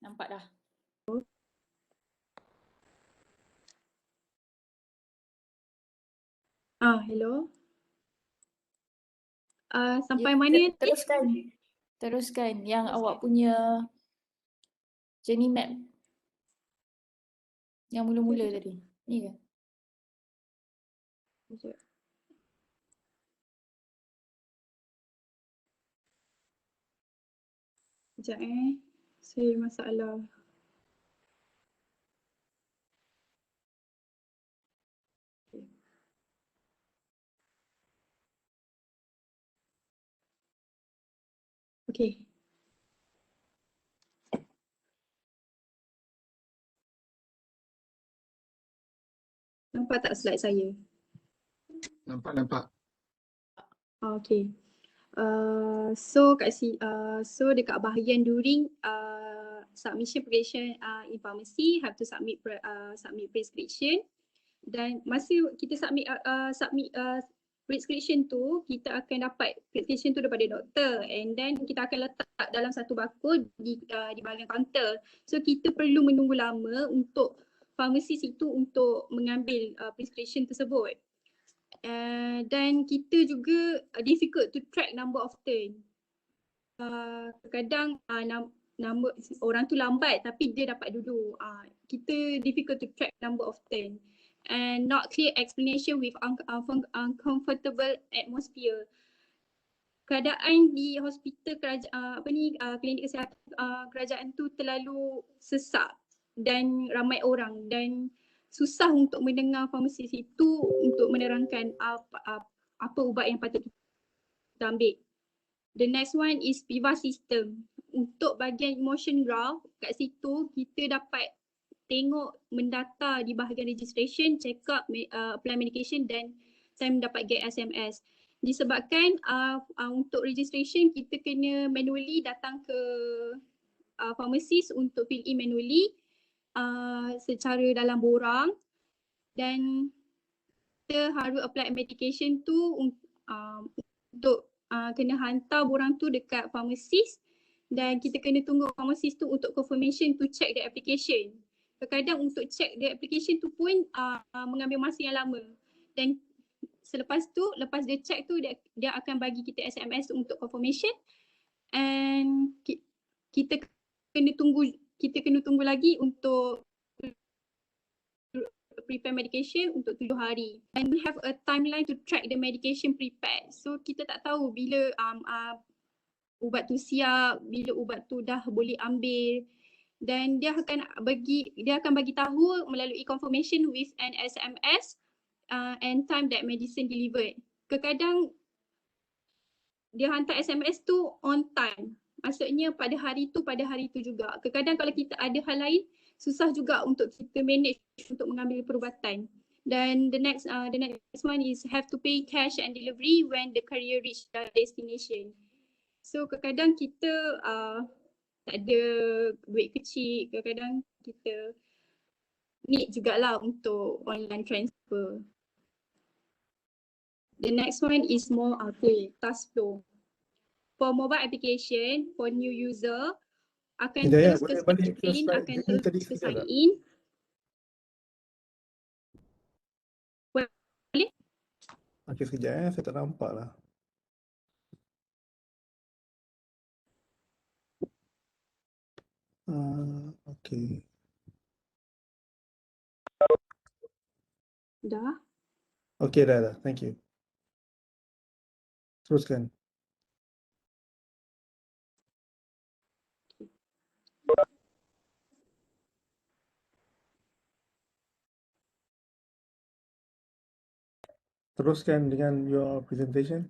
Nampak dah. Hello. Sampai Ya, mana tadi? Teruskan yang awak punya journey map. Yang mula-mula tadi. Ni ke? Sekejap. Sekejap saya ada masalah. Okay. Nampak tak slide saya? Nampak. Okay. So dekat bahagian during submission prescription in pharmacy have to submit prescription, dan masa kita submit prescription tu, kita akan dapat prescription tu daripada doktor, and then kita akan letak dalam satu barcode di bahagian kaunter. So kita perlu menunggu lama untuk pharmacist itu untuk mengambil prescription tersebut. Dan kita juga difficult to track number of turn. Kadang nama orang tu lambat tapi dia dapat dulu. Kita difficult to track number of turn, and not clear explanation with uncomfortable atmosphere. Keadaan di hospital klinik kesihatan kerajaan tu terlalu sesak dan ramai orang, dan susah untuk mendengar farmasis itu untuk menerangkan apa ubat yang patut kita ambil. The next one is PIVA system. Untuk bahagian emotion graph, kat situ kita dapat tengok mendata di bahagian registration, check up, apply medication dan saya mendapat get SMS. Disebabkan untuk registration kita kena manually datang ke pharmacist untuk fill in manually secara dalam borang, dan kita harus apply medication tu untuk kena hantar borang tu dekat pharmacist, dan kita kena tunggu pharmacist tu untuk confirmation to check the application. Kadang-kadang untuk check the application tu pun mengambil masa yang lama, dan selepas tu, lepas dia check tu, dia akan bagi kita SMS untuk confirmation, and kita kena tunggu lagi untuk prepare medication untuk 7 hari. And we have a timeline to track the medication prepared. So kita tak tahu bila ubat tu siap, bila ubat tu dah boleh ambil, dan dia akan bagi tahu melalui confirmation with an SMS and time that medicine delivered. Kadang dia hantar SMS tu on time. Maksudnya pada hari tu juga. Kadang kalau kita ada hal lain, susah juga untuk kita manage untuk mengambil perubatan. Dan the next one is have to pay cash and delivery when the courier reach the destination. So kadang-kadang kita tak ada duit kecil, kadang-kadang kita need jugalah untuk online transfer. The next one is more task flow. For mobile application, for new user, akan terus ke screen, akan terus ke sign in. Boleh? Okey, sekejap saya tak nampak lah. Okey. Dah. Okey, dah. Thank you. Teruskan. Teruskan dengan your presentation.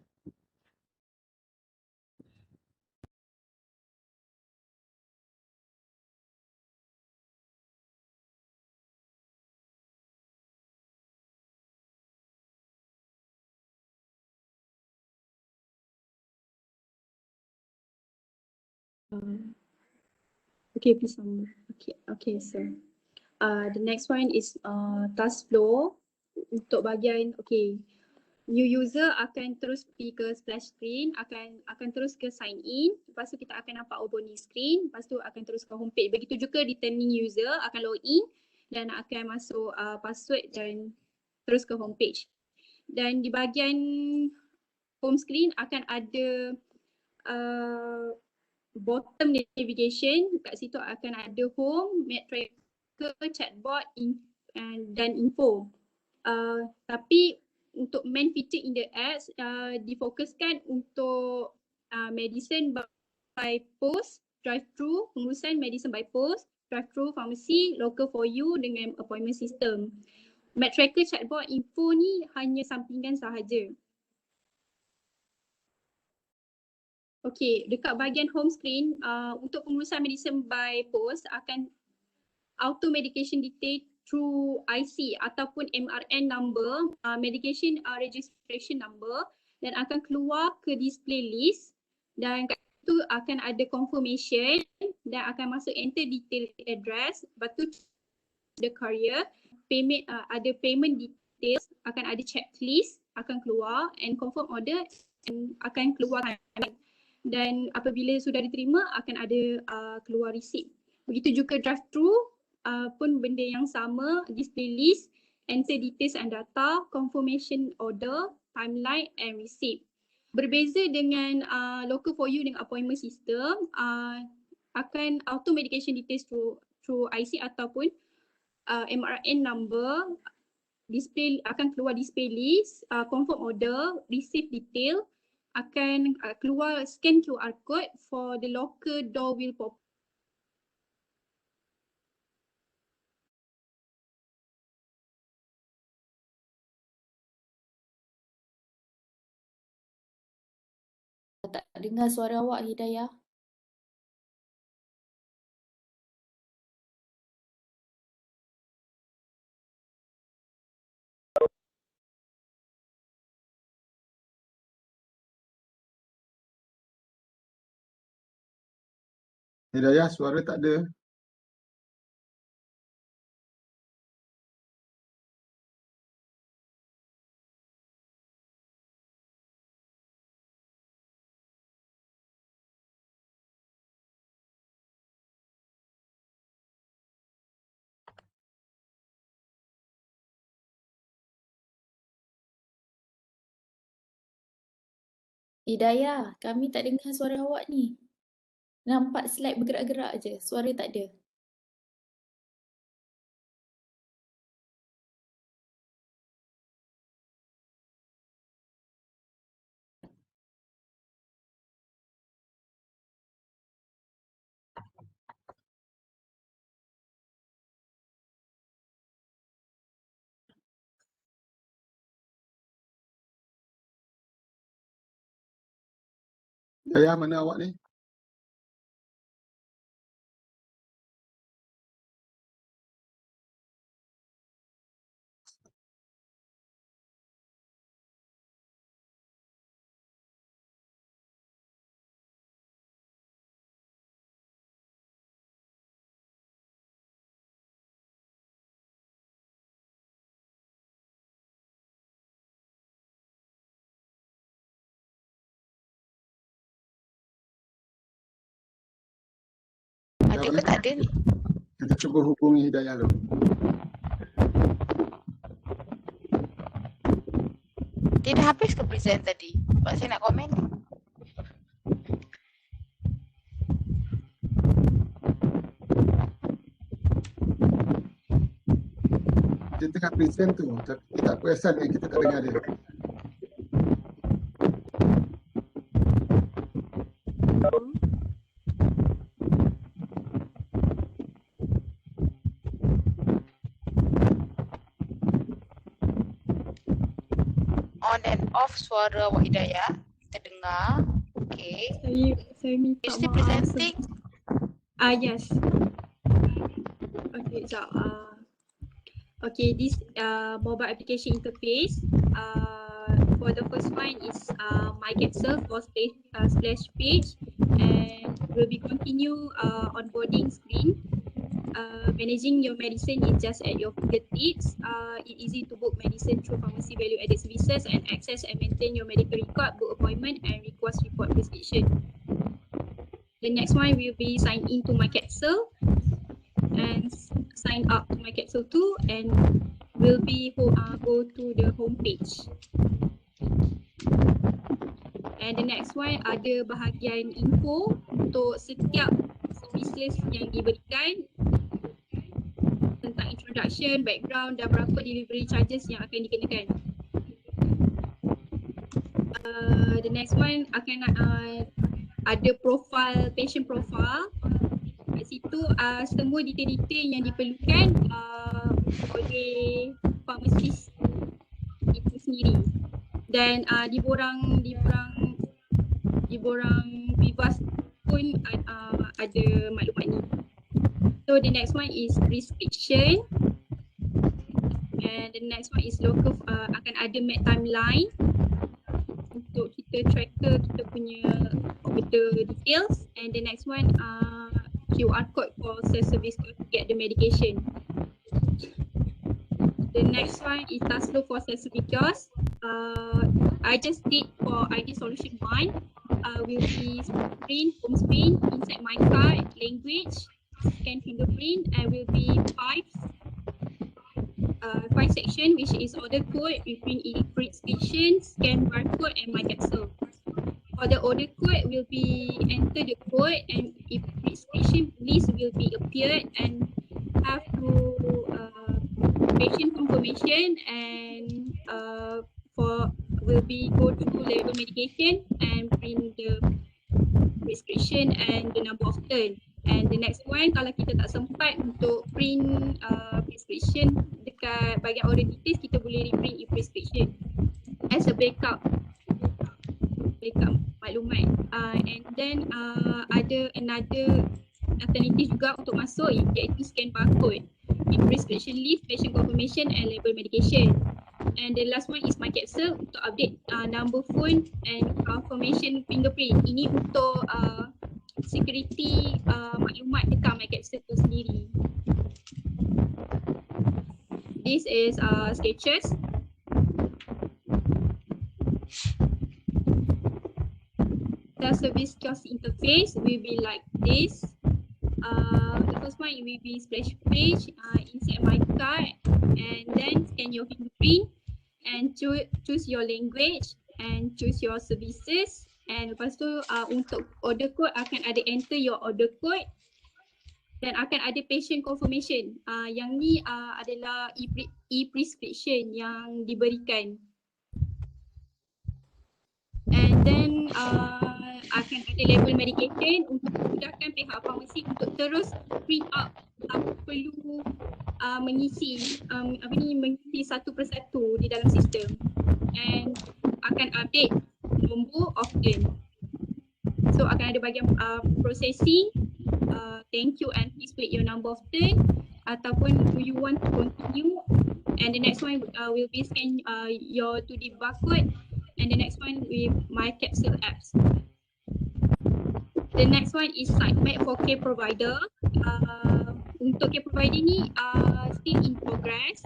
Okay, please. Okay, so the next one is task flow. Untuk bahagian, new user akan terus pergi ke splash screen, akan terus ke sign in, lepas tu kita akan nampak onboarding screen, lepas tu akan terus ke homepage. Begitu juga returning user akan log in dan akan masuk password dan terus ke homepage. Dan di bahagian home screen akan ada bottom navigation, kat situ akan ada home, map tracker, chatbot dan info. Tapi untuk main feature in the apps difokuskan untuk medicine by post, drive-thru, pengurusan medicine by post, drive-thru pharmacy, local for you dengan appointment system. Map tracker, chatbot, info ni hanya sampingan sahaja. Okey, dekat bahagian home screen untuk pengurusan medicine by post akan auto medication detail through IC ataupun MRN number, medication registration number dan akan keluar ke display list dan kat situ akan ada confirmation dan akan masuk enter detail address, lepas tu the courier, payment ada payment details, akan ada checklist akan keluar and confirm order and akan keluar timeline. Dan apabila sudah diterima akan ada keluar receipt. Begitu juga drive-thru pun benda yang sama, display list, enter details and data, confirmation order, timeline and receipt. Berbeza dengan local for you dengan appointment system, akan auto medication details through IC ataupun MRN number, display akan keluar display list, confirm order, receipt detail, akan keluar scan QR code for the local door will pop. Tak dengar suara awak, Hidayah. Hidayah, suara tak ada. Hidayah, kami tak dengar suara awak ni. Nampak slide bergerak-gerak je, suara tak ada. Hidayah, mana awak ni? Ada ke tak ada ni? Kita cuba hubungi Hidayah dulu. Dia dah habis ke present tadi? Sebab saya nak komen. Dia tengah present tu, tapi kita tak perasan yang kita tak dengar dia. On and off suara awak Hidayah. Kita dengar. Okay. Saya minta You still maaf. presenting? Yes. Okay, so okay, this mobile application interface. For the first one is my get served for splash page, and will be continue onboarding screen. managing your medicine is just at your fingertips. It's easy to book medicine through pharmacy value-added services and access and maintain your medical record, book appointment, and request report prescription. The next one will be sign in to my capsule and sign up to my capsule too, and will be go to the home page. And the next one ada bahagian info untuk setiap services yang diberikan tentang introduction, background dan berapa delivery charges yang akan dikenakan. The next one akan ada profile, patient profile. Kat situ semua detail-detail yang diperlukan oleh pharmacist itu sendiri. Dan di borang Vivas pun ada maklumat ni. So the next one is prescription, and the next one is local akan ada med timeline untuk kita tracker kita punya order details, and the next one QR code for self-service to get the medication. The next one is task flow for self-service kiosk. I just did for ID solution 1. Will be screen, home screen, inside my card, language, scan fingerprint, and will be five section, which is order code, print prescription, scan barcode, and my capsule. For the order code, will be enter the code, and if prescription list will be appeared, and have to patient confirmation, and will be go through label medication and print the prescription and the number of turn. And the next one, kalau kita tak sempat untuk print prescription dekat bahagian order details, kita boleh reprint e-prescription as a backup maklumat. And then ada another alternative juga untuk masuk, iaitu scan barcode, e-prescription list, patient confirmation and label medication. And the last one is my capsule untuk update number phone and confirmation fingerprint. Ini untuk security maklumat dekat my capsule tu sendiri. This is sketches. Self-service kiosk interface will be like this. The first one will be splash page, insert my card, and then scan your fingerprint and choose your language and choose your services. And lepas tu untuk order code akan ada enter your order code dan akan ada patient confirmation. Yang ni adalah e-prescription yang diberikan. And then akan ada label medication untuk memudahkan pihak farmasi untuk terus print out perlu mengisi mengisi satu persatu di dalam sistem, and akan update nombor of turn. So akan ada bahagian processing, thank you and please wait your number of turn, ataupun do you want to continue, and the next one will be scan your 2D barcode, and the next one with my capsule apps. The next one is sitemap for care provider. Untuk care provider ni still in progress.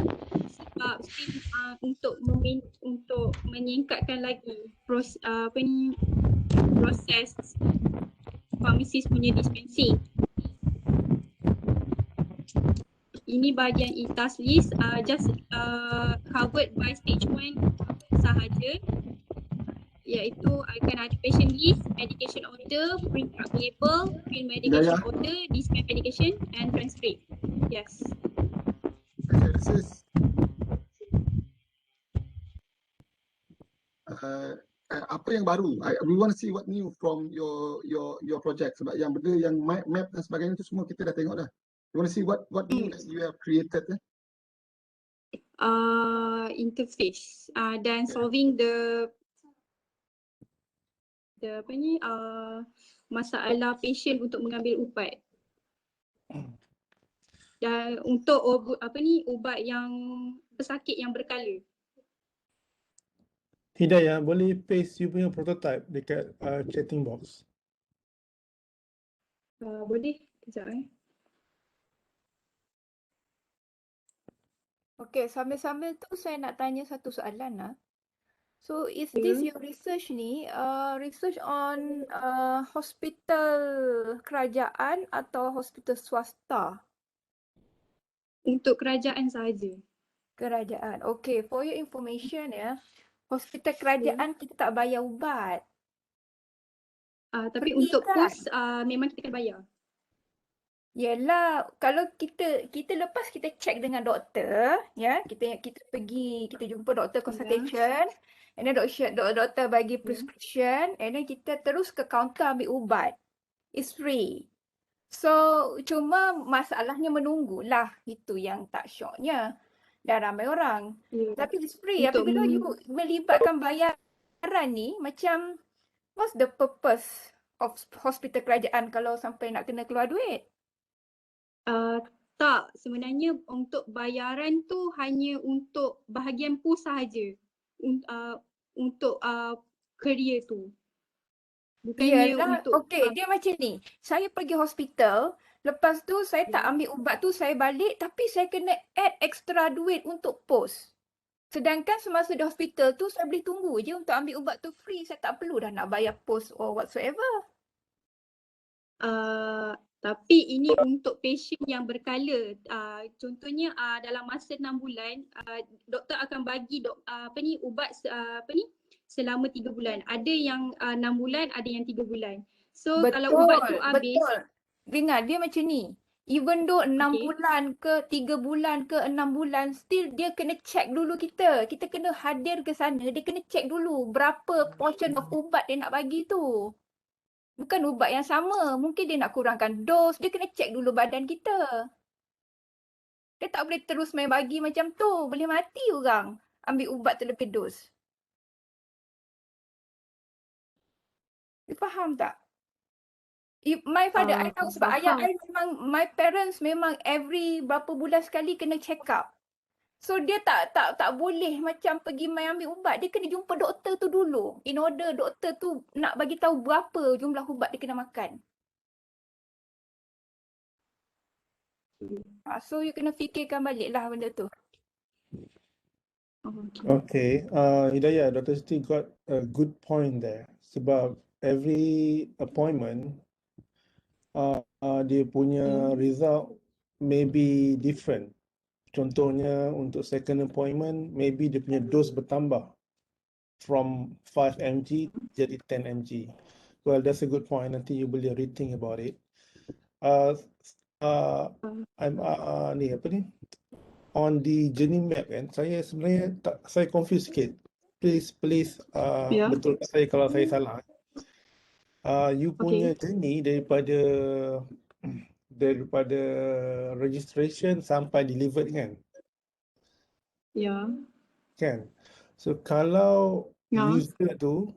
Still untuk menyingkatkan lagi proses pharmacist punya dispensing. Ini bahagian e-task list just covered by stage 1 sahaja, iaitu akan ada patient list, medication order, print up label, print medication order, dispense medication and transcript. Yes. Apa yang baru? We want to see what new from your project, sebab yang benda yang map dan sebagainya tu semua kita dah tengok dah. We want to see what new that you have created. Interface dan solving the masalah patient untuk mengambil ubat. Dan untuk ubat yang pesakit yang berkala. Hidayah, boleh paste you punya prototype dekat chatting box? Boleh, kejap Okay, sambil-sambil tu saya nak tanya satu soalan lah. So is this your research ni research on hospital kerajaan atau hospital swasta? Untuk kerajaan sahaja. Kerajaan. Okay, for your information ya, hospital kerajaan kita tak bayar ubat. Tapi Free untuk kan? pos memang kita kena bayar. Yelah, kalau kita lepas kita check dengan doktor, ya, kita pergi, kita jumpa doktor consultation, and then doktor bagi prescription, and then kita terus ke kaunter ambil ubat. It's free. So, cuma masalahnya menunggulah. Itu yang tak syoknya. Dah ramai orang. Tapi it's free. Untuk Apabila you melibatkan bayaran ni, macam what's the purpose of hospital kerajaan kalau sampai nak kena keluar duit? Tak, sebenarnya untuk bayaran tu hanya untuk bahagian pos sahaja. Untuk career tu. Bukannya Yelah, untuk okey, dia macam ni. Saya pergi hospital, lepas tu saya tak ambil ubat tu, saya balik tapi saya kena add extra duit untuk pos. Sedangkan semasa di hospital tu saya boleh tunggu je untuk ambil ubat tu free. Saya tak perlu dah nak bayar pos or whatsoever. tapi ini untuk patient yang berkala. Contohnya dalam masa 6 bulan, doktor akan bagi ubat selama 3 bulan. Ada yang 6 bulan, ada yang 3 bulan. So kalau ubat tu habis. Betul. Dengar, dia macam ni. Even though 6 bulan ke 3 bulan ke 6 bulan, still dia kena check dulu kita. Kita kena hadir ke sana, dia kena check dulu berapa portion of ubat dia nak bagi tu. Bukan ubat yang sama. Mungkin dia nak kurangkan dos. Dia kena check dulu badan kita. Dia tak boleh terus main bagi macam tu. Boleh mati orang ambil ubat terlebih dos. You faham tak? My father, I tahu sebab ayah I memang, my parents memang every berapa bulan sekali kena check up. So dia tak boleh macam pergi main ambil ubat. Dia kena jumpa doktor tu dulu. In order doktor tu nak bagi tahu berapa jumlah ubat dia kena makan. So you kena fikirkan balik lah benda tu. Okay, Hidayah, Dr. Siti got a good point there. Sebab every appointment, dia punya result may be different. Contohnya untuk second appointment, maybe dia punya dose bertambah from 5 mg jadi 10 mg. Well, that's a good point. Nanti you boleh rethink about it. Ni apa ni? On the journey map kan, saya sebenarnya saya confused sikit. Please betul saya kalau saya salah. You punya journey daripada registration sampai delivered kan? Ya. Kan? So kalau user tu,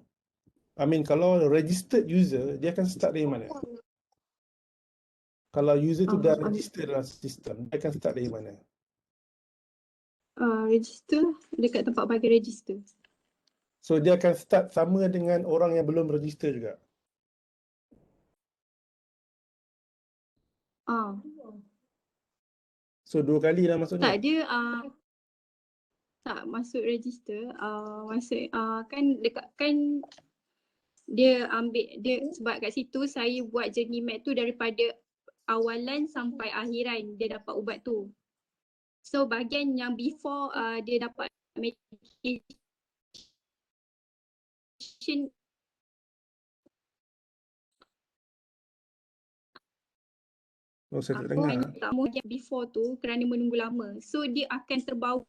kalau registered user, dia akan start dari mana? Kalau user tu dah register dalam sistem, dia akan start dari mana? Register dekat tempat bagi register. So dia akan start sama dengan orang yang belum register juga? So 2 kali lah maksudnya? Tak, dia tak masuk register. Kan dekat kan dia ambil dia sebab kat situ saya buat journey map tu daripada awalan sampai akhiran dia dapat ubat tu. So bahagian yang before dia dapat medication saya tak dengar. Yang before tu kerana menunggu lama. So dia akan terbawa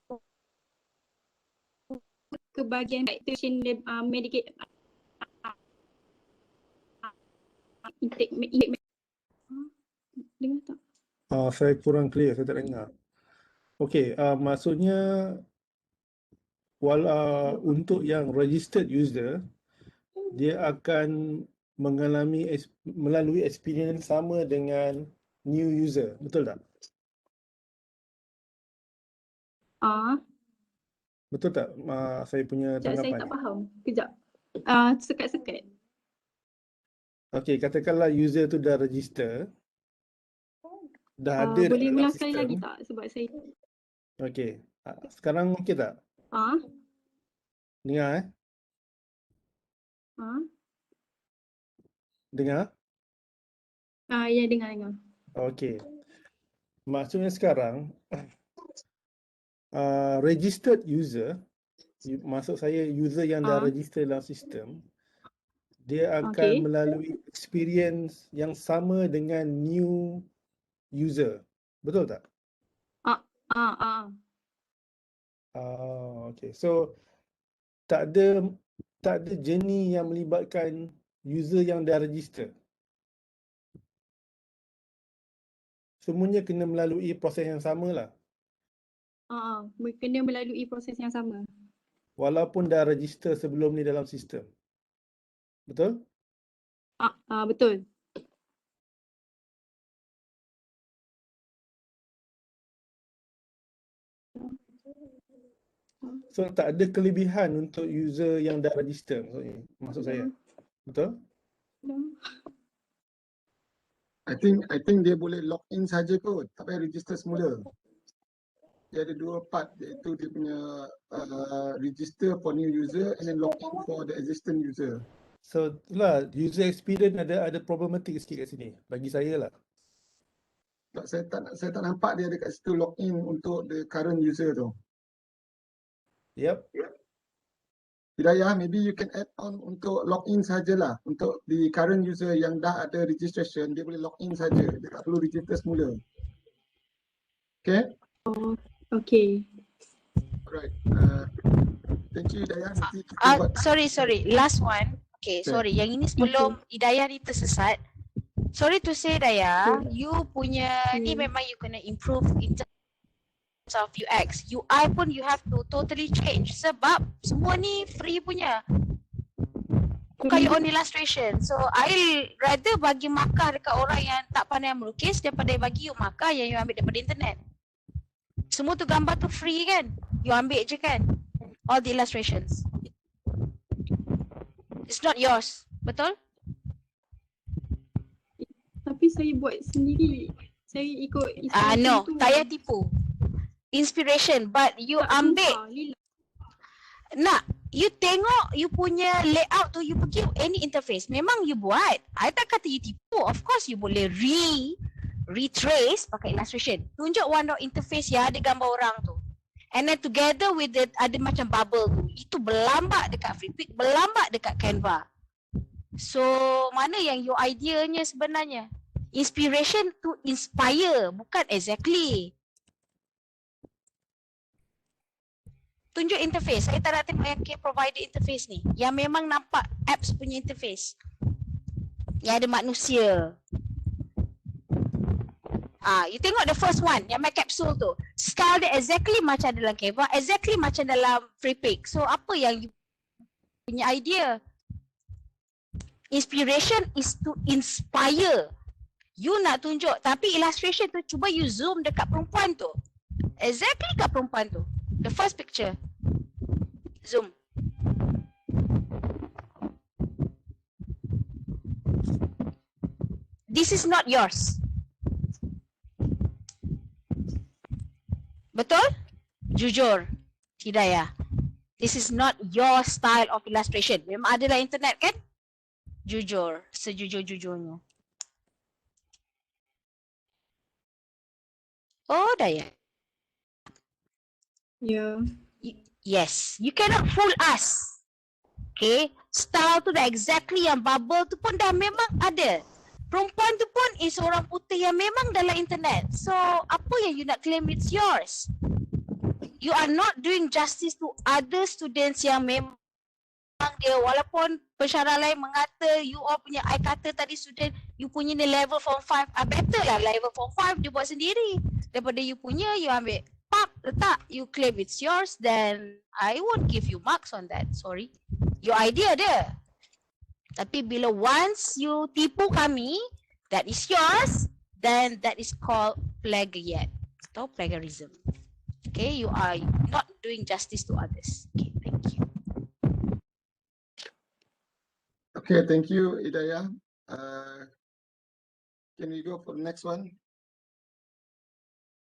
ke bahagian medication medication intake dengar tak? Saya kurang clear, saya tak dengar. Okay, maksudnya untuk yang registered user, dia akan melalui experience sama dengan new user, betul tak? Betul tak saya punya tanggapan? Saya tak faham. Kejap. Sekat-sekat. Okay, katakanlah user tu dah register, dah ada Boleh dalam ulang sekali sistem. lagi tak? Sebab saya Okay, Sekarang okey tak? Ah, Dengar ah, Dengar? ya dengar. Okey. Maksudnya sekarang registered user, maksud saya user yang dah Ah, register dalam sistem, dia akan okay. melalui experience yang sama dengan new user. Betul tak? Ah. Okay. So tak ada journey yang melibatkan user yang dah register. Semuanya kena melalui proses yang sama lah. Kena melalui proses yang sama. Walaupun dah register sebelum ni dalam sistem. Betul? Betul. So tak ada kelebihan untuk user yang dah register maksud saya. Betul? I think dia boleh log in saja kot, tak payah register semula. Dia ada dua part, iaitu dia punya register for new user and then log in for the existing user. So itulah user experience ada problematik sikit kat sini bagi saya lah. Tak, saya tak nampak dia ada kat situ log in untuk the current user tu. Yep. Hidayah, maybe you can add on untuk log in sajalah. Untuk the current user yang dah ada registration, dia boleh log in saja. Dia tak perlu register semula. Okay? Okay. Alright. Thank you Hidayah. Nanti kita buat. Sorry. Last one. Okay, sorry. Yang ini sebelum Hidayah ni tersesat. Sorry to say Hidayah, you punya ni memang you kena improve in terms of UX. UI pun you have to totally change sebab semua ni free punya. Bukan your own illustration. So I'll rather bagi markah dekat orang yang tak pandai melukis daripada bagi you markah yang you ambil daripada internet. Semua tu gambar tu free kan? You ambil je kan? All the illustrations. It's not yours. Betul? Tapi saya buat sendiri. Saya ikut inspiration No, tu. tak payah tipu. Inspiration, but you ambil. Nak, you tengok you punya layout tu, you pergi any interface. Memang you buat. I tak kata you tipu. Of course you boleh retrace pakai illustration. Tunjuk one interface yang ada gambar orang tu. And then together with the ada macam bubble tu. Itu berlambak dekat FreePic, berlambak dekat Canva. So, mana yang your ideanya sebenarnya? Inspiration to inspire, bukan exactly. Tunjuk interface. Saya tak nak tengok yang provider interface ni. Yang memang nampak apps punya interface. Yang ada manusia. You tengok the first one, yang my capsule tu. Style dia exactly macam dalam Canva, exactly macam dalam FreePic. So, apa yang you punya idea? Inspiration is to inspire. You nak tunjuk, tapi illustration tu cuba you zoom dekat perempuan tu. Exactly kat perempuan tu. The first picture. Zoom. This is not yours. Betul? Jujur, Hidayah. This is not your style of illustration. Memang ada dalam internet kan? Jujur, sejujur-jujurnya. Oh, Dayah. Yeah. Yes, you cannot fool us. Okay, style tu dah exactly yang bubble tu pun dah memang ada. Perempuan tu pun is orang putih yang memang dalam internet. So, apa yang you nak claim it's yours? You are not doing justice to other students yang memang dia walaupun pensyarah lain mengata you all punya, I kata tadi student you punya ni level form 5, better lah level form 5 dia buat sendiri daripada you punya you ambil pak letak you claim it's yours, then I won't give you marks on that. Sorry, your idea dia. Tapi bila once you tipu kami, that is yours, then that is called plagiat atau plagiarism. Okay, you are not doing justice to others. Okay, thank you. Okay, thank you Hidayah. Can we go for the next one?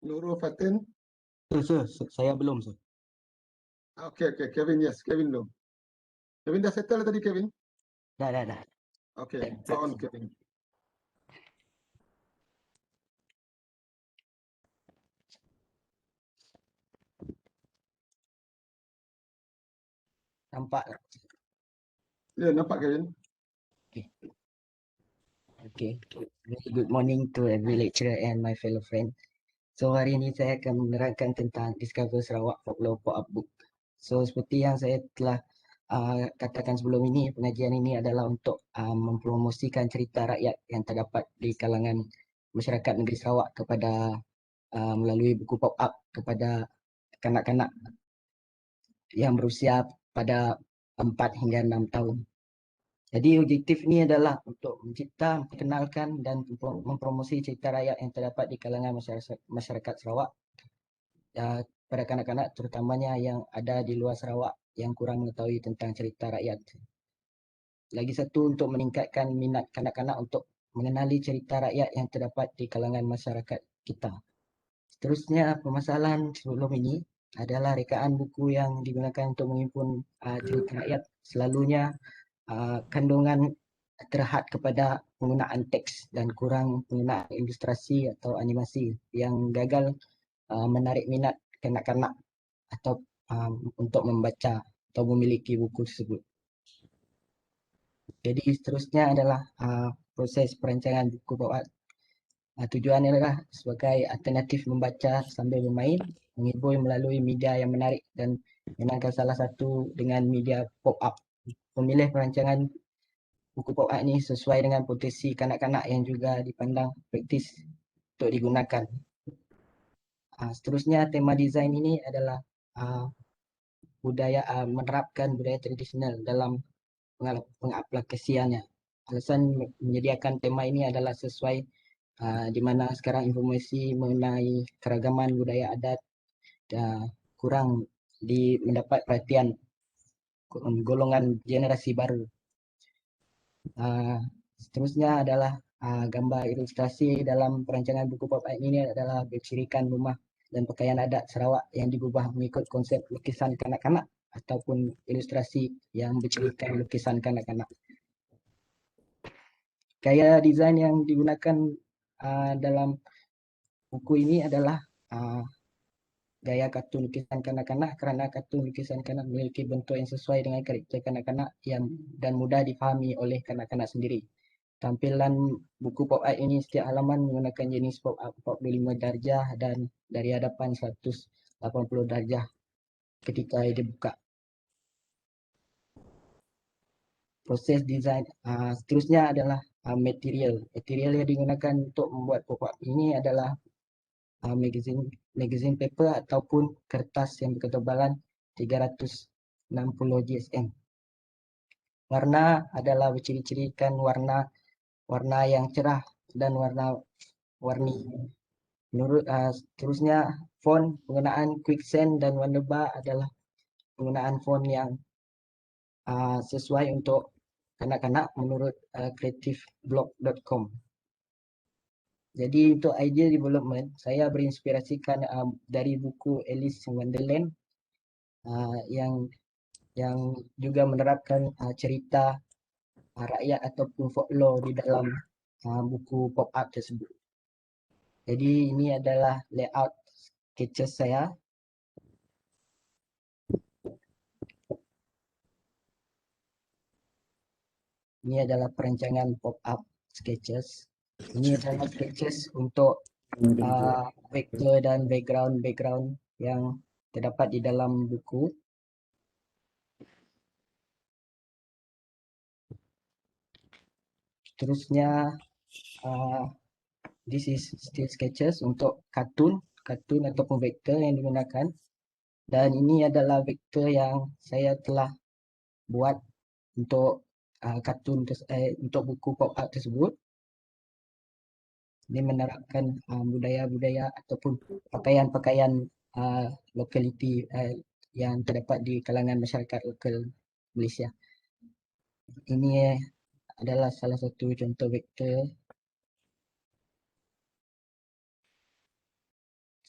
Nurul Fatin. Sir, saya belum, sir. Okay, Kevin, yes, Kevin belum. Kevin dah settle tadi, Kevin? Dah. Okay, go on, Kevin. Nampak tak? Ya, nampak, Kevin. Okay. Very good morning to every lecturer and my fellow friend. So hari ini saya akan menerangkan tentang Discover Sarawak Folklore Pop-up Book. So seperti yang saya telah katakan sebelum ini, pengajian ini adalah untuk mempromosikan cerita rakyat yang terdapat di kalangan masyarakat negeri Sarawak kepada melalui buku pop-up kepada kanak-kanak yang berusia pada 4 hingga 6 tahun. Jadi objektif ini adalah untuk mencipta, memperkenalkan dan mempromosi cerita rakyat yang terdapat di kalangan masyarakat Sarawak pada kanak-kanak terutamanya yang ada di luar Sarawak yang kurang mengetahui tentang cerita rakyat. Lagi satu, untuk meningkatkan minat kanak-kanak untuk mengenali cerita rakyat yang terdapat di kalangan masyarakat kita. Seterusnya, permasalahan sebelum ini adalah rekaan buku yang digunakan untuk menghimpun cerita rakyat selalunya kandungan terhad kepada penggunaan teks dan kurang penggunaan ilustrasi atau animasi yang gagal menarik minat kanak-kanak atau untuk membaca atau memiliki buku tersebut. Jadi seterusnya adalah proses perancangan buku pop-up. Tujuannya adalah sebagai alternatif membaca sambil bermain, menghibur melalui media yang menarik dan menangkan salah satu dengan media pop-up. Pemilih perancangan buku pop-up ini sesuai dengan potensi kanak-kanak yang juga dipandang praktis untuk digunakan. Seterusnya, tema desain ini adalah menerapkan budaya tradisional dalam pengaplikasiannya. Alasan menyediakan tema ini adalah sesuai di mana sekarang informasi mengenai keragaman budaya adat kurang mendapat perhatian golongan generasi baru. Seterusnya adalah gambar ilustrasi dalam perancangan buku pop-up ini adalah bercirikan rumah dan pakaian adat Sarawak yang diubah mengikut konsep lukisan kanak-kanak ataupun ilustrasi yang bercirikan lukisan kanak-kanak. Gaya desain yang digunakan dalam buku ini adalah gaya kartun lukisan kanak-kanak kerana kartun lukisan kanak memiliki bentuk yang sesuai dengan karakter kanak-kanak dan mudah difahami oleh kanak-kanak sendiri. Tampilan buku pop-up ini setiap halaman menggunakan jenis pop-up 45 darjah dan dari hadapan 180 darjah ketika dibuka. Proses desain seterusnya adalah material. Material yang digunakan untuk membuat pop-up ini adalah magazine paper ataupun kertas yang berketebalan 360 GSM. Warna adalah berciri-cirikan warna yang cerah dan warni. Menurut seterusnya, font penggunaan quicksand dan warna bar adalah penggunaan font yang sesuai untuk kanak-kanak menurut creativeblog.com. Jadi untuk idea development, saya berinspirasikan dari buku Alice in Wonderland yang juga menerapkan cerita rakyat ataupun folklore di dalam buku pop-up tersebut. Jadi ini adalah layout sketches saya. Ini adalah perancangan pop-up sketches. Ini adalah sketches untuk vektor dan background yang terdapat di dalam buku. Seterusnya, this is still sketches untuk kartun ataupun vektor yang digunakan. Dan ini adalah vektor yang saya telah buat untuk untuk buku pop-up tersebut. Ini menerapkan budaya-budaya ataupun pakaian-pakaian lokaliti yang terdapat di kalangan masyarakat lokal Malaysia. Ini adalah salah satu contoh vektor.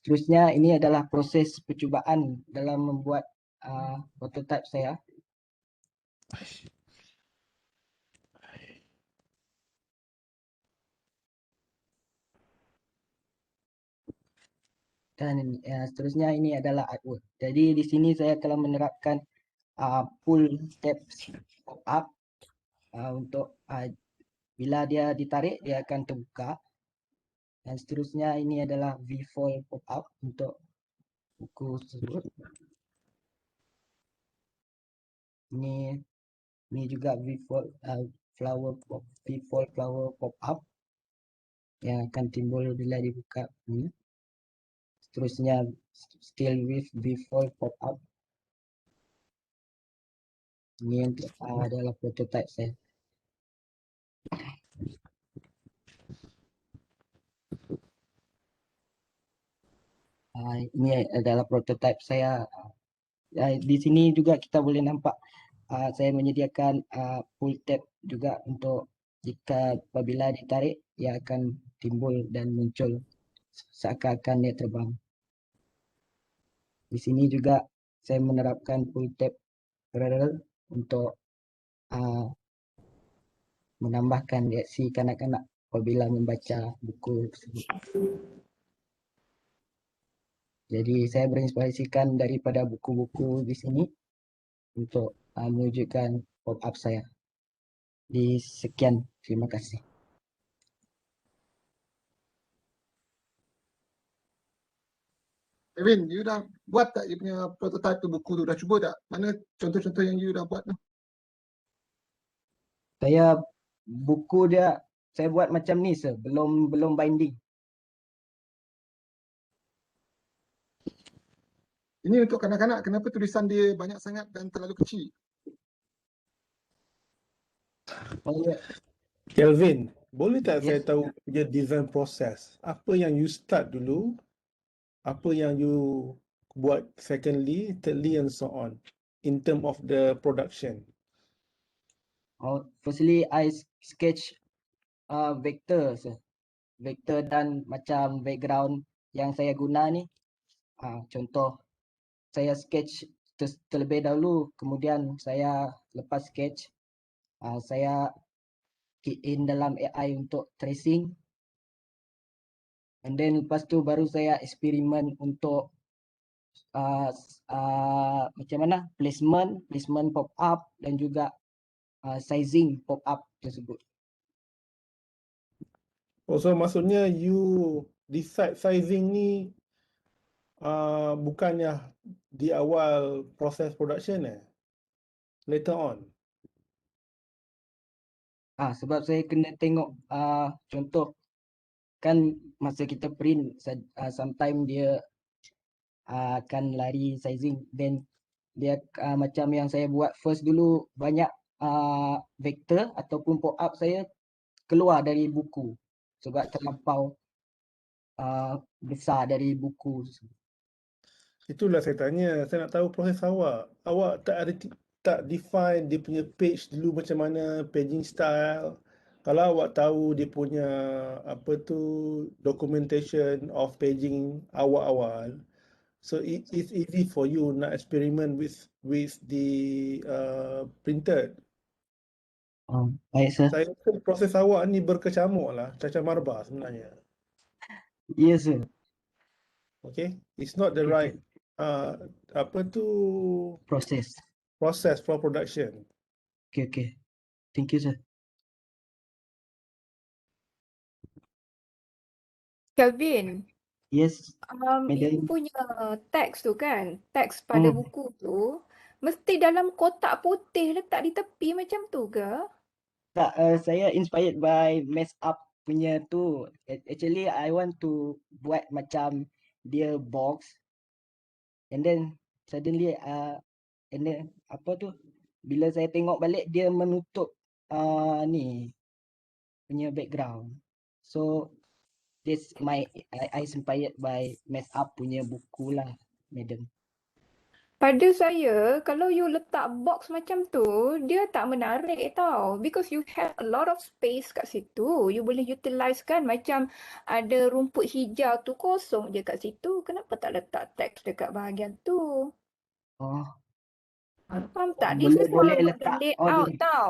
Seterusnya ini adalah proses percubaan dalam membuat prototype saya. Dan seterusnya ini adalah artwork. Jadi di sini saya telah menerapkan pull tabs pop-up untuk bila dia ditarik dia akan terbuka. Dan seterusnya ini adalah V-fold pop-up untuk buku tersebut. Ini juga V-fold flower pop-up yang akan timbul bila dibuka ini. Seterusnya still with V-fold pop-up. Ini untuk adalah prototype saya. Ini adalah prototype saya. Di sini juga kita boleh nampak saya menyediakan pull tab juga untuk jika apabila ditarik ia akan timbul dan muncul seakan-akan dia terbang. Di sini juga saya menerapkan pull tab parallel untuk menambahkan reaksi kanak-kanak apabila membaca buku tersebut. Jadi saya berinspirasikan daripada buku-buku di sini untuk mewujudkan pop-up saya. Sekian, terima kasih. Kevin, you dah buat tak you punya prototype tu, buku tu? Dah cuba tak? Mana contoh-contoh yang you dah buat tu? Saya buku dia saya buat macam ni sir, belum binding. Ini untuk kanak-kanak, kenapa tulisan dia banyak sangat dan terlalu kecil? Oh ya. Kelvin, boleh tak saya Yes. tahu punya design proses? Apa yang you start dulu? Apa yang you buat secondly, thirdly and so on in term of the production? Firstly I sketch vector sir. Vector dan macam background yang saya guna ni. Contoh saya sketch terlebih dahulu, kemudian saya lepas sketch saya key in dalam AI untuk tracing, and then lepas tu baru saya eksperimen untuk macam mana placement pop up dan juga sizing pop up tersebut. So maksudnya you decide sizing ni bukannya di awal proses production later on? Sebab saya kena tengok contoh kan masa kita print sometime dia akan lari sizing, then dia macam yang saya buat first dulu banyak vektor ataupun pop up saya keluar dari buku sebab terlampau besar dari buku. Itulah saya tanya, saya nak tahu proses awak. Awak tak define dia punya page dulu macam mana, paging style. Kalau awak tahu dia punya apa tu documentation of paging awal-awal, so it's easy for you nak experiment with the printed. Baik sir. Saya rasa proses awak ni berkecamuk lah, cacah marba sebenarnya. Yes sir. Okay, it's not the right apa tu Process for production. Okay. Thank you sir. Kelvin, Yes. you punya teks tu kan, teks pada buku tu mesti dalam kotak putih letak di tepi macam tu ke? Tak, saya inspired by mess up punya tu. Actually I want to buat macam dia box, and then suddenly and then apa tu, bila saya tengok balik dia menutup ni punya background. So this I inspired by mess up punya buku lah, madam. Pada saya, kalau you letak box macam tu, dia tak menarik tau. Because you have a lot of space kat situ. You boleh utilize kan, macam ada rumput hijau tu kosong je kat situ. Kenapa tak letak teks dekat bahagian tu? Oh, Faham tak? This boleh is all boleh about the letak. layout tau.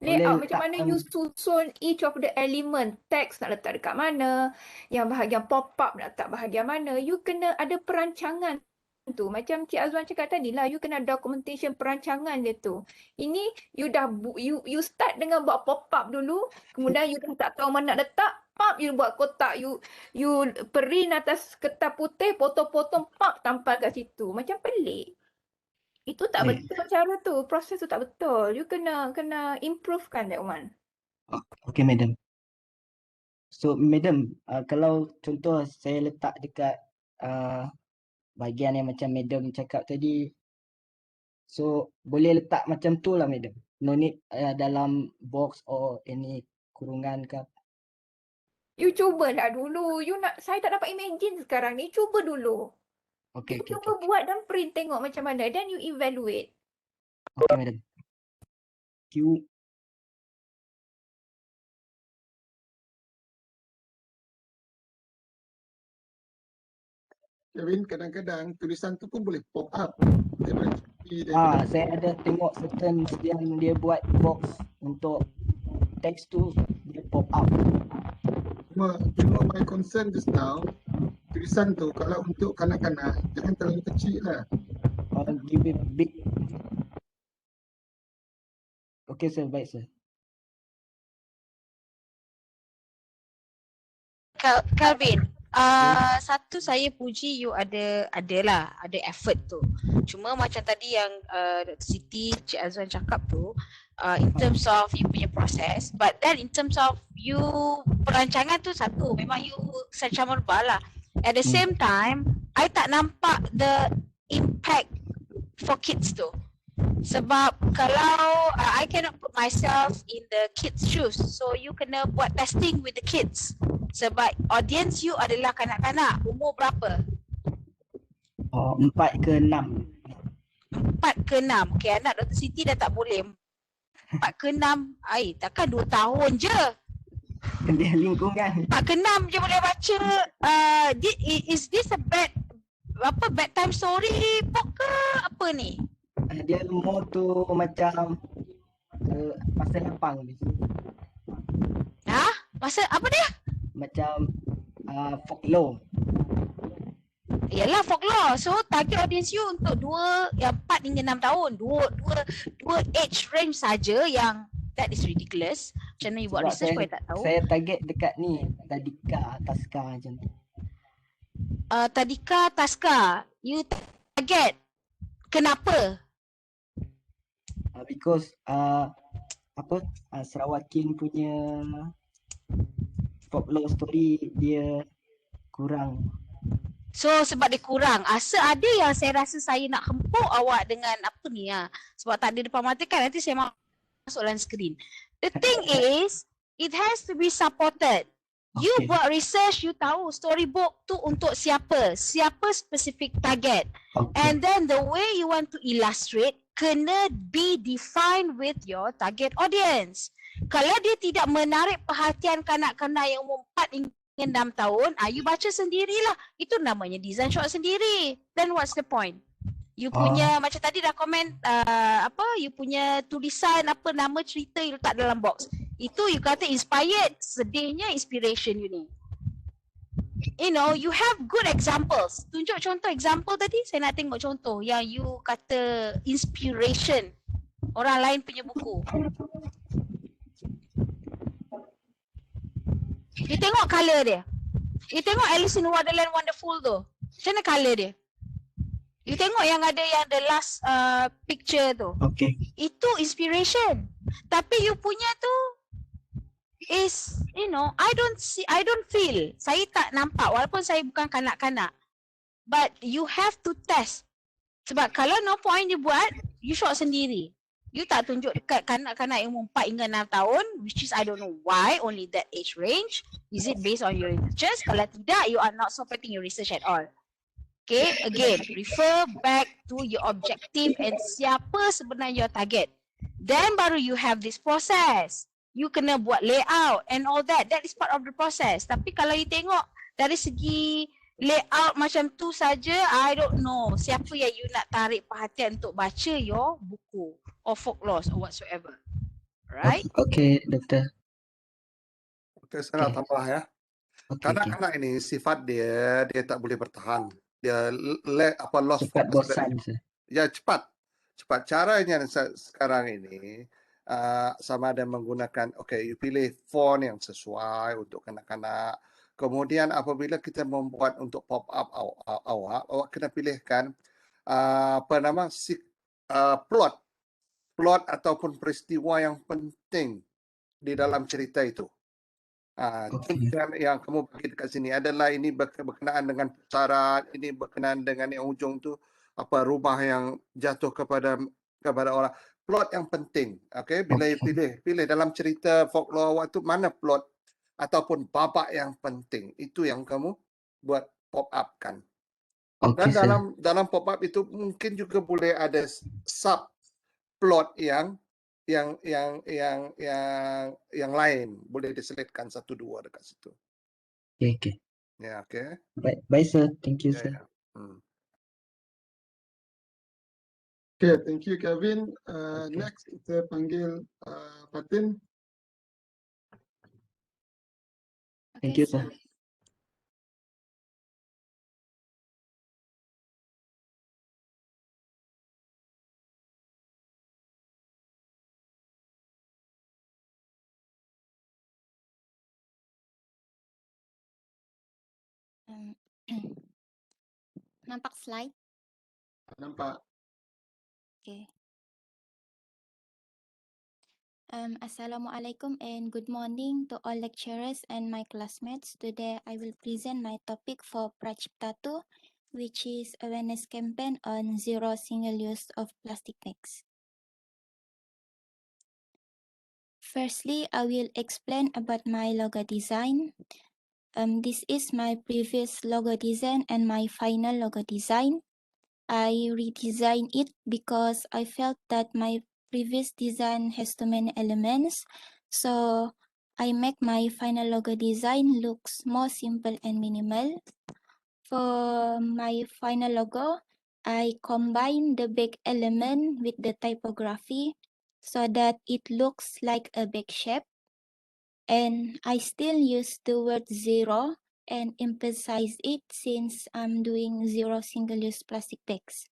Boleh Layout macam letak mana you susun each of the element. Teks nak letak dekat mana. Yang bahagian pop-up nak letak bahagian mana. You kena ada perancangan tu. Macam Cik Azwan cakap tadi lah. You kena documentation perancangan dia tu. Ini you dah you start dengan buat pop-up dulu. Kemudian you dah tak tahu mana nak letak. Pop, you buat kotak. You print atas kertas putih. Potong-potong. Pop, tampal kat situ. Macam pelik. Itu tak betul cara tu. Proses tu tak betul. You kena improvekan that one. Okay, madam. So, madam, kalau contoh saya letak dekat bahagian yang macam madam cakap tadi, so boleh letak macam tu lah, madam. No need dalam box or any kurungan ke. You cubalah dulu. Saya tak dapat imagine sekarang ni. Cuba dulu. Okay, You okay, cuba buat dan print tengok macam mana. Then you evaluate. okay, madam. Thank you. Kevin, kadang-kadang tulisan tu pun boleh pop up. Saya ada tengok certain yang dia buat box untuk teks tu dia pop up. Cuma my concern just now, tulisan tu kalau untuk kanak-kanak jangan terlalu kecil lah. Give it big. Okay, sir. Baik, sir. Calvin, satu saya puji you ada effort tu. Cuma macam tadi yang Dr. Siti, Cik Azwan cakap tu, in terms of you punya proses, but then in terms of you perancangan tu satu, memang you secara merba lah. At the same time, I tak nampak the impact for kids tu. Sebab kalau I cannot put myself in the kids' shoes, so you kena buat testing with the kids. Sebab audience you adalah kanak-kanak, umur berapa? 4 ke 6. 4 ke 6. Okay, anak Dr. Siti dah tak boleh. 4 ke 6, takkan 2 tahun je. Dia lingkungan. 4 ke 6 je boleh baca. Is this a bedtime story book ke apa ni? Dia more tu macam masa lapang ni. Masa apa dia? Macam folklore. Yalah folklore. So target audience you untuk 4 hingga 6 tahun. Dua age range saja yang that is ridiculous. Macam mana you buat research kau tak tahu? Saya target dekat ni, Tadika, Taska macam tu. Tadika, Taska. You target. Kenapa? Because Sarawakin punya folklore story dia kurang. So sebab dia kurang. Asa ada yang saya rasa saya nak hempuk awak dengan apa ni sebab tak ada depan mata kan, nanti saya masuk dalam skrin. The thing is, it has to be supported. You buat research, you tahu storybook tu untuk siapa specific target. And then the way you want to illustrate kena be defined with your target audience. Kalau dia tidak menarik perhatian kanak-kanak yang umur 4 hingga 6 tahun, you baca sendirilah. Itu namanya design shot sendiri. Then what's the point? You punya macam tadi dah komen you punya tulisan apa nama cerita you letak dalam box. Itu you kata inspired, sedihnya inspiration you ni. You know, you have good examples. Tunjuk contoh example tadi, saya nak tengok contoh yang you kata inspiration orang lain punya buku. You tengok colour dia. You tengok Alice in Wonderland Wonderful tu. Macam mana colour dia? You tengok yang ada yang the last picture tu. Okay. Itu inspiration. Tapi you punya tu is, you know, I don't feel. Saya tak nampak walaupun saya bukan kanak-kanak. But you have to test. Sebab kalau no point you buat, you shot sendiri. You tak tunjuk dekat kanak-kanak yang umur 4 hingga 6 tahun, which is I don't know why only that age range. Is it based on your research? Kalau tidak, you are not supporting your research at all. Okay, again, refer back to your objective and siapa sebenarnya your target. Then baru you have this process. You kena buat layout and all that. That is part of the process. Tapi kalau you tengok dari segi layout macam tu saja, I don't know siapa yang you nak tarik perhatian untuk baca your buku or folklore or whatsoever. Right? Okay, Doktor. Okay, saya nak Okay. tambah ya. Okay, okay. Kanak-kanak ini sifat dia tak boleh bertahan. Dia lost Cepat focus bosan, sir. Ya cepat. Caranya sekarang ini sama ada menggunakan you pilih font yang sesuai untuk kanak-kanak. Kemudian apabila kita membuat untuk pop up awak kena pilihkan plot ataupun peristiwa yang penting di dalam cerita itu. Contoh yang kamu bagi dekat sini adalah ini berkenaan dengan putaran, ini berkenaan dengan yang ujung tu rumah yang jatuh kepada orang. Plot yang penting, bila pilih dalam cerita folklore awak tu mana plot ataupun babak yang penting, itu yang kamu buat pop up kan. Dan dalam pop up itu mungkin juga boleh ada sub plot yang lain, boleh diselitkan 1-2 dekat situ. Okay. Ya, okay. Bye, sir. Thank you, sir. Okay, thank you, Kevin. Next kita panggil Fatin. Thank you, sir. Nampak slide? Nampak. Okay. Assalamualaikum and good morning to all lecturers and my classmates. Today I will present my topic for PraCipta 2, which is awareness campaign on zero single use of plastic bags. Firstly, I will explain about my logo design. This is my previous logo design and my final logo design. I redesigned it because I felt that my previous design has too many elements. So I make my final logo design looks more simple and minimal. For my final logo, I combine the bag element with the typography so that it looks like a bag shape. And I still use the word zero and emphasize it since I'm doing zero single-use plastic bags.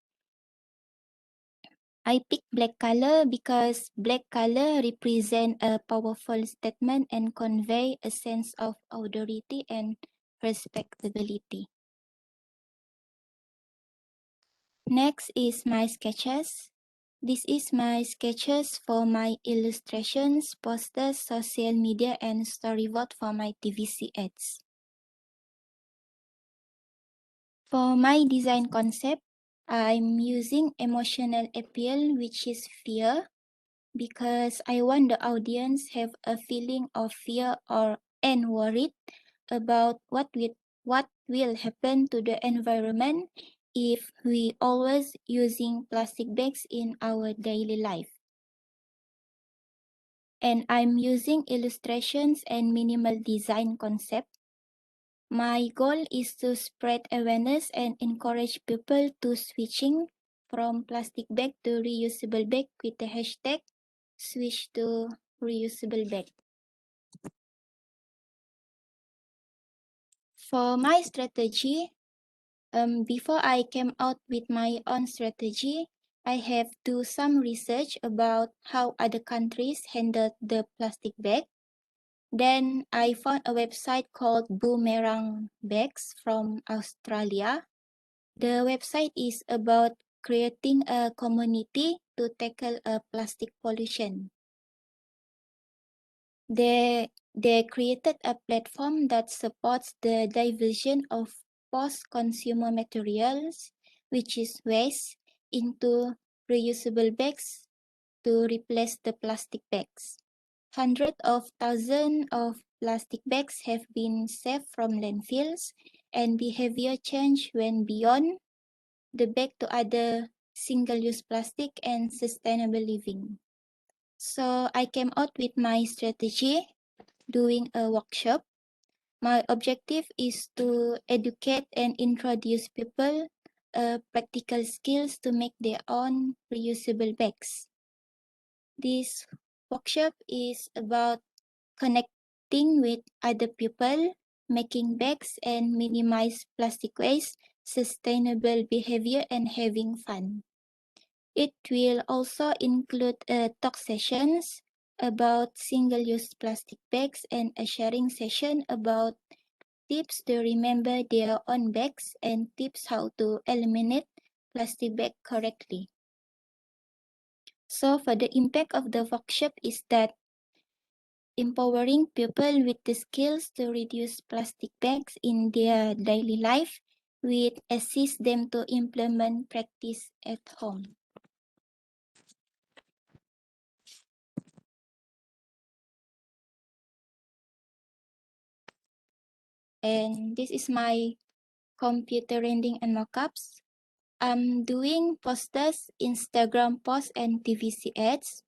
I picked black color because black color represent a powerful statement and convey a sense of authority and respectability. Next is my sketches. This is my sketches for my illustrations, posters, social media, and storyboard for my TVC ads. For my design concept, I'm using emotional appeal, which is fear, because I want the audience have a feeling of fear and worried about what will happen to the environment if we always using plastic bags in our daily life. And I'm using illustrations and minimal design concept. My goal is to spread awareness and encourage people to switching from plastic bag to reusable bag with the hashtag switch to reusable bag. For my strategy, before I came out with my own strategy, I have do some research about how other countries handle the plastic bag. Then I found a website called Boomerang Bags from Australia. The website is about creating a community to tackle plastic pollution. They created a platform that supports the diversion of post-consumer materials, which is waste, into reusable bags to replace the plastic bags. Hundreds of thousands of plastic bags have been saved from landfills, and behavior change went beyond the bag to other single-use plastic and sustainable living. So I came out with my strategy doing a workshop. My objective is to educate and introduce people practical skills to make their own reusable bags. This workshop is about connecting with other people, making bags and minimize plastic waste, sustainable behavior, and having fun. It will also include talk sessions about single-use plastic bags and a sharing session about tips to remember their own bags and tips how to eliminate plastic bag correctly. So for the impact of the workshop is that empowering people with the skills to reduce plastic bags in their daily life will assist them to implement practice at home. And this is my computer rendering and mockups. I'm doing posters, Instagram posts, and TVC ads.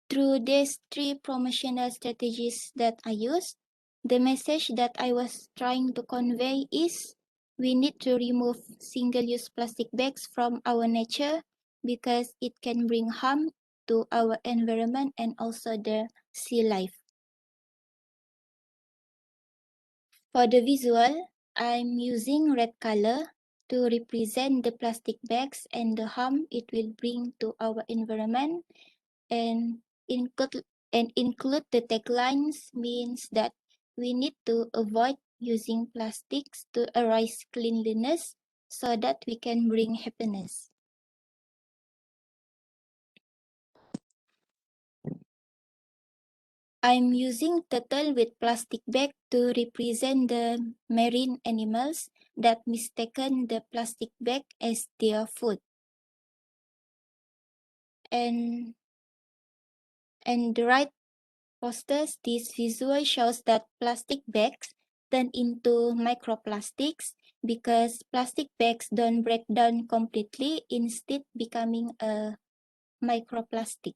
Through these 3 promotional strategies that I used, the message that I was trying to convey is we need to remove single-use plastic bags from our nature because it can bring harm to our environment and also the sea life. For the visual, I'm using red color to represent the plastic bags and the harm it will bring to our environment, and include the taglines means that we need to avoid using plastics to arise cleanliness so that we can bring happiness. I'm using turtle with plastic bag to represent the marine animals that mistaken the plastic bag as their food. And the right posters, this visual shows that plastic bags turn into microplastics because plastic bags don't break down completely, instead becoming a microplastic.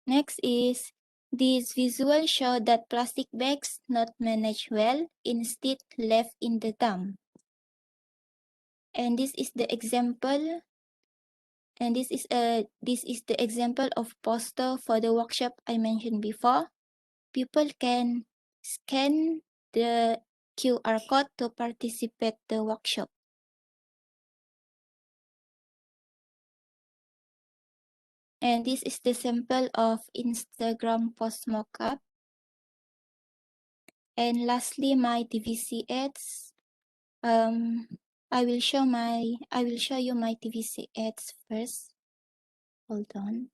Next is this visual show that plastic bags not managed well, instead left in the dump. And this is the example. And this is the example of poster for the workshop I mentioned before. People can scan the QR code to participate the workshop. And this is the sample of Instagram post mockup. And lastly, my TVC ads. I will show you my TVC ads first. Hold on.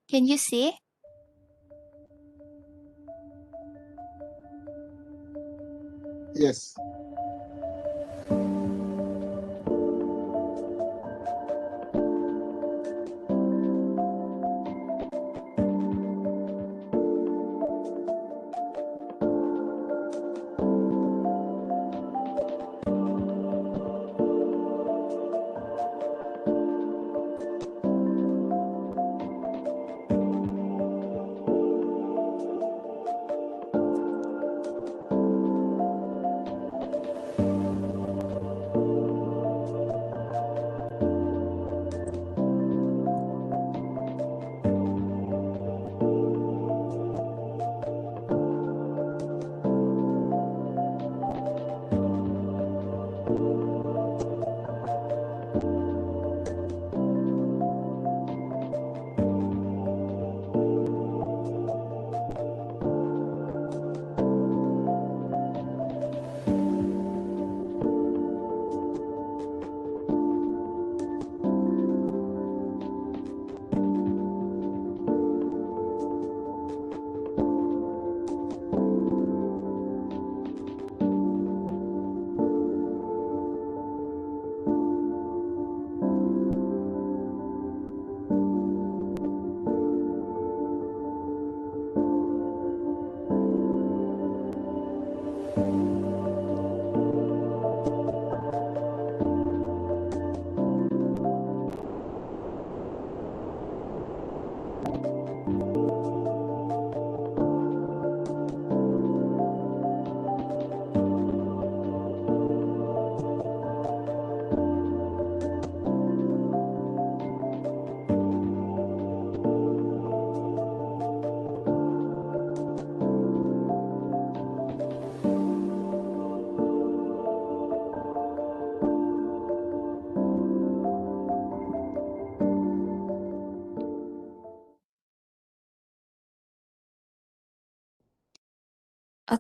Can you see? Yes.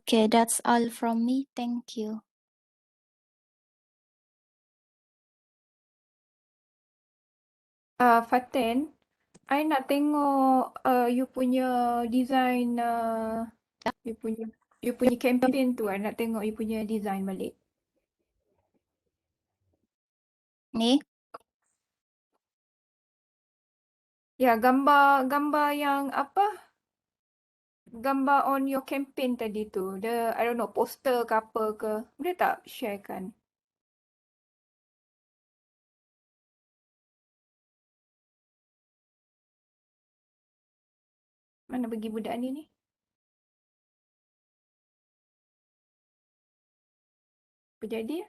Okay, that's all from me. Thank you. Fatin, I nak tengok you punya design you punya campaign tu. I nak tengok you punya design balik. Ni? Ya, gambar yang apa? Gambar on your campaign tadi tu. The I don't know poster ke apa ke. Boleh tak sharekan? Mana pergi budak ni? Apa jadi?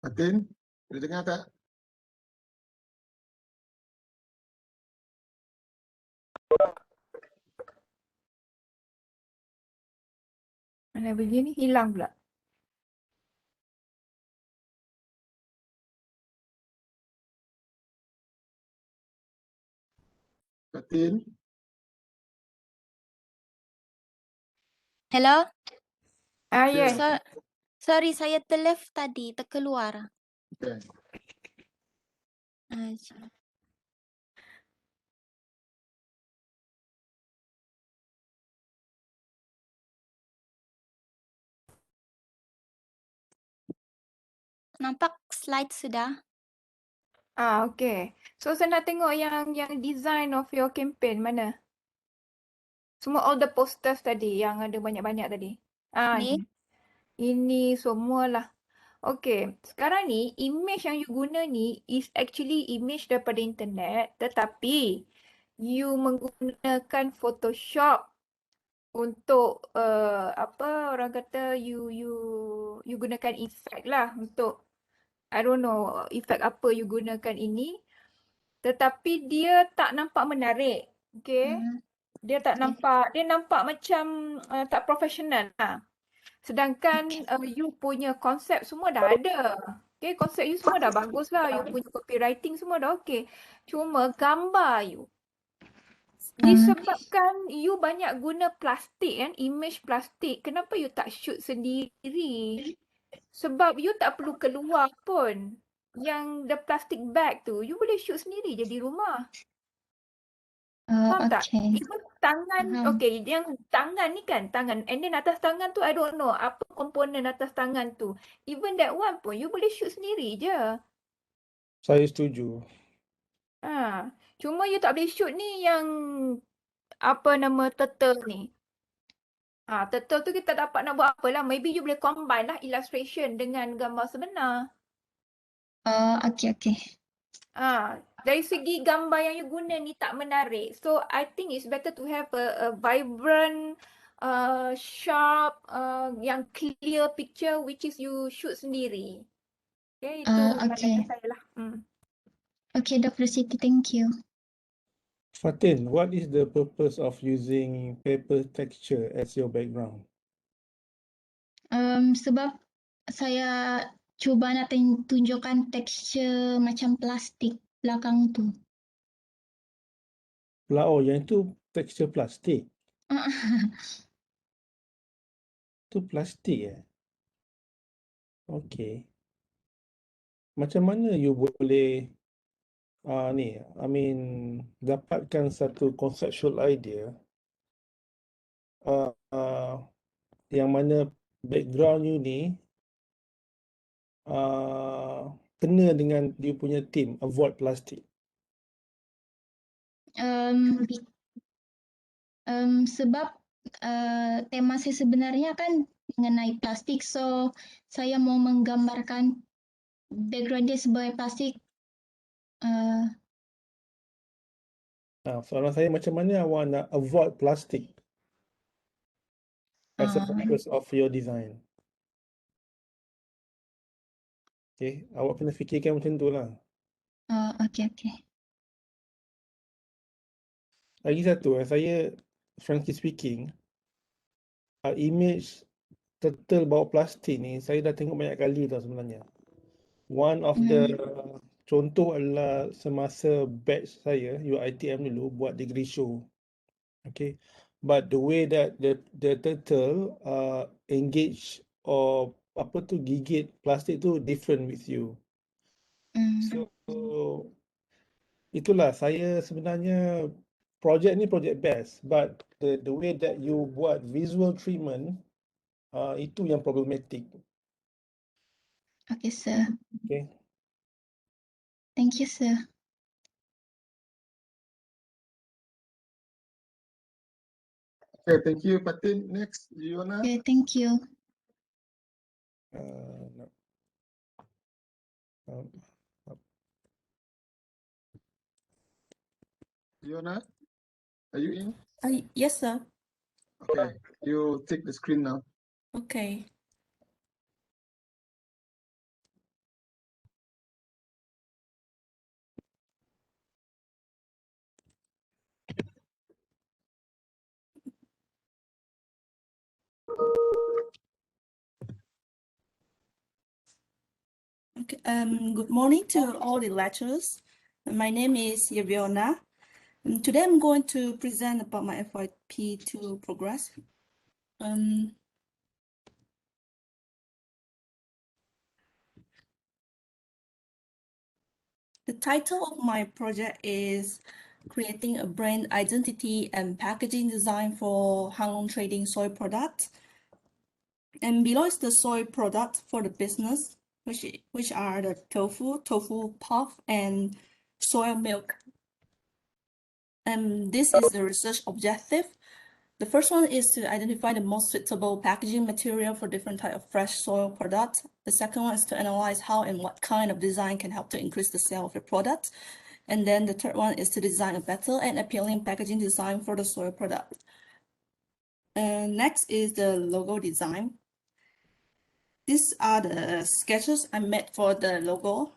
Fatin, boleh dengar tak? Mana begini? Hilang pula. Fatin, Hello? Yes. Sorry, saya terleft tadi, terkeluar. okay. Nampak slide sudah? Okay. So saya nak tengok yang design of your campaign mana? Semua all the posters tadi yang ada banyak-banyak tadi. Ni? Ini semualah. Okay, sekarang ni image yang you guna ni is actually image daripada internet, tetapi you menggunakan Photoshop untuk apa orang kata you gunakan effect lah untuk I don't know effect apa you gunakan ini, tetapi dia tak nampak menarik. Okay, dia tak nampak, dia nampak macam tak profesional lah. Sedangkan you punya konsep semua dah ada. Okay, konsep you semua dah bagus lah. You punya copywriting semua dah okay. Cuma gambar you. Disebabkan you banyak guna plastik kan, image plastik. Kenapa you tak shoot sendiri? Sebab you tak perlu keluar pun. Yang the plastic bag tu, you boleh shoot sendiri je di rumah. Faham tak? Even tangan, okay, yang tangan ni kan, tangan. And then atas tangan tu, I don't know apa komponen atas tangan tu. Even that one pun, you boleh shoot sendiri je. Saya setuju. Cuma you tak boleh shoot ni yang apa nama turtle ni. Turtle tu kita dapat nak buat apa lah. Maybe you boleh combine lah illustration dengan gambar sebenar. Okay. Dari segi gambar yang you guna ni tak menarik. So I think it's better to have a vibrant, sharp, yang clear picture which is you shoot sendiri. Okay, itu pandangan saya lah. Okay, Dr. Siti, thank you. Fatin, what is the purpose of using paper texture as your background? Sebab saya cuba nak tunjukkan tekstur macam plastik belakang tu. Oh, yang itu tekstur plastik. Itu plastik ya? Okay. Macam mana you boleh dapatkan satu conceptual idea yang mana background you ni kena dengan you punya team avoid plastik. Sebab tema saya sebenarnya kan mengenai plastik, so saya mau menggambarkan Degradable plastic. Soalan saya macam mana awak nak avoid plastic as a purpose of your design? Okay, awak kena fikirkan macam tu lah. Okay. Lagi satu, saya frankly speaking, image turtle bawa plastik ni saya dah tengok banyak kali tau sebenarnya. One of the contoh adalah semasa batch saya UiTM dulu buat degree show. Okay, but the way that the turtle engage or apa tu gigit plastik tu different with you. So itulah saya sebenarnya projek ni projek best, but the way that you buat visual treatment itu yang problematic. Okay, sir. Okay. Thank you, sir. Okay, thank you, Patin. Next, Yona. Okay, thank you. Yona, are you in? Yes, sir. Okay, you take the screen now. Okay. Okay. Good morning to all the lecturers. My name is Yeviona. Today I'm going to present about my FYP2 progress. The title of my project is Creating a Brand Identity and Packaging Design for Hang Lung Trading Soy Products. And below is the soy product for the business, which are the tofu puff, and soy milk. And this is the research objective. The first one is to identify the most suitable packaging material for different type of fresh soil products. The second one is to analyze how and what kind of design can help to increase the sale of your product. And then the third one is to design a better and appealing packaging design for the soil product. And next is the logo design. These are the sketches I made for the logo.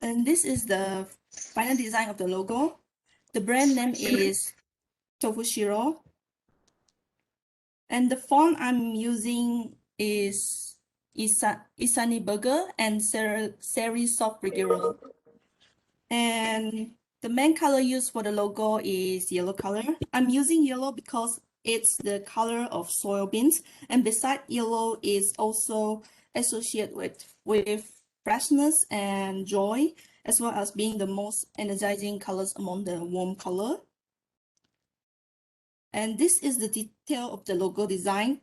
And this is the final design of the logo. The brand name is Tofushiro. And the font I'm using is Isani Burger and Seri Soft Rigero. And the main color used for the logo is yellow color. I'm using yellow because it's the color of soybeans, and beside yellow is also associated with freshness and joy, as well as being the most energizing colors among the warm color. And this is the detail of the logo design.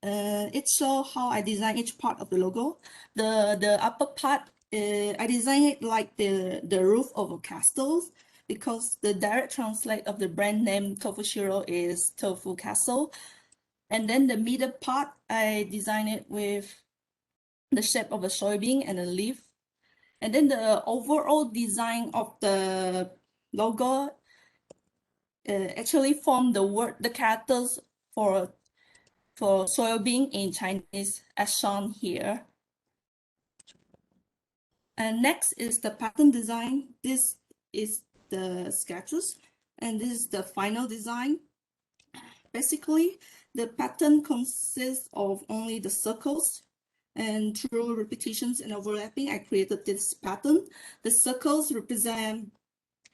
It shows how I design each part of the logo. The upper part, I design it like the roof of a castle, because the direct translate of the brand name Tofushiro is Tofu Castle. And then the middle part, I design it with the shape of a soybean and a leaf. And then the overall design of the logo actually form the characters for soybean in Chinese, as shown here. And next is the pattern design. This is the sketches, and this is the final design. Basically, the pattern consists of only the circles, and through repetitions and overlapping, I created this pattern. The circles represent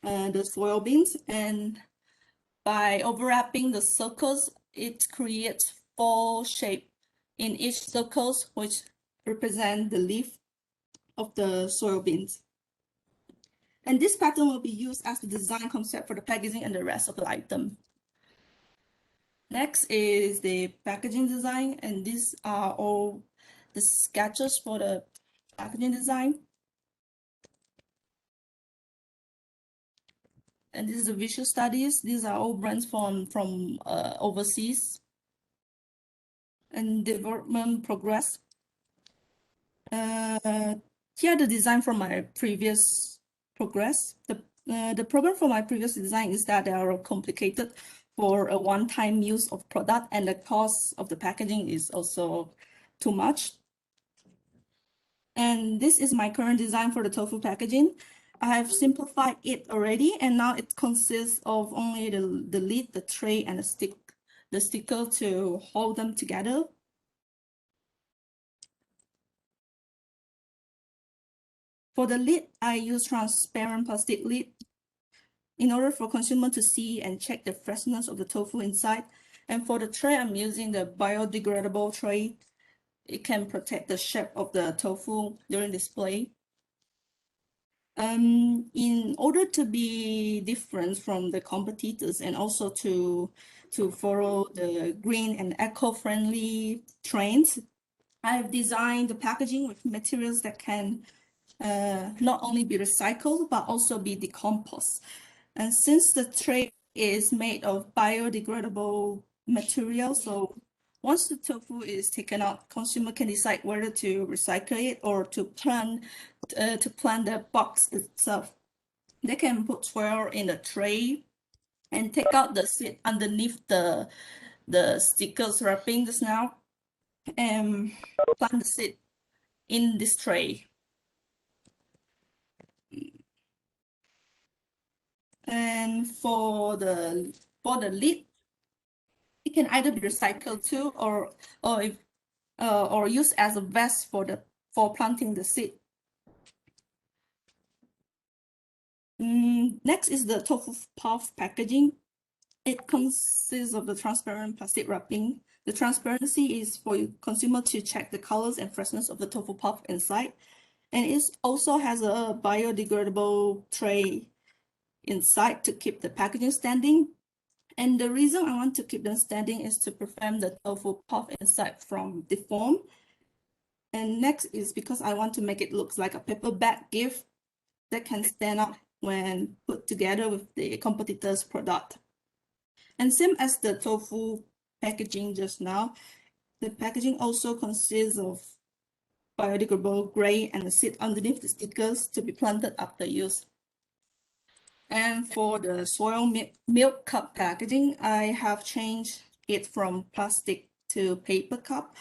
the soybeans, and by overlapping the circles, it creates 4 shapes in each circles, which represent the leaf of the soybeans. And this pattern will be used as the design concept for the packaging and the rest of the item. Next is the packaging design, and these are all the sketches for the packaging design. And this is the visual studies. These are all brands from overseas. and development progress. Here the design from my previous progress. The problem for my previous design is that they are complicated for a one-time use of product, and the cost of the packaging is also too much. And this is my current design for the tofu packaging. I have simplified it already, and now it consists of only the lid, the tray, and the sticker to hold them together. For the lid, I use transparent plastic lid in order for consumer to see and check the freshness of the tofu inside. And for the tray, I'm using the biodegradable tray. It can protect the shape of the tofu during display. In order to be different from the competitors and also to follow the green and eco-friendly trends, I've designed the packaging with materials that can not only be recycled, but also be decomposed. And since the tray is made of biodegradable material, so once the tofu is taken out, consumer can decide whether to recycle it or to plant the box itself. They can put soil in the tray and take out the seed underneath the stickers wrapping just now and plant the seed in this tray. And for the lid, it can either be recycled too, or used as a vest for planting the seed. Next is the tofu puff packaging. It consists of the transparent plastic wrapping. The transparency is for consumer to check the colors and freshness of the tofu puff inside. And it also has a biodegradable tray inside to keep the packaging standing. And the reason I want to keep them standing is to prevent the tofu puff inside from deform. And next is because I want to make it look like a paper bag gift that can stand up when put together with the competitor's product. And same as the tofu packaging just now, the packaging also consists of biodegradable gray and a seed underneath the stickers to be planted after use. And for the soil milk cup packaging, I have changed it from plastic to paper cup.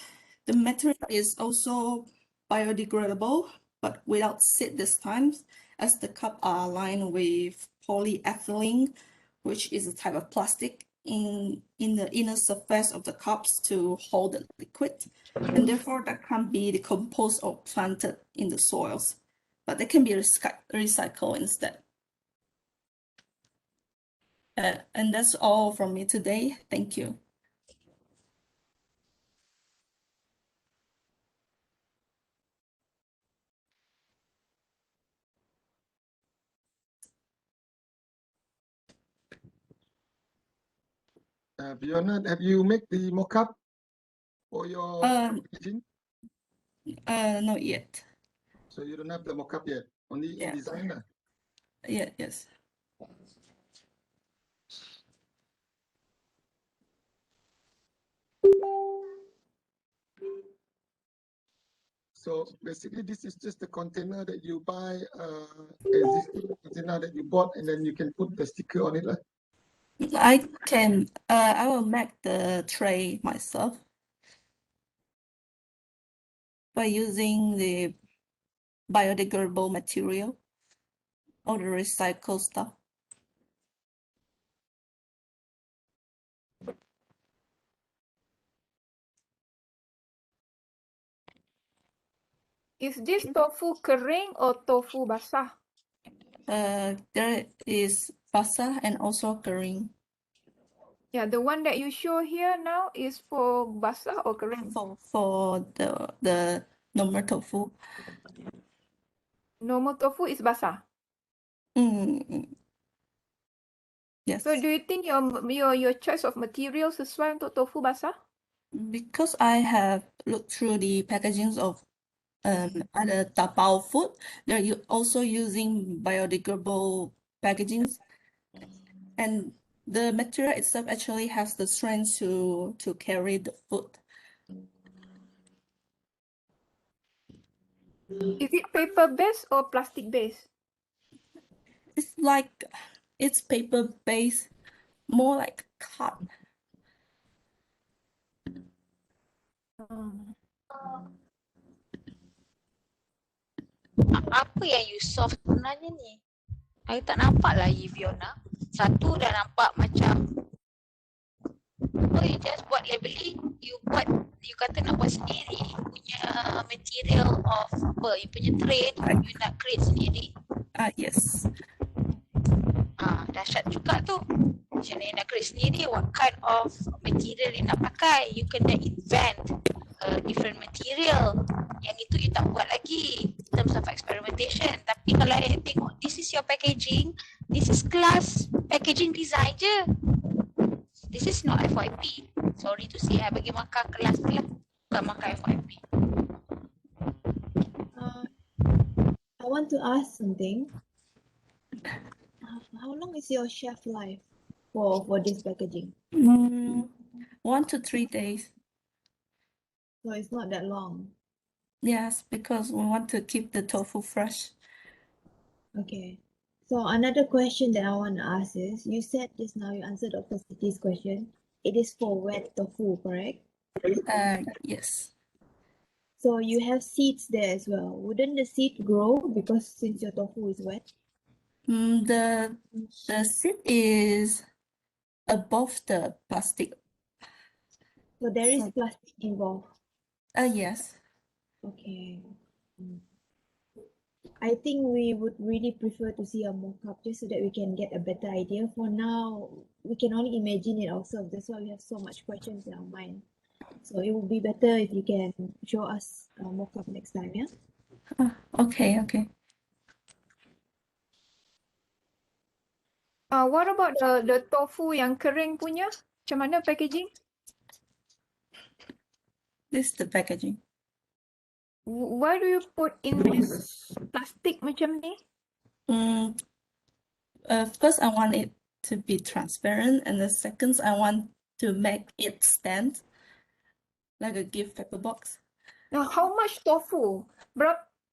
The material is also biodegradable, but without seed this time, as the cup are lined with polyethylene, which is a type of plastic in the inner surface of the cups to hold the liquid, and therefore that can be decomposed or planted in the soils, but they can be recycled instead. And that's all from me today. Thank you. Fiona, have you made the mock-up for your packaging? Not yet. So you don't have the mock-up yet, only in design? Yeah, yes. So basically, this is just a container that you buy, existing container that you bought, and then you can put the sticker on it. I will make the tray myself by using the biodegradable material or the recycled stuff. Is this tofu kering or tofu basah? There is basah and also kering. Yeah, the one that you show here now is for basah or kering? For the normal tofu. Normal tofu is basah. Yes. So do you think your choice of material sesuai untuk tofu basah? Because I have looked through the packagings of other tapao food, they're also using biodegradable packagings, and the material itself actually has the strength to carry the food. Is it paper based or plastic based? It's paper based, more like card. Apa yang you solve sebenarnya ni? I tak nampak lah Fiona. Satu dah nampak macam you just buat labeling, you kata nak buat sendiri punya material of apa, you punya tray tu, you nak create sendiri. Yes. Dahsyat juga tu. Macam mana you nak create sendiri, what kind of material you nak pakai, you kena invent different material. Yang itu you tak buat lagi in terms of experimentation. Tapi kalau I tengok this is your packaging, this is class packaging design je. This is not FYP. Sorry to say, I bagi markah kelas tu lah, bukan markah FYP. I want to ask something. How long is your shelf life for this packaging? 1 to 3 days. So it's not that long. Yes, because we want to keep the tofu fresh. Okay. So another question that I want to ask is, you said just now you answered Dr. Siti's question. It is for wet tofu, correct? Yes. So you have seeds there as well. Wouldn't the seed grow because since your tofu is wet? The seed is above the plastic. So there is plastic involved. Yes. Okay. I think we would really prefer to see a mock-up just so that we can get a better idea. For now, we can only imagine it ourselves. That's why we have so much questions in our mind. So it would be better if you can show us a mock-up next time, yeah? Okay. What about the tofu yang kering punya? Macam mana packaging? This is the packaging. Why do you put in this plastic macam ni? First, I want it to be transparent, and the second, I want to make it stand like a gift paper box. Now, how much tofu?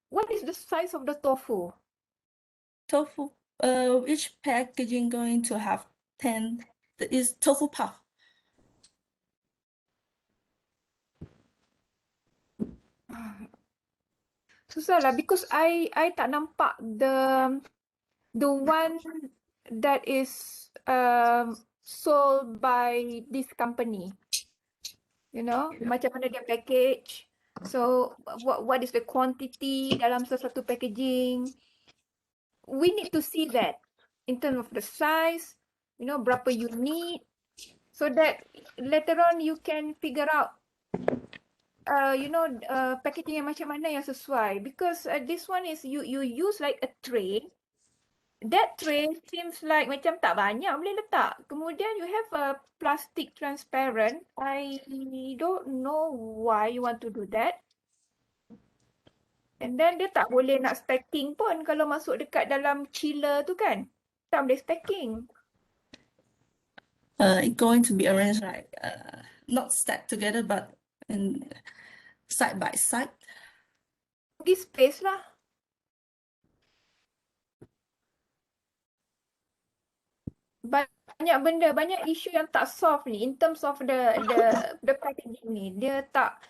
What is the size of the tofu? Tofu. Each packaging going to have 10. Is tofu puff. Susah lah because I tak nampak the one that is sold by this company. You know, macam mana dia package. So what is the quantity dalam sesuatu packaging? We need to see that in terms of the size, you know, berapa you need, so that later on you can figure out packaging yang macam mana yang sesuai. Because this one is you use like a tray. That tray seems like macam tak banyak boleh letak. Kemudian you have a plastic transparent. I don't know why you want to do that. And then dia tak boleh nak stacking pun kalau masuk dekat dalam chiller tu kan. Tak boleh stacking. It's going to be arranged like not stacked together, but in side by side. Bagi space lah. Banyak benda, banyak isu yang tak solve ni in terms of the packaging ni. Dia tak.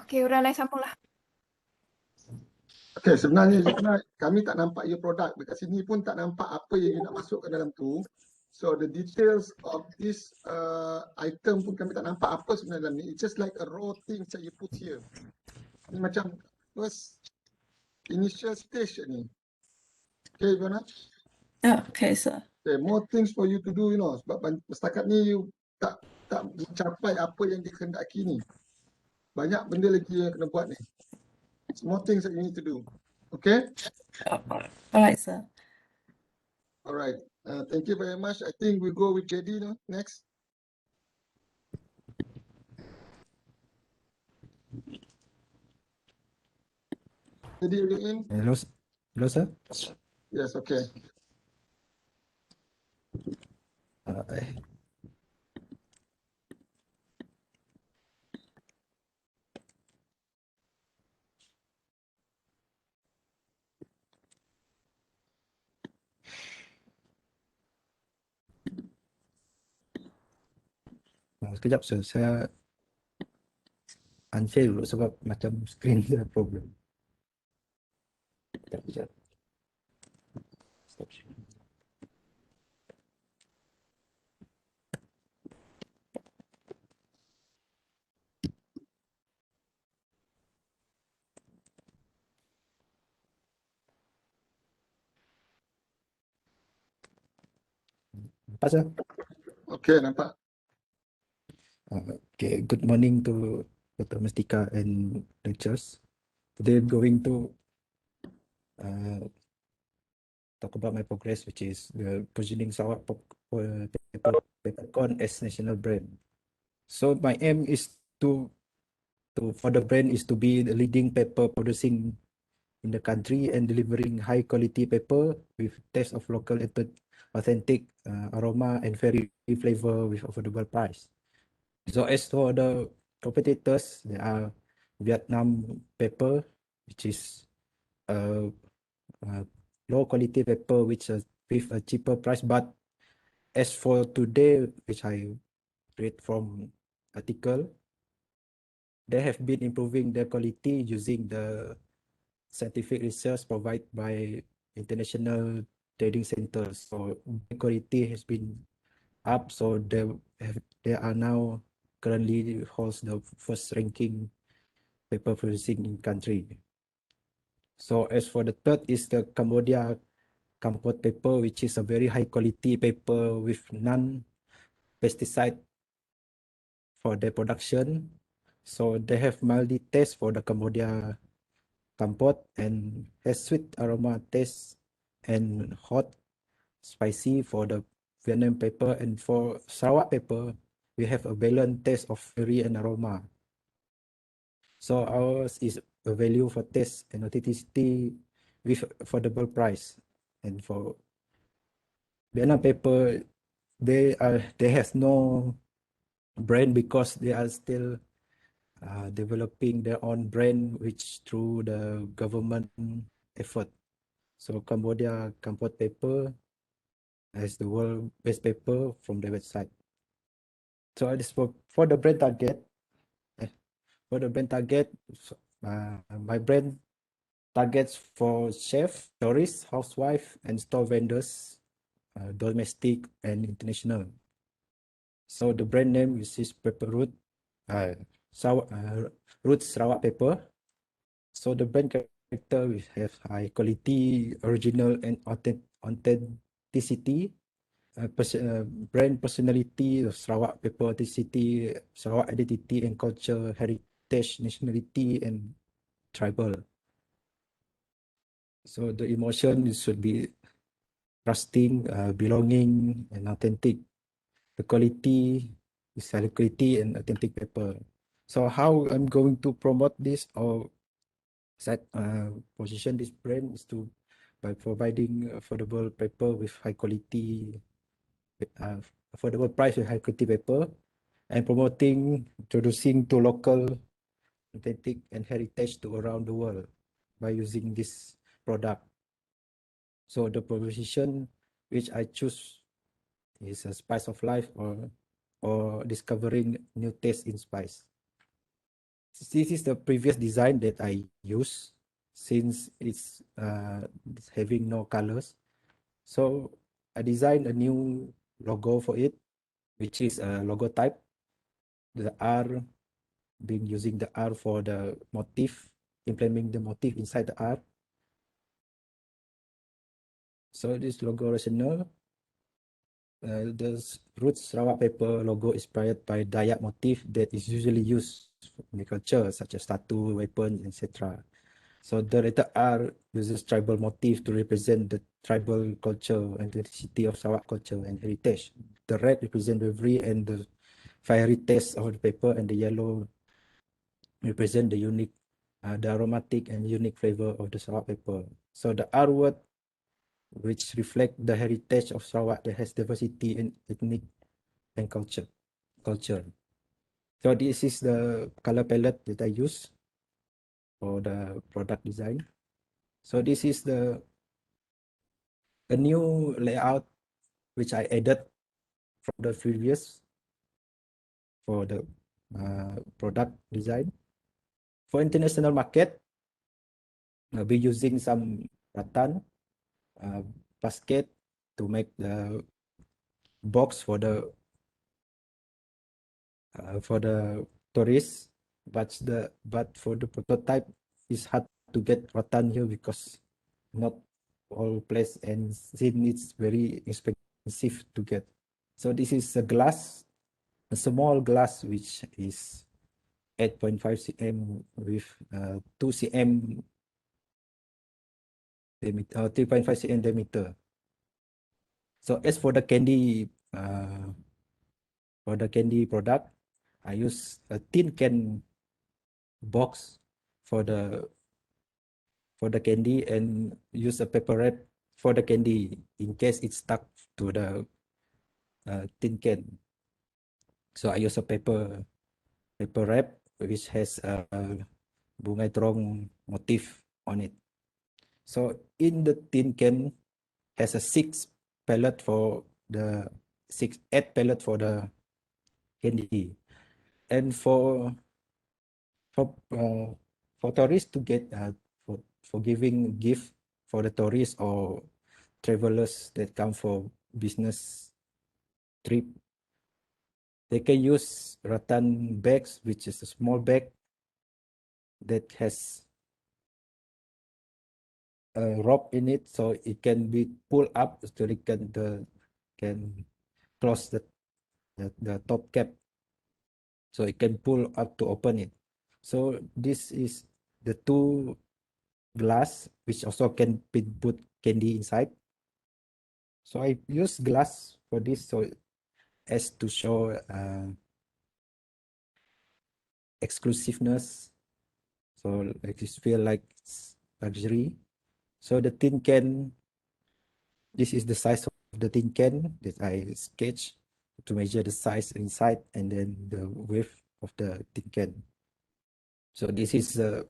Okay, orang lain sambung lah. Okay, sebenarnya kami tak nampak your produk. Dekat sini pun tak nampak apa yang you nak masukkan dalam tu. So the details of this item pun kami tak nampak apa sebenarnya dalam ni. It's just like a raw things that you put here. Ni macam first initial stage ni. Okay, Fiona? Okay, sir. Okay, more things for you to do, you know. Sebab setakat ni you tak mencapai apa yang dikehendaki ni. Banyak benda lagi yang kena buat ni. More things that you need to do. Okay? Alright, sir. Alright. Thank you very much. I think we go with JD now, next. JD, are you in? Hello, sir. Yes, okay. Sekejap saya unshare dulu sebab macam screen saya problem. Sekejap. Stop share. Nampak sah? Okay, nampak. Okay, good morning to Dr. Mustika and lecturers. Today I'm going to talk about my progress, which is the positioning Sarawak peppercorn as national brand. So my aim is for the brand is to be the leading pepper producing in the country and delivering high quality pepper with taste of local authentic aroma and very flavor with affordable price. So as for the competitors, there are Vietnam pepper, which is low quality pepper which with a cheaper price. But as for today, which I read from article, they have been improving their quality using the scientific research provided by international trading centers. So the quality has been up. So they are now currently holds the first ranking paper producing in country. So as for the third is the Cambodia Kampot paper, which is a very high quality paper with non-pesticide for their production. So they have mildly taste for the Cambodia Kampot and has sweet aroma taste and hot spicy for the Vietnam pepper. And for Sarawak pepper, we have a balanced taste of fiery and aroma. So ours is a value for taste and authenticity with affordable price. And for Vietnam pepper, they has no brand because they are still developing their own brand, which through the government effort. So Cambodia Kampot paper is the world best paper from the website. So this for the brand target. For the brand target, my brand targets for chef, tourists, housewife, and store vendors, domestic and international. So the brand name is Pepper Root, Roots Sarawak Pepper. So the brand character will have high quality, original, and authenticity. Brand personality of Sarawak Pepper authenticity, Sarawak identity and culture, heritage, nationality, and tribal. So the emotion should be trusting, belonging, and authentic. The quality is high quality and authentic paper. So how I'm going to promote this or position this brand is to by providing affordable paper with high quality, affordable price with high quality paper, and promoting, introducing to local, authentic, and heritage to around the world by using this product. So the proposition which I choose is a spice of life or discovering new taste in spice. This is the previous design that I use since it's having no colors. So I designed a new logo for it, which is a logo type. The R being using the R for the motif, implementing the motif inside the R. So this logo rational. The Roots Sarawak paper logo is inspired by Dayak motif that is usually used in the culture, such as tattoo, weapons, etc. So the letter R uses tribal motif to represent the tribal culture and authenticity of Sarawak culture and heritage. The red represents bravery and the fiery taste of the paper, and the yellow represent the unique, the aromatic and unique flavor of the Sarawak paper. So the R word, which reflect the heritage of Sarawak that has diversity in ethnic and culture. So this is the color palette that I use for the product design. So this is a new layout which I added from the previous. for the product design. For international market, we're using some rattan basket to make the box for the tourists, but for the prototype it's hard to get rattan here because not all place and since it's very expensive to get. So this is a glass, a small glass which is 8.5 cm with 2 cm diameter, 3.5 cm diameter. So as for the candy product, I use a tin can box for the candy and use a paper wrap for the candy in case it's stuck to the tin can. So I use a paper wrap which has a bunga terong motif on it. So in the tin can has a 8 pellet for the candy, and for tourists to get for giving gift for the tourists or travelers that come for business trip, they can use rattan bags, which is a small bag that has a rope in it, so it can be pulled up so it can close the top cap, so it can pull up to open it. So this is the 2 glass which also can put candy inside. So I use glass for this so as to show exclusiveness, so it just feel like it's luxury. So the tin can, this is the size of the tin can that I sketch to measure the size inside and then the width of the tin can. So this is the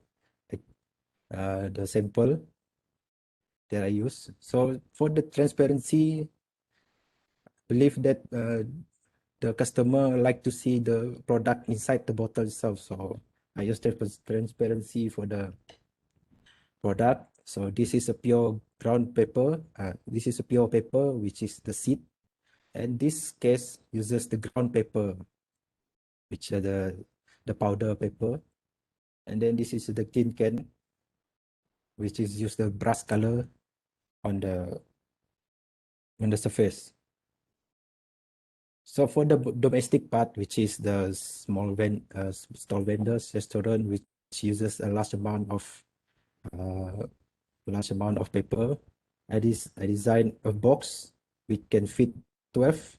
sample that I use. So for the transparency, believe that the customer like to see the product inside the bottle itself. So I use transparency for the product. So this is a pure ground paper. This is a pure paper, which is the seed. And this case uses the ground paper, which are the powder paper. And then this is the tin can, which is use the brass color on the surface. So for the domestic part, which is the small stall vendors, restaurant, which uses a large amount of paper, I designed a box which can fit 12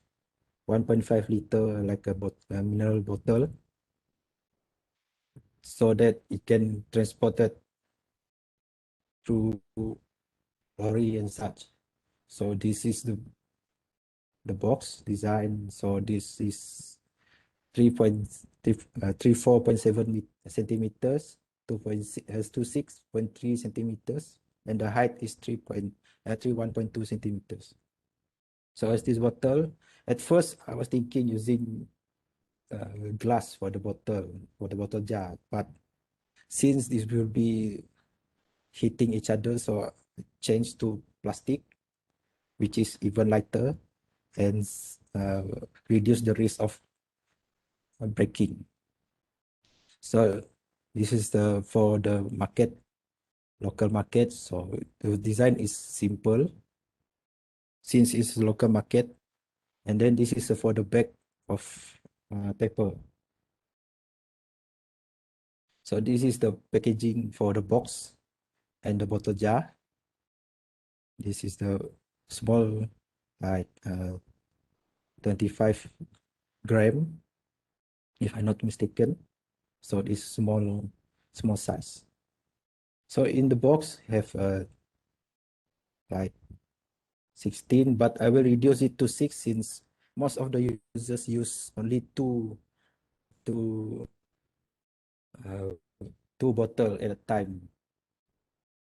1.5 liter like a mineral bottle, so that it can transport it through lorry and such. So this is the box design. So this is 34.7 centimeters, 26.3 centimeters, and the height is 31.2 centimeters. So as this bottle, at first I was thinking using glass for the bottle jar, but since this will be hitting each other, so I changed to plastic, which is even lighter and reduce the risk of breaking. So this is for the market, local market. So the design is simple since it's local market, and then this is for the back of paper. So this is the packaging for the box and the bottle jar. This is the small, like 25 gram, if I'm not mistaken. So this small size. So in the box have like 16, but I will reduce it to 6 since most of the users use only two bottle at a time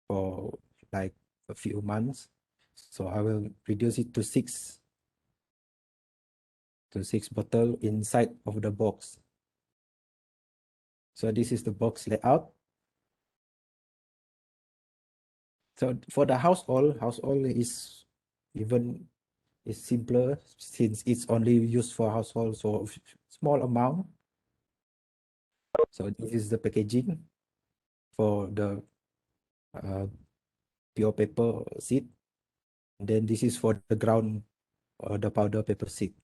for like a few months. So I will reduce it to 6 to 6 bottle inside of the box. So this is the box layout. So for the household is simpler since it's only used for household, so small amount. So this is the packaging for the pure paper seed. And then this is for the ground or the powder paper seed.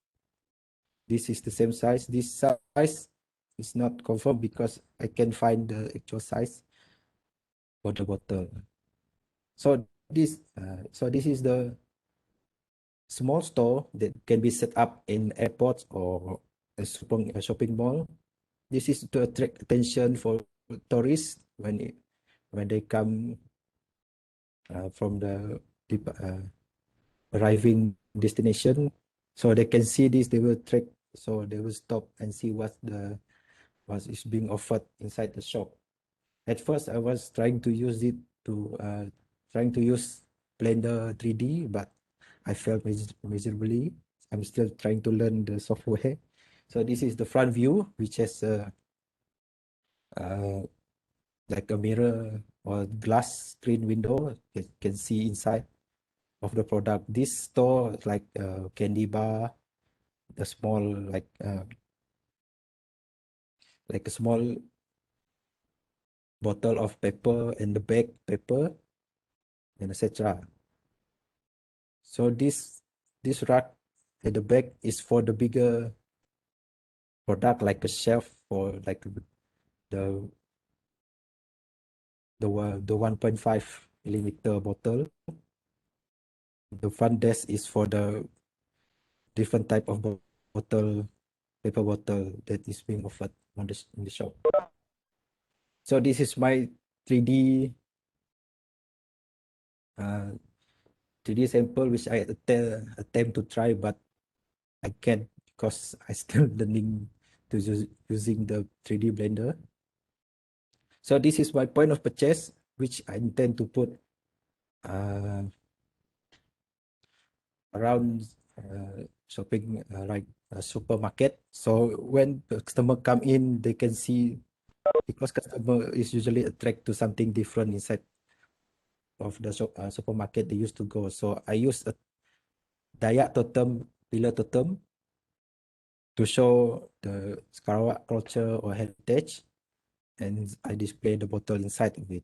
This is the same size. This size is not confirmed because I can find the actual size for the bottle. So this is the small store that can be set up in airports or a shopping mall. This is to attract attention for tourists when they come from the arriving destination, so they can see this. They will track, so they will stop and see what is being offered inside the shop. At first, I was trying to use Blender 3D, but I failed miserably. I'm still trying to learn the software. So this is the front view, which has like a mirror or glass screen window. You can see inside of the product. This store is like a candy bar, the small like a small bottle of paper and the bag paper and etc. So this rack at the back is for the bigger product, like a shelf for like the 1.5 millimeter bottle. The front desk is for the different type of bottle, paper bottle that is being offered in the shop. So this is my 3D 3D sample, which I attempt to try, but I can't because I still learning to using the 3D Blender. So this is my point of purchase, which I intend to put around shopping like a supermarket. So when the customer come in, they can see, because customer is usually attract to something different inside of the supermarket they used to go. So I use a Dayak totem, pillar totem, to show the Sarawak culture or heritage, and I display the bottle inside of it.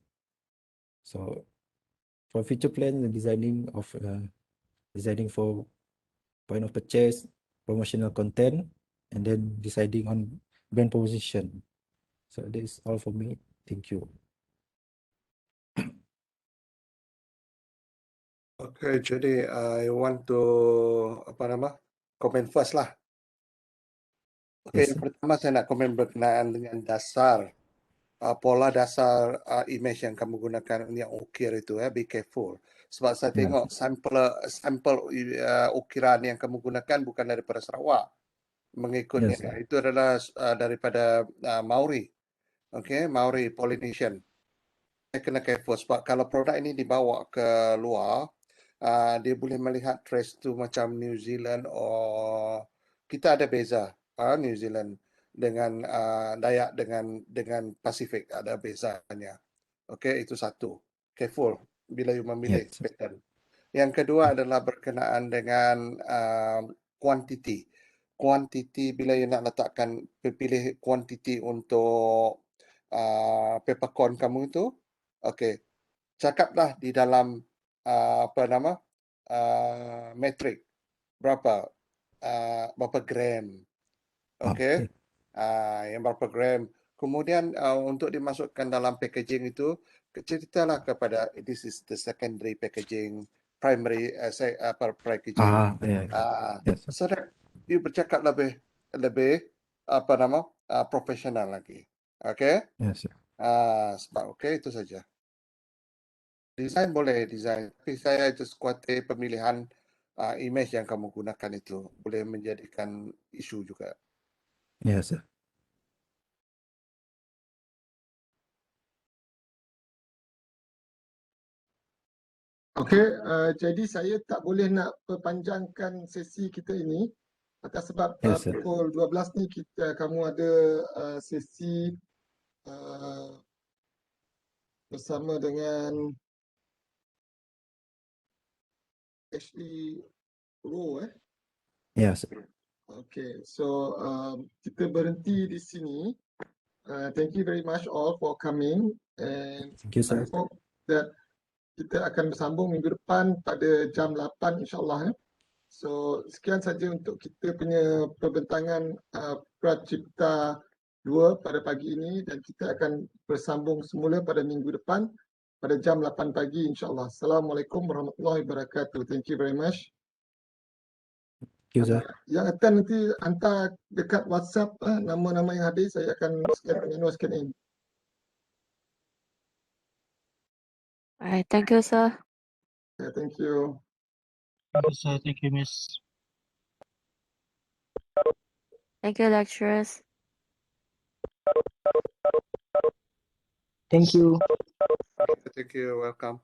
So for future plan, the designing for point of purchase, promotional content, and then deciding on brand position. So that is all for me. Thank you. Okay, jadi I want to komen first lah. Okay, Yes, yang pertama saya nak komen berkenaan dengan dasar pola dasar image yang kamu gunakan yang ukir itu, be careful. Sebab saya tengok sampel ukiran yang kamu gunakan bukan daripada Sarawak. Mengikutnya itu adalah daripada Maori. Okay, Maori Polynesian. Saya kena careful sebab kalau produk ini dibawa ke luar, dia boleh melihat trace tu macam New Zealand, kita ada beza New Zealand dengan Dayak dengan Pasifik ada bezanya. Okay, itu satu. Careful bila you memilih pattern. Yang kedua adalah berkenaan dengan quantity. Quantity bila you nak letakkan pilih quantity untuk peppercorn kamu itu, okay, cakaplah di dalam metrik berapa gram, okay? Yang berapa gram. Kemudian untuk dimasukkan dalam packaging itu, ceritalah kepada this is the secondary packaging, primary packaging. So that you bercakap lebih profesional lagi. Okay? Yes. Sebab okay itu saja. Desain boleh desain, tapi saya just khawatir pemilihan image yang kamu gunakan itu boleh menjadikan isu juga. Yes, sir. Okey, jadi saya tak boleh nak perpanjangkan sesi kita ini. Atas sebab Yes, sir. pukul 12 ni kamu ada sesi bersama dengan Ashley Rowe Yes. Okay, so kita berhenti di sini. Thank you very much all for coming, and Thank you, I sir. hope that kita akan bersambung minggu depan pada jam 8 insyaAllah. So sekian saja untuk kita punya perbentangan PraCipta 2 pada pagi ini, dan kita akan bersambung semula pada minggu depan pada jam 8 pagi insyaAllah. Assalamualaikum warahmatullahi wabarakatuh. Thank you very much. Thank you, sir. Yang attend nanti hantar dekat WhatsApp nama-nama yang hadir, saya akan scan in. Alright, thank you, sir. Yeah, thank you. Sir, thank you, Miss. Thank you, lecturers. Thank you. Thank you. Welcome.